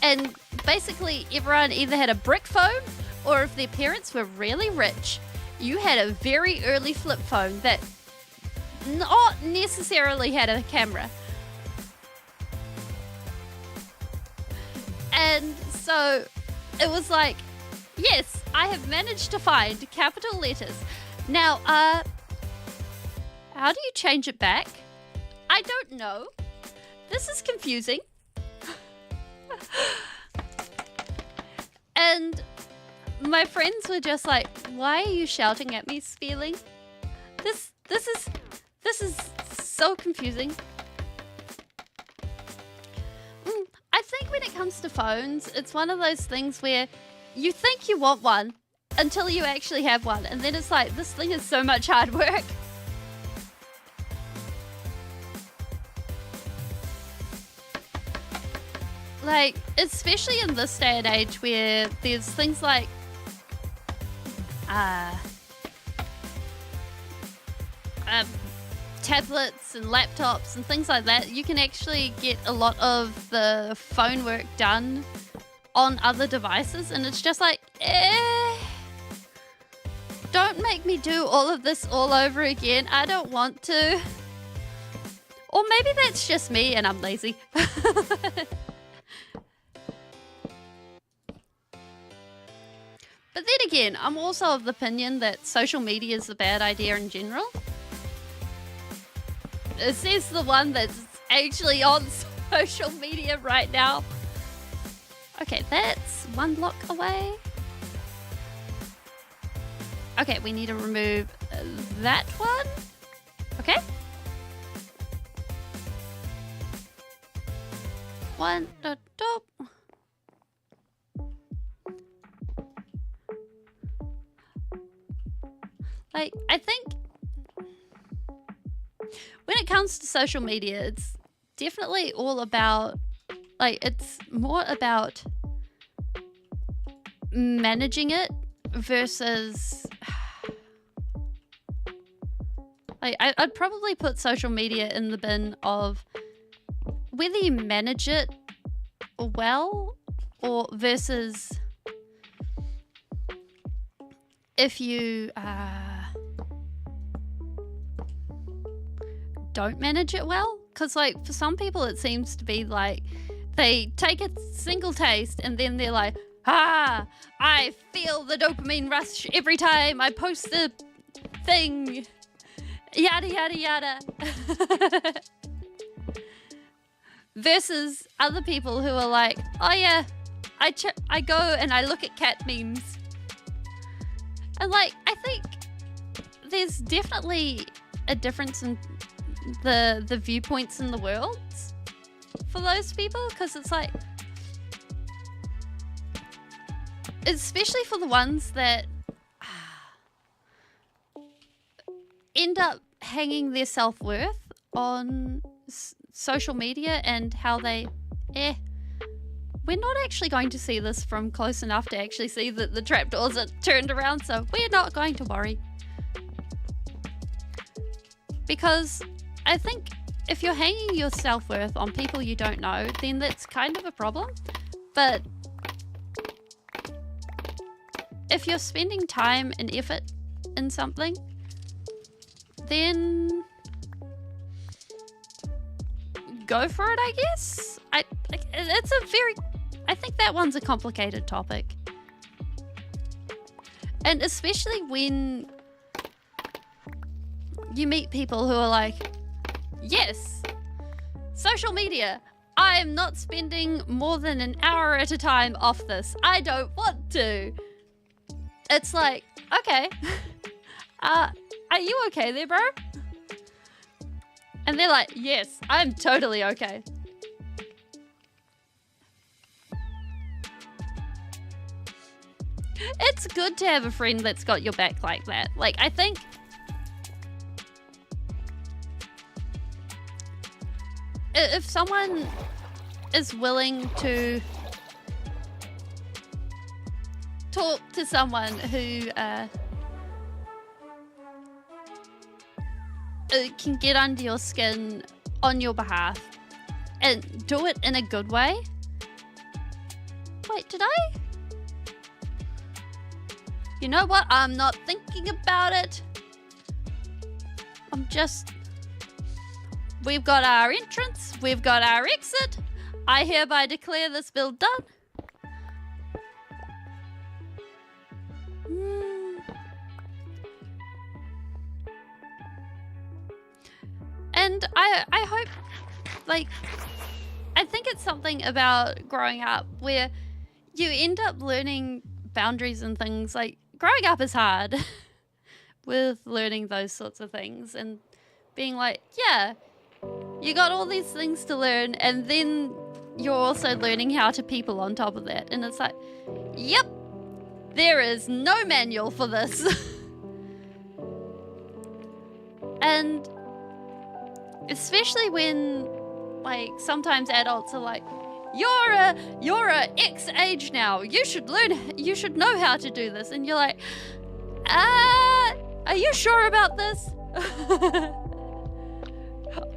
And basically everyone either had a brick phone, or if their parents were really rich, you had a very early flip phone that not necessarily had a camera. And so it was like, yes, I have managed to find capital letters. Now, how do you change it back? I don't know. This is confusing. And my friends were just like, why are you shouting at me, Spheling? This is so confusing. I think when it comes to phones, it's one of those things where you think you want one until you actually have one, and then it's like, this thing is so much hard work. Like, especially in this day and age where there's things like tablets and laptops and things like that, you can actually get a lot of the phone work done on other devices, and it's just like, Eh, don't make me do all of this all over again. I don't want to. Or maybe that's just me and I'm lazy. But then again, I'm also of the opinion that social media is a bad idea in general. It says the one that's actually on social media right now. Okay, that's one block away. Okay, we need to remove that one. Okay. One, Like, I think when it comes to social media, it's definitely all about, like, it's more about managing it versus, like, I'd probably put social media in the bin of whether you manage it well or versus if you don't manage it well. Because, like, for some people it seems to be like they take a single taste and then they're like, I feel the dopamine rush every time I post the thing, yada yada yada. Versus other people who are like, oh yeah, I go and I look at cat memes. And, like, I think there's definitely a difference in the viewpoints in the world for those people, because it's like, especially for the ones that end up hanging their self-worth on social media and how they, we're not actually going to see this from close enough to actually see that the trapdoors are turned around, so we're not going to worry. Because I think if you're hanging your self-worth on people you don't know, then that's kind of a problem. But if you're spending time and effort in something, then go for it, I guess. I think that one's a complicated topic. And especially when you meet people who are like, yes, social media, I am not spending more than an hour at a time off this. I don't want to. It's like, okay, are you okay there, bro? And they're like, yes, I'm totally okay. It's good to have a friend that's got your back like that. Like, I think if someone is willing to talk to someone who can get under your skin on your behalf and do it in a good way. Wait, did I? You know what? I'm not thinking about it. We've got our entrance. We've got our exit. I hereby declare this bill done. And I hope, like, I think it's something about growing up where you end up learning boundaries and things. Like, growing up is hard with learning those sorts of things and being like, yeah, you got all these things to learn, and then you're also learning how to people on top of that. And it's like, yep, there is no manual for this. And especially when, like, sometimes adults are like, you're a X age now. You should know how to do this. And you're like, are you sure about this?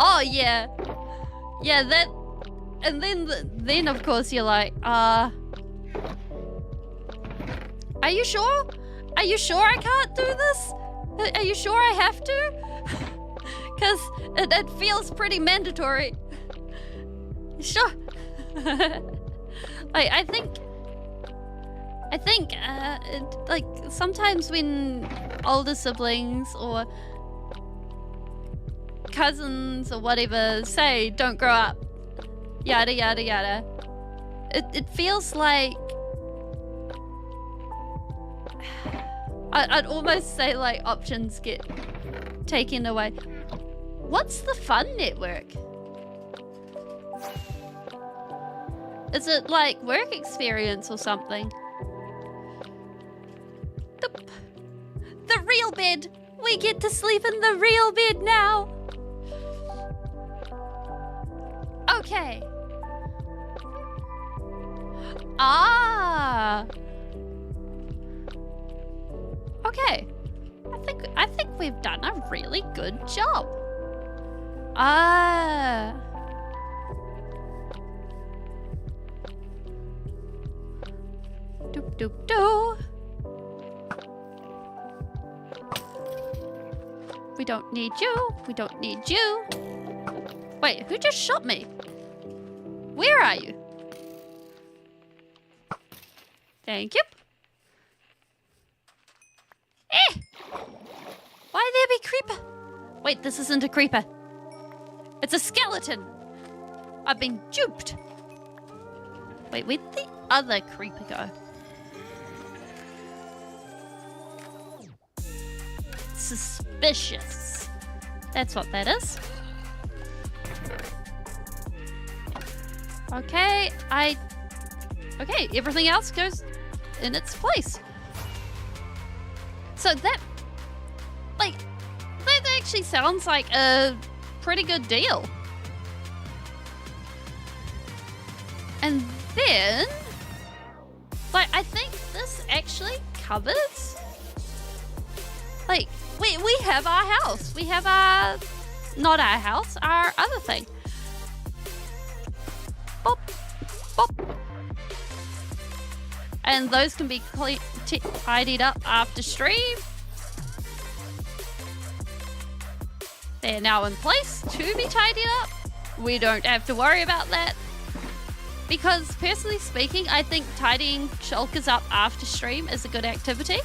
Oh yeah, that, and then of course you're like, Are you sure? Are you sure I can't do this? Are you sure I have to? Because it feels pretty mandatory. Sure. I think, like, sometimes when older siblings or cousins or whatever say, don't grow up, yada, yada, yada, it feels like, I'd almost say, like, options get taken away. What's the Fun Network? Is it like work experience or something? The real bed! We get to sleep in the real bed now! Okay. Ah! Okay. I think we've done a really good job. Ah. Doop doop doo. We don't need you. We don't need you. Wait, who just shot me? Where are you? Thank you. Eh! Why there be creeper? Wait, this isn't a creeper. It's a skeleton. I've been duped. Wait, where'd the other creeper go? Suspicious. That's what that is. Okay, okay, everything else goes in its place. So that actually sounds like a pretty good deal. And then, like, I think this actually covers, like, we have our house. We have our, not our house, our other thing. Bop, bop. And those can be tidied up after stream. They're now in place to be tidied up. We don't have to worry about that. Because personally speaking, I think tidying shulkers up after stream is a good activity.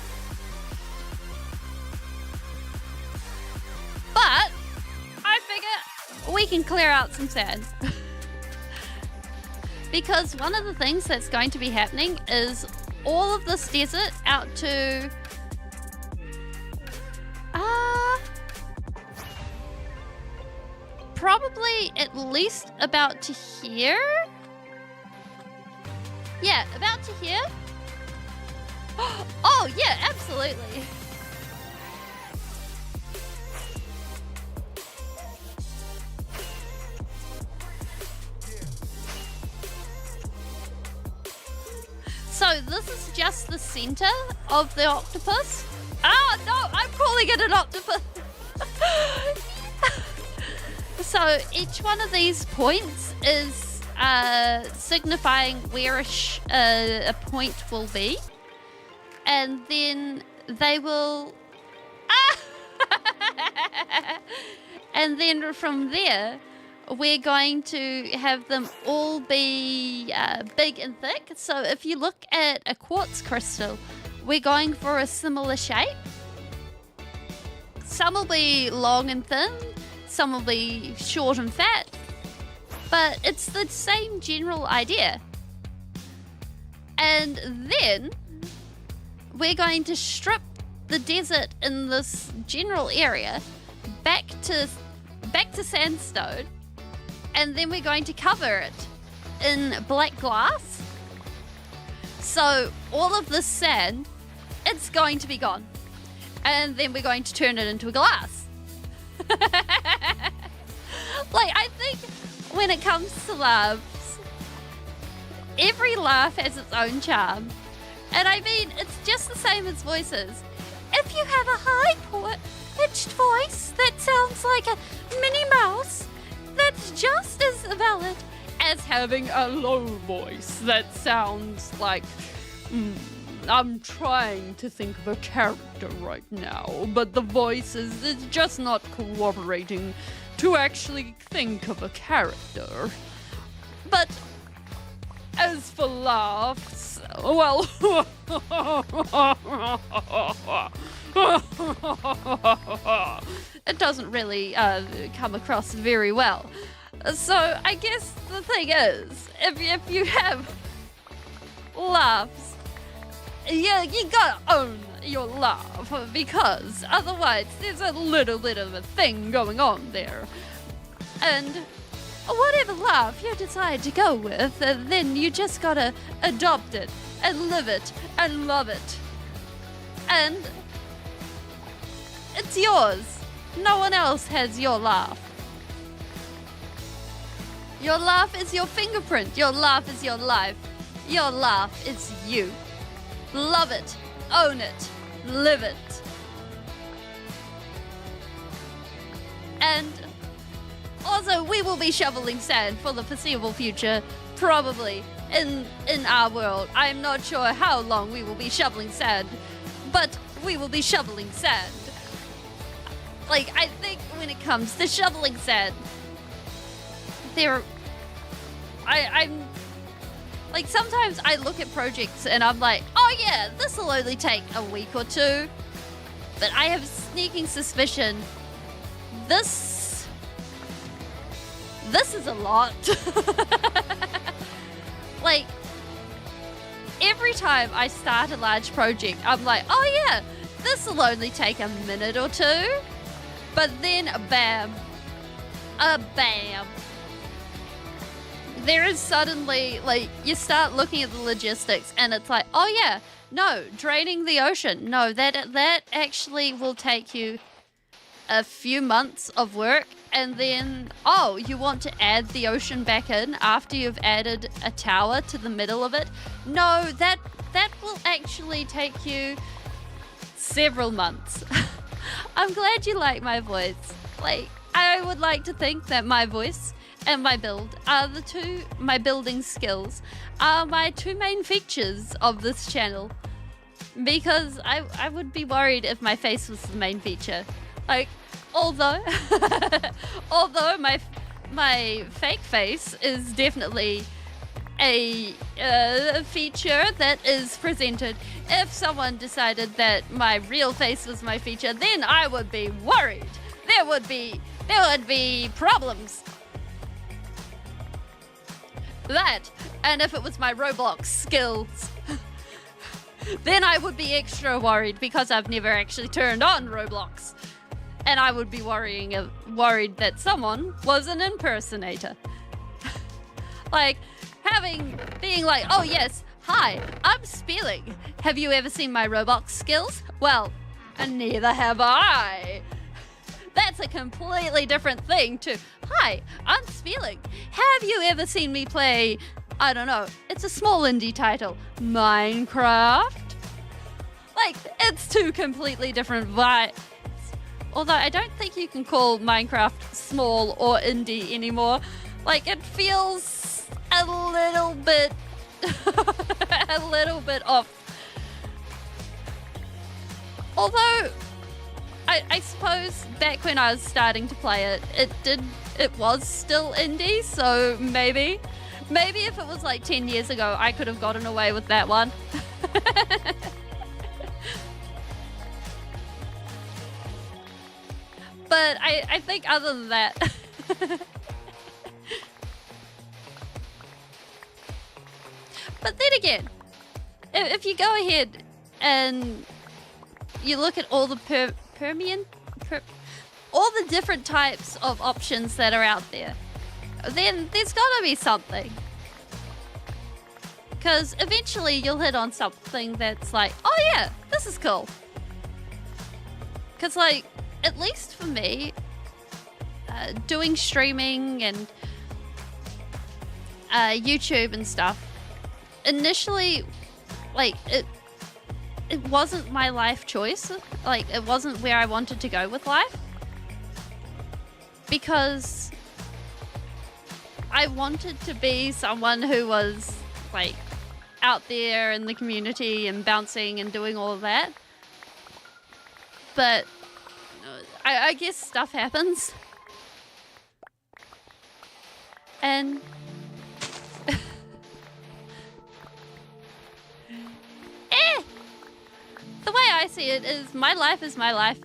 But I figure we can clear out some sand. Because one of the things that's going to be happening is all of this desert out to probably at least about to here. Yeah, about to here. Oh yeah, absolutely. So this is just the center of the octopus. Oh no, I'm calling it an octopus. So each one of these points is signifying where a point will be. And then they will... And then from there, we're going to have them all be big and thick. So if you look at a quartz crystal, we're going for a similar shape. Some will be long and thin, some will be short and fat, but it's the same general idea. And then we're going to strip the desert in this general area back to sandstone, and then we're going to cover it in black glass. So all of this sand, it's going to be gone. And then we're going to turn it into a glass. Like, I think when it comes to laughs, every laugh has its own charm. And I mean, it's just the same as voices. If you have a high-pitched voice that sounds like a Minnie Mouse, that's just as valid as having a low voice that sounds like I'm trying to think of a character right now, but the voice is just not cooperating to actually think of a character. But as for laughs, well, it doesn't really come across very well. So I guess the thing is, if you have laughs, you gotta own your laugh, because otherwise there's a little bit of a thing going on there. And whatever laugh you decide to go with, then you just gotta adopt it and live it and love it. And it's yours. No one else has your laugh. Your laugh is your fingerprint. Your laugh is your life. Your laugh is you. Love it. Own it. Live it. And also, we will be shoveling sand for the foreseeable future, probably, in our world. I'm not sure how long we will be shoveling sand, but we will be shoveling sand. Like, I think when it comes to shoveling sand, I'm like, sometimes I look at projects and I'm like, oh yeah, this will only take a week or two. But I have a sneaking suspicion this is a lot. Like, every time I start a large project, I'm like, oh yeah, this will only take a minute or two. But then, bam. There is suddenly, like, you start looking at the logistics and it's like, oh yeah, no, draining the ocean. No, that actually will take you a few months of work. And then, oh, you want to add the ocean back in after you've added a tower to the middle of it? No, that will actually take you several months. I'm glad you like my voice. Like, I would like to think that my voice and my build are my building skills are my two main features of this channel. Because I would be worried if my face was the main feature. Like, although my fake face is definitely a feature that is presented. If someone decided that my real face was my feature, then I would be worried. There would be problems. That, and if it was my Roblox skills, then I would be extra worried because I've never actually turned on Roblox. And I would be worried that someone was an impersonator. Like, being like, oh yes, hi, I'm Spelling. Have you ever seen my Roblox skills? Well, neither have I. That's a completely different thing to, hi, I'm Spelling. Have you ever seen me play, I don't know, it's a small indie title, Minecraft? Like, it's two completely different vibes. Although I don't think you can call Minecraft small or indie anymore. Like, it feels a little bit off. Although I suppose back when I was starting to play it, it was still indie, so maybe if it was like 10 years ago, I could have gotten away with that one. But I think other than that, but then again, if you go ahead and you look at all the all the different types of options that are out there, then there's gotta be something. Because eventually you'll hit on something that's like, oh yeah, this is cool. Because, like, at least for me, doing streaming and YouTube and stuff, initially, like, it wasn't my life choice. Like, it wasn't where I wanted to go with life. Because I wanted to be someone who was, like, out there in the community and bouncing and doing all of that. But I guess stuff happens. And the way I see it is my life is my life.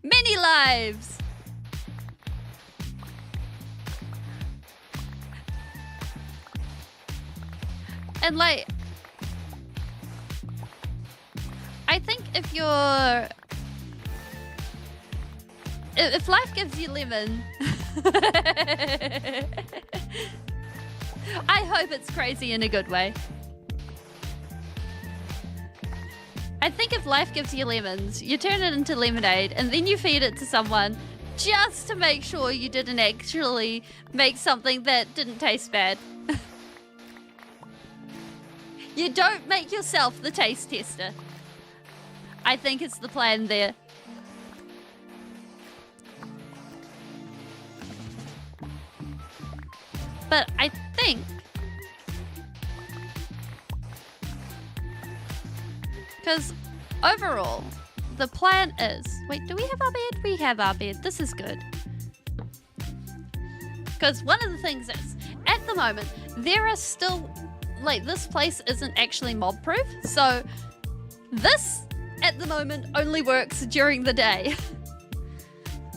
Many lives. And like, I think if life gives you lemon, I hope it's crazy in a good way. I think if life gives you lemons, you turn it into lemonade and then you feed it to someone just to make sure you didn't actually make something that didn't taste bad. You don't make yourself the taste tester. I think it's the plan there. But I think because overall, the plan is... Wait, do we have our bed? We have our bed. This is good. Because one of the things is, at the moment, there are still... Like, this place isn't actually mob-proof. So, this, at the moment, only works during the day.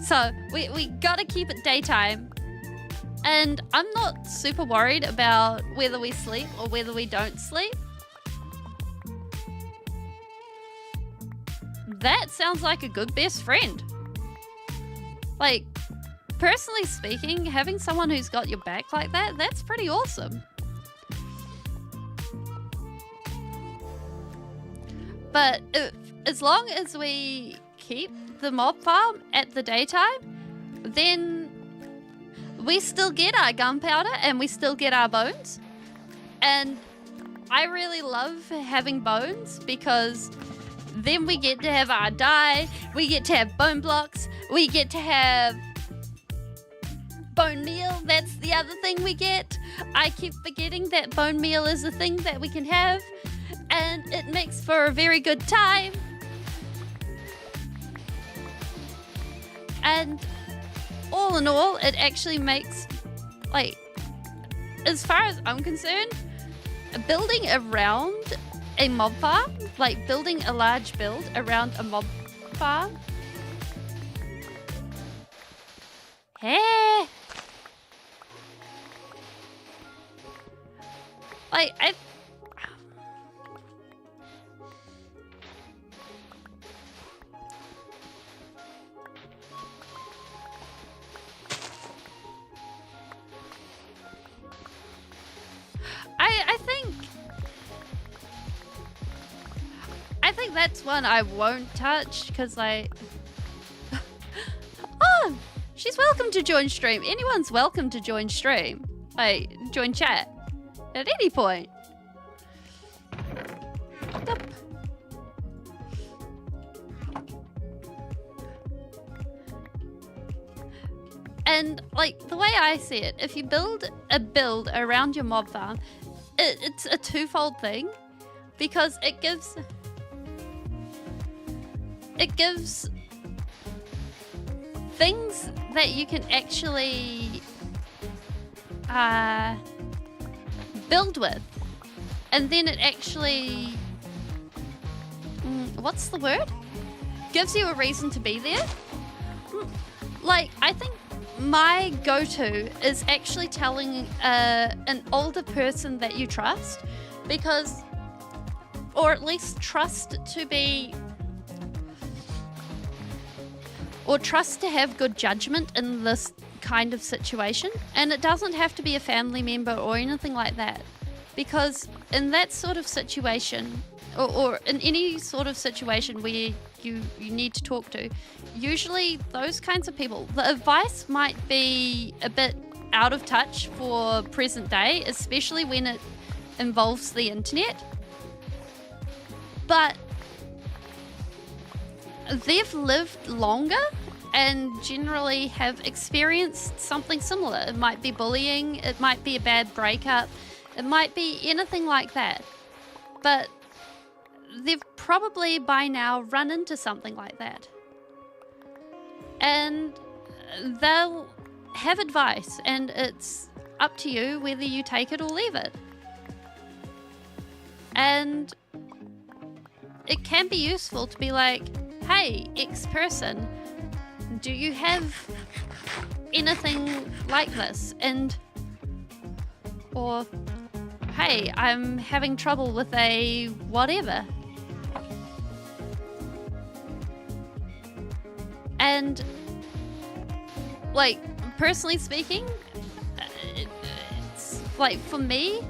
So, we gotta keep it daytime. And I'm not super worried about whether we sleep or whether we don't sleep. That sounds like a good best friend. Like, personally speaking, having someone who's got your back like that, that's pretty awesome. But as long as we keep the mob farm at the daytime, then we still get our gunpowder and we still get our bones. And I really love having bones because then we get to have our dye, we get to have bone blocks, we get to have bone meal. That's the other thing we get. I keep forgetting that bone meal is a thing that we can have, and it makes for a very good time. And all in all, it actually makes, like, as far as I'm concerned, building around a mob farm, like building a large build around a mob farm. Hey! Like, I think that's one I won't touch because oh, she's welcome to join stream. Anyone's welcome to join stream. Like, join chat at any point. Yep. And like the way I see it, if you build a build around your mob farm, it's a twofold thing because it gives things that you can actually build with, and then it actually what's the word? Gives you a reason to be there. Like, I think my go-to is actually telling an older person that you trust, because, or at least trust to be, or trust to have good judgment in this kind of situation. And it doesn't have to be a family member or anything like that, because in that sort of situation, or in any sort of situation where you need to talk to, usually those kinds of people, the advice might be a bit out of touch for present day, especially when it involves the internet. But they've lived longer and generally have experienced something similar. It might be bullying, it might be a bad breakup, it might be anything like that. But they've probably by now run into something like that. And they'll have advice, and it's up to you whether you take it or leave it. And it can be useful to be like, hey, X person, do you have anything like this? Or, hey, I'm having trouble with a whatever. And, like, personally speaking, it's like, for me,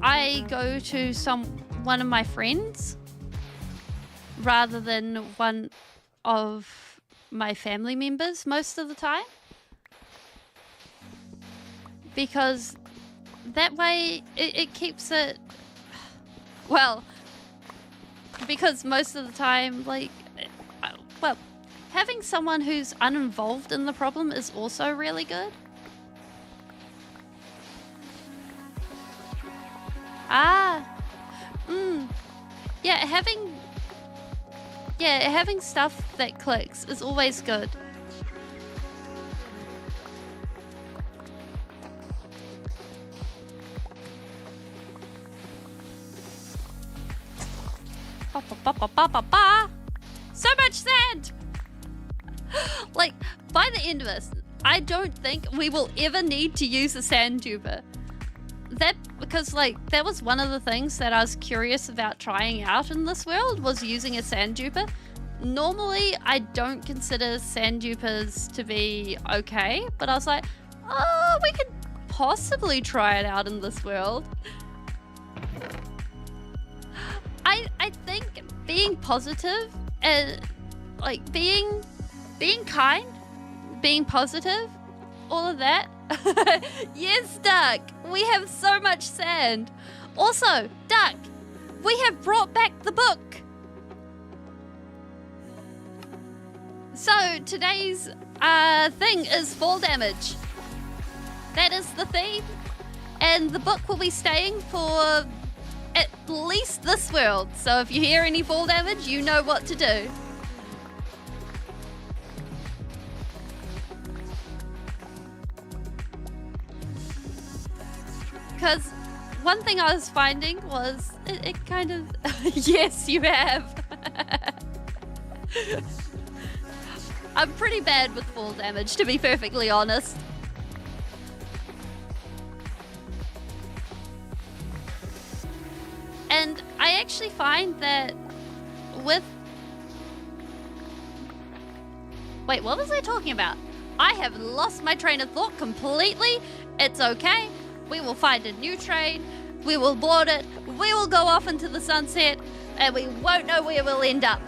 I go to one of my friends rather than one of my family members most of the time, because that way it keeps it, well, because most of the time, like, well, having someone who's uninvolved in the problem is also really good. Yeah, having stuff that clicks is always good. So much sand! Like, by the end of this, I don't think we will ever need to use a sand duper. Because, like, that was one of the things that I was curious about trying out in this world, was using a sand duper. Normally, I don't consider sand dupers to be okay, but I was like, oh, we could possibly try it out in this world. I think being positive and, like, being kind, being positive, all of that. Yes, Duck, we have so much sand. Also, Duck, we have brought back the book. So today's thing is fall damage. That is the theme, and the book will be staying for at least this world. So if you hear any fall damage, you know what to do. Because one thing I was finding was it kind of... Yes, you have. I'm pretty bad with fall damage, to be perfectly honest. And I actually find that with... Wait, what was I talking about? I have lost my train of thought completely. It's okay. We will find a new train, we will board it, we will go off into the sunset, and we won't know where we'll end up.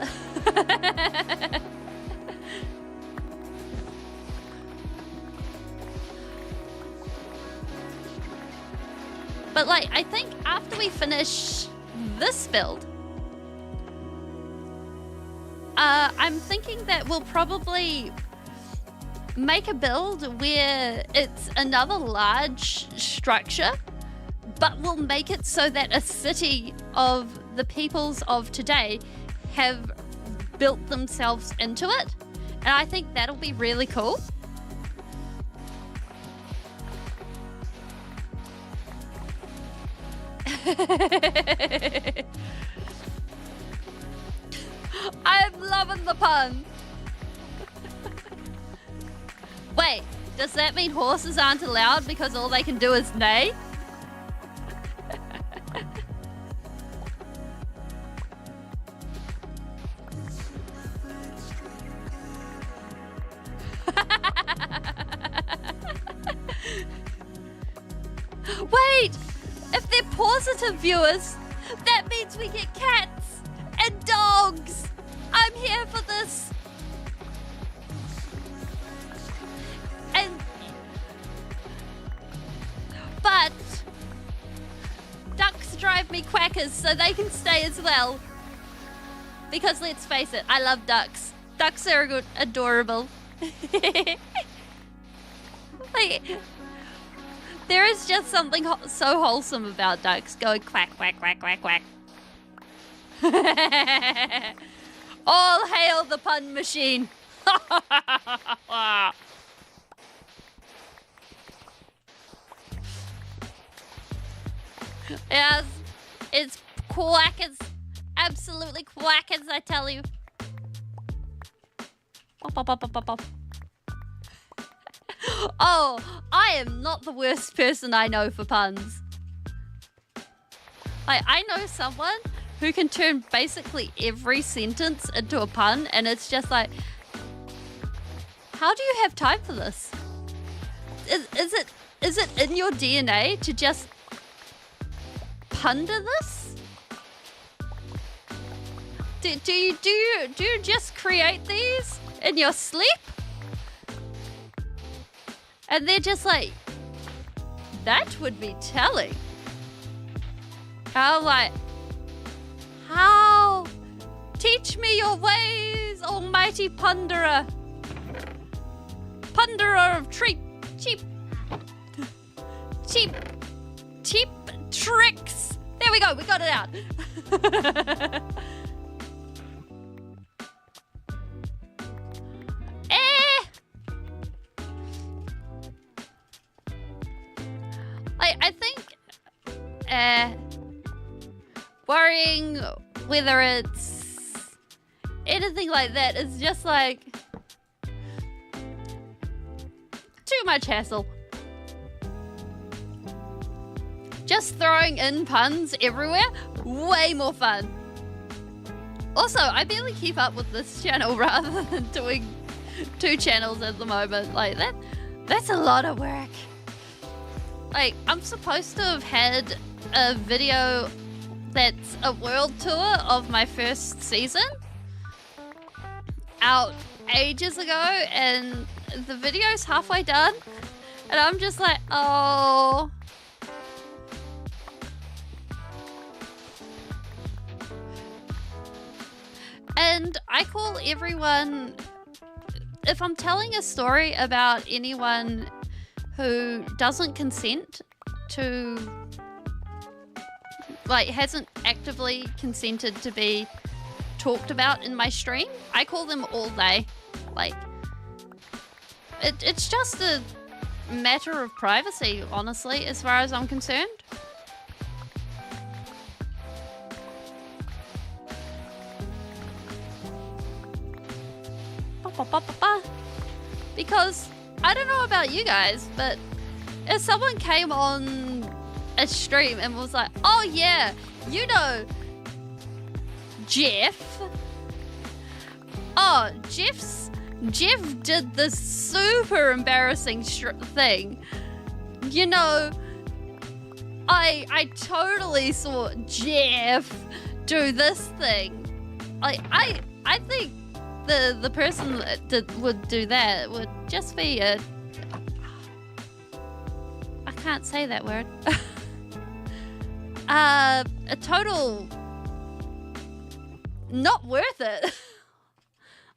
But, like, I think after we finish this build, I'm thinking that we'll probably make a build where it's another large structure, but we'll make it so that a city of the peoples of today have built themselves into it. And I think that'll be really cool. I'm loving the pun. Wait, does that mean horses aren't allowed because all they can do is neigh? Wait, if they're positive viewers, that means we get cats and dogs. I'm here for this. But ducks drive me quackers, so they can stay as well. Because let's face it, I love ducks. Ducks are adorable. Like, there is just something so wholesome about ducks going quack, quack, quack, quack, quack. All hail the pun machine. Yes, it's quackers. Absolutely quackers, I tell you. Pop, pop, pop, pop, pop, pop. Oh, I am not the worst person I know for puns. I know someone who can turn basically every sentence into a pun, and it's just like, how do you have time for this? Is it in your DNA to just ponder this? Do you just create these in your sleep? And they're just like, that would be telling. I'm like, how? Teach me your ways, almighty ponderer. Ponderer of cheap tricks. There we go, we got it out. I think worrying whether it's anything like that is just like too much hassle. Just throwing in puns everywhere, way more fun. Also, I barely keep up with this channel rather than doing 2 channels at the moment. Like that's a lot of work. Like, I'm supposed to have had a video that's a world tour of my first season out ages ago, and the video's halfway done, and I'm just like, oh. And I call everyone, if I'm telling a story about anyone who doesn't consent to, like, hasn't actively consented to be talked about in my stream, I call them all day. Like, it's just a matter of privacy, honestly, as far as I'm concerned. Because I don't know about you guys, but if someone came on a stream and was like, oh yeah, you know Jeff. Oh, Jeff did this super embarrassing thing. You know, I totally saw Jeff do this thing. I think the person that would do that would just be a I can't say that word. A total not worth it.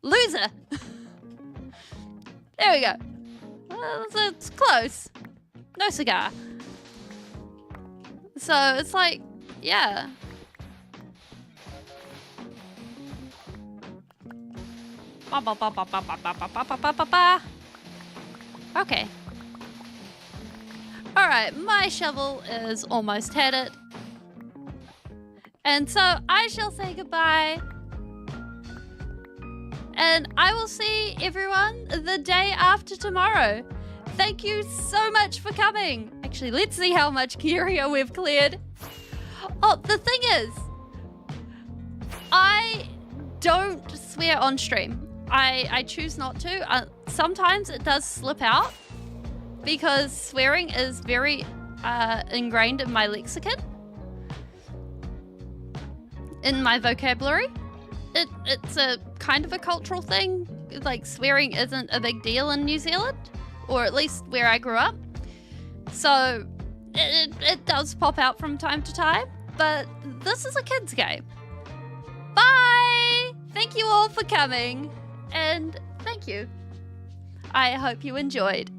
Loser. There we go. It's close. No cigar. So it's like, yeah. Okay. Alright, my shovel is almost had it. And so I shall say goodbye. And I will see everyone the day after tomorrow. Thank you so much for coming. Actually, let's see how much curio we've cleared. Oh, the thing is, I don't swear on stream. I choose not to. Sometimes it does slip out because swearing is very ingrained in my lexicon, in my vocabulary. It's a kind of a cultural thing. Like, swearing isn't a big deal in New Zealand, or at least where I grew up. So it does pop out from time to time, but this is a kid's game. Bye! all for coming, and thank you. I hope you enjoyed.